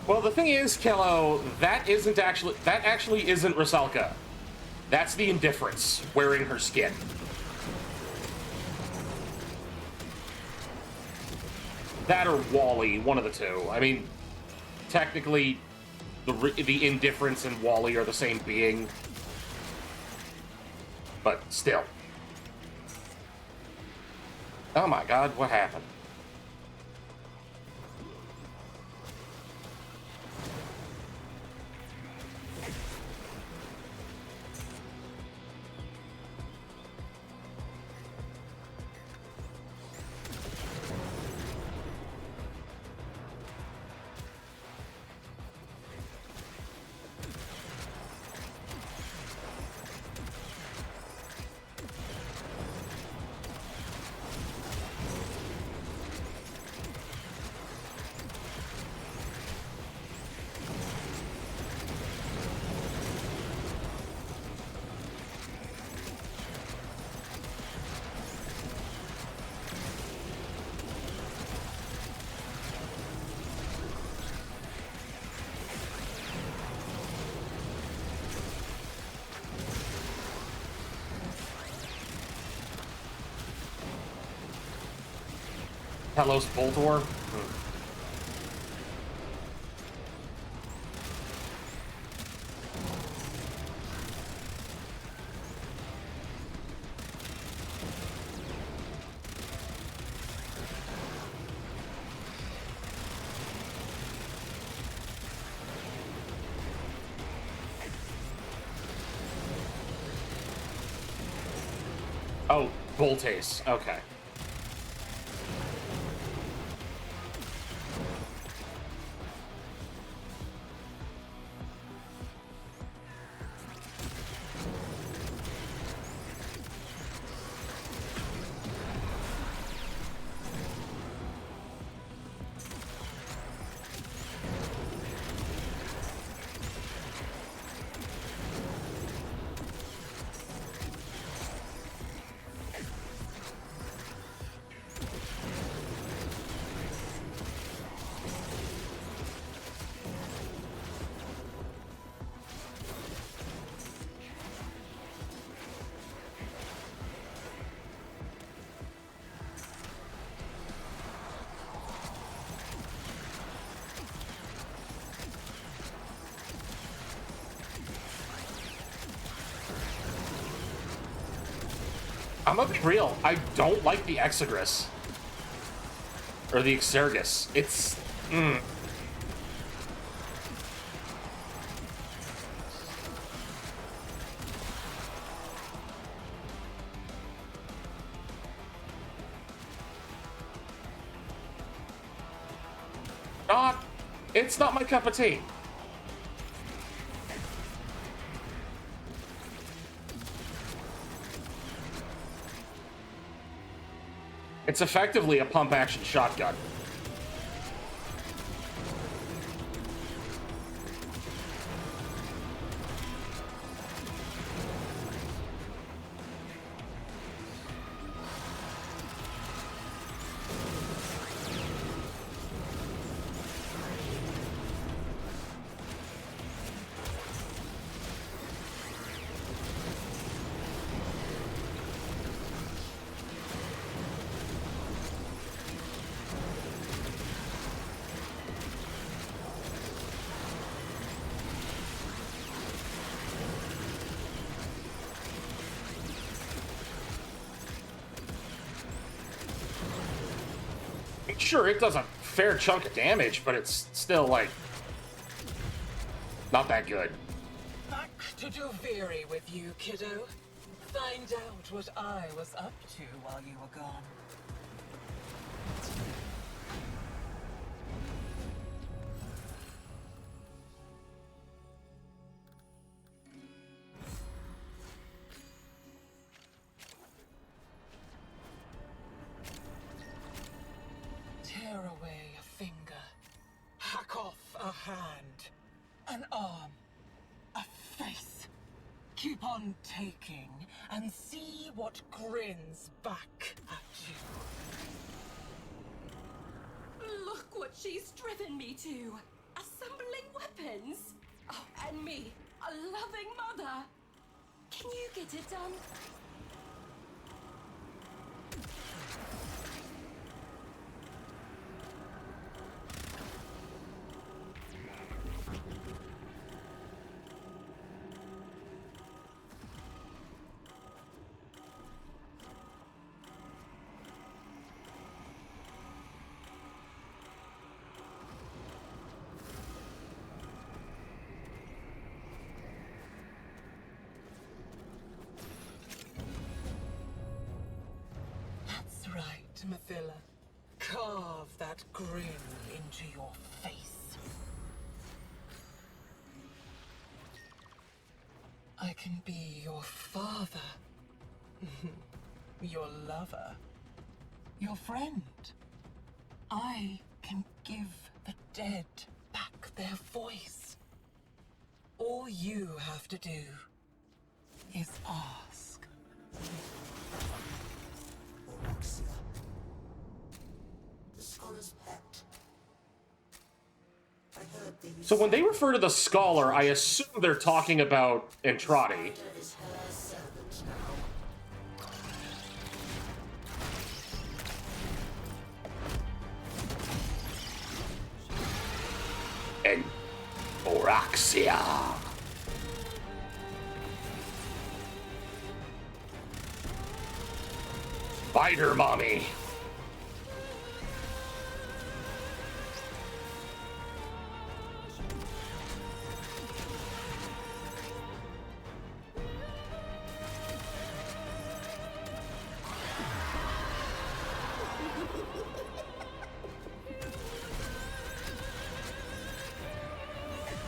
Well, the thing is, Kello, that actually isn't Rusalka. That's the Indifference wearing her skin. That or Wally, one of the two. I mean, technically, the Indifference and Wally are the same being. But still. Oh my god, what happened? Telos Voltor? Oh, Voltace. Okay. I'm gonna be real, I don't like the Exigris. Or the Exergus. It's... It's not my cup of tea. It's effectively a pump-action shotgun. Sure, it does a fair chunk of damage, but it's still, like, not that good. Back to Duviri with you, kiddo. Find out what I was up to while you were gone. Tear away a finger, hack off a hand, an arm, a face. Keep on taking and see what grins back at you. Look what she's driven me to. A weapons? Oh, and me, a loving mother. Can you get it done? That's right, Mathila. Carve that grin into your face. I can be your father, your lover, your friend. I can give the dead back their voice. All you have to do is ask. The scholar's pet. I heard they used So when they refer to the scholar, I assume they're talking about Entrati. is her servant now. And Oraxia. Spider Mommy.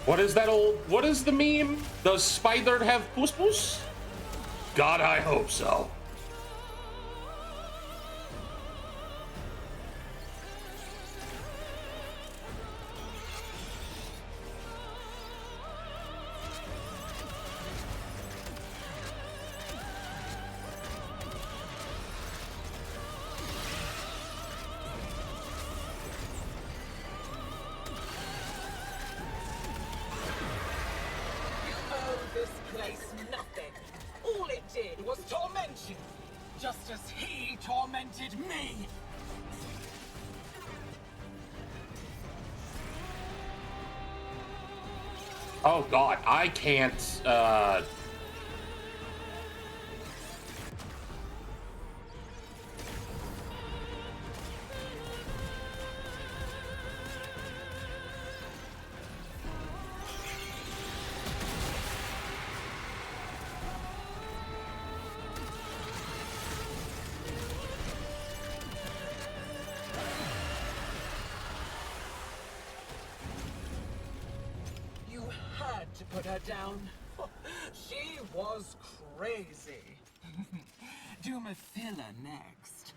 What is that old... What is the meme? Does Spider have puss-puss? God, I hope so. owe this place nothing. All it did was torment you, just as he tormented me. Oh god, I can't, You had to put her down. She was crazy. Do Mathila next.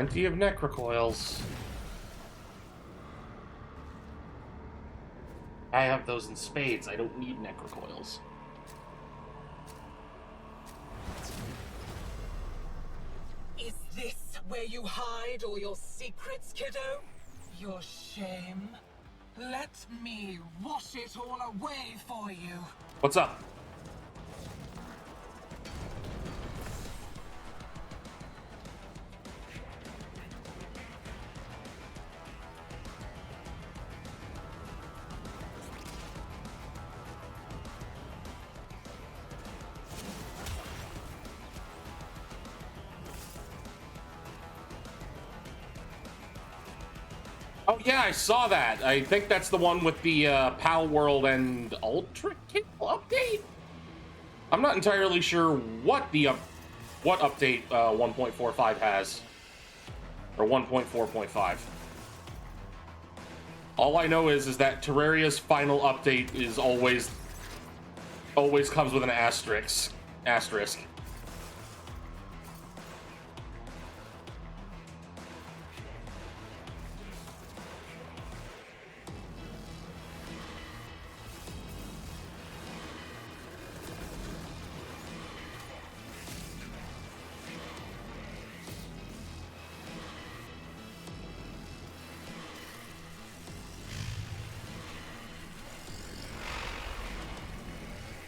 plenty of necrocoils. I have those in spades. I don't need necrocoils. Is this where you hide all your secrets, kiddo? Your shame? Let me wash it all away for you. What's up? Oh yeah, I saw that. I think that's the one with the Pal World and Ultra Kill update. I'm not entirely sure what the what update 1.45 has, or 1.4.5. All I know is that Terraria's final update is always comes with an asterisk.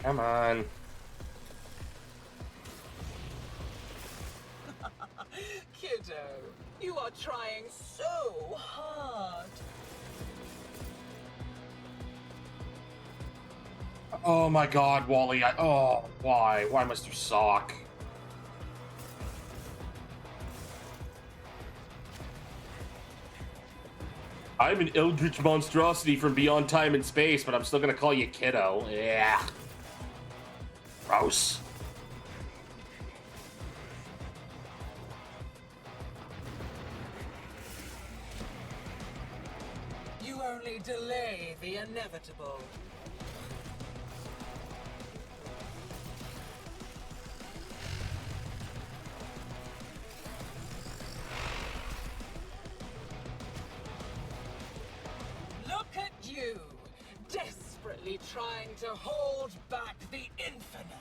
Come on. Kiddo, you are trying so hard. Oh my god, Wally. Oh, why? Why must you suck? I'm an eldritch monstrosity from beyond time and space, but I'm still gonna call you kiddo. Yeah. Gross. You only delay the inevitable. Look at you, desperately trying to hold back the infinite.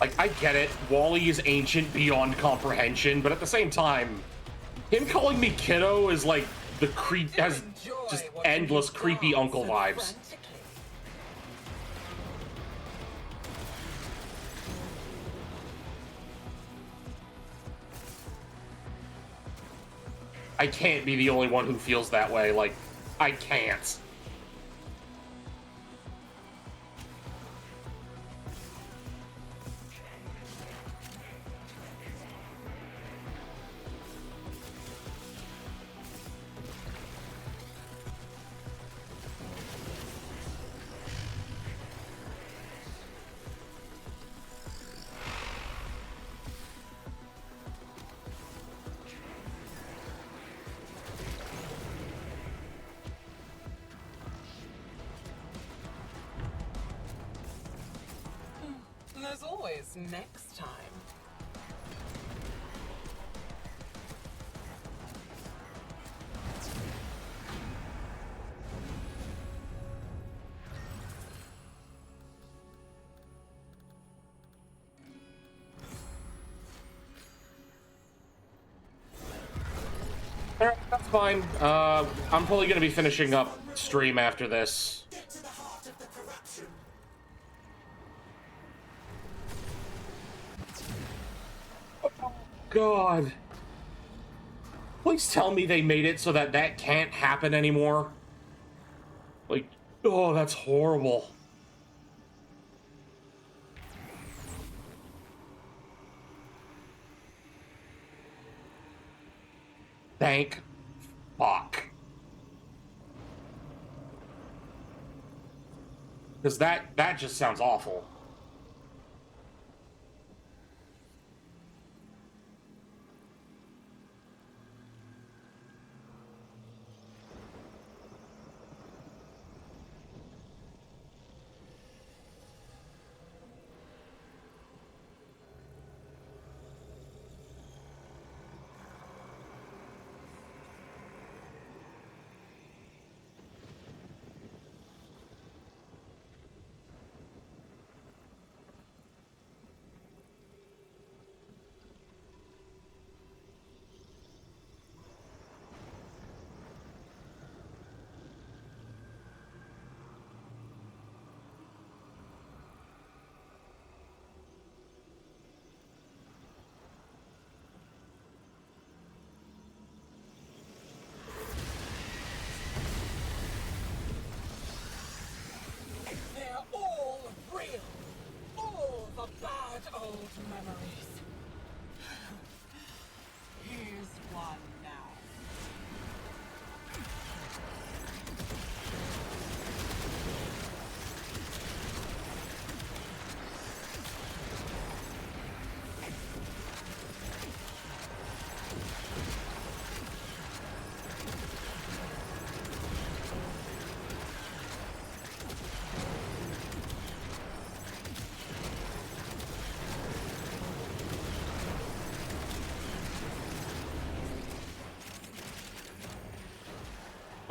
Like, I get it. Wally is ancient beyond comprehension, but at the same time, him calling me kiddo is like the has just endless creepy uncle vibes. I can't be the only one who feels that way. Like, I can't. There's always next time. Alright, that's fine. I'm probably gonna be finishing up stream after this. Oh, God. Please tell me they made it so that that can't happen anymore. Like, oh, that's horrible. Thank fuck. Because that just sounds awful.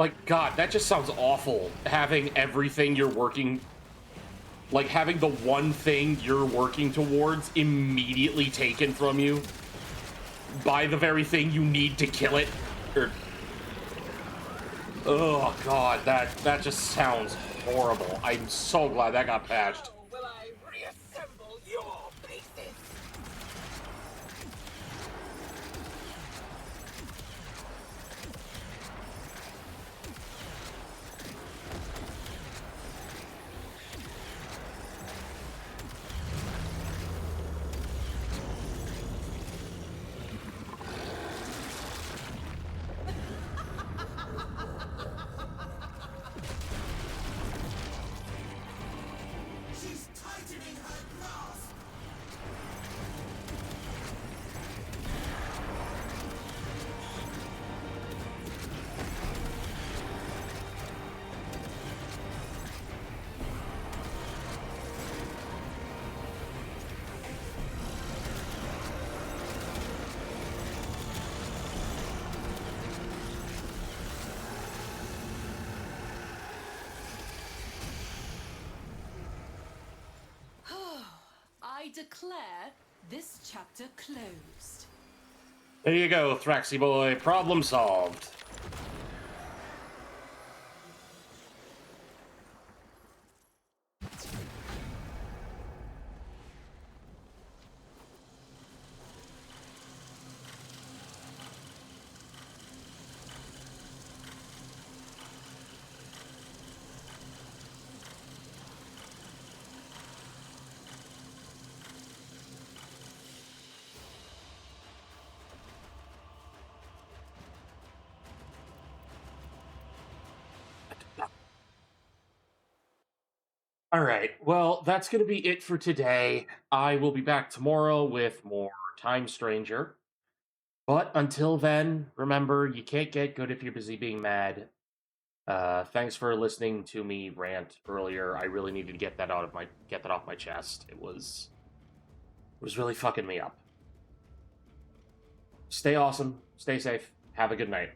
Like, God, that just sounds awful. Having everything you're working... Like, having the one thing you're working towards immediately taken from you by the very thing you need to kill it. Oh, God, that just sounds horrible. I'm so glad that got patched. Will I reassemble your pieces? She's tightening her grasp. I declare this chapter closed. There you go, Thraxy boy. Problem solved. All right, well, that's going to be it for today. I will be back tomorrow with more Time Stranger. But until then, remember, you can't get good if you're busy being mad. Thanks for listening to me rant earlier. I really needed to get that off my chest. It was really fucking me up. Stay awesome, stay safe, have a good night.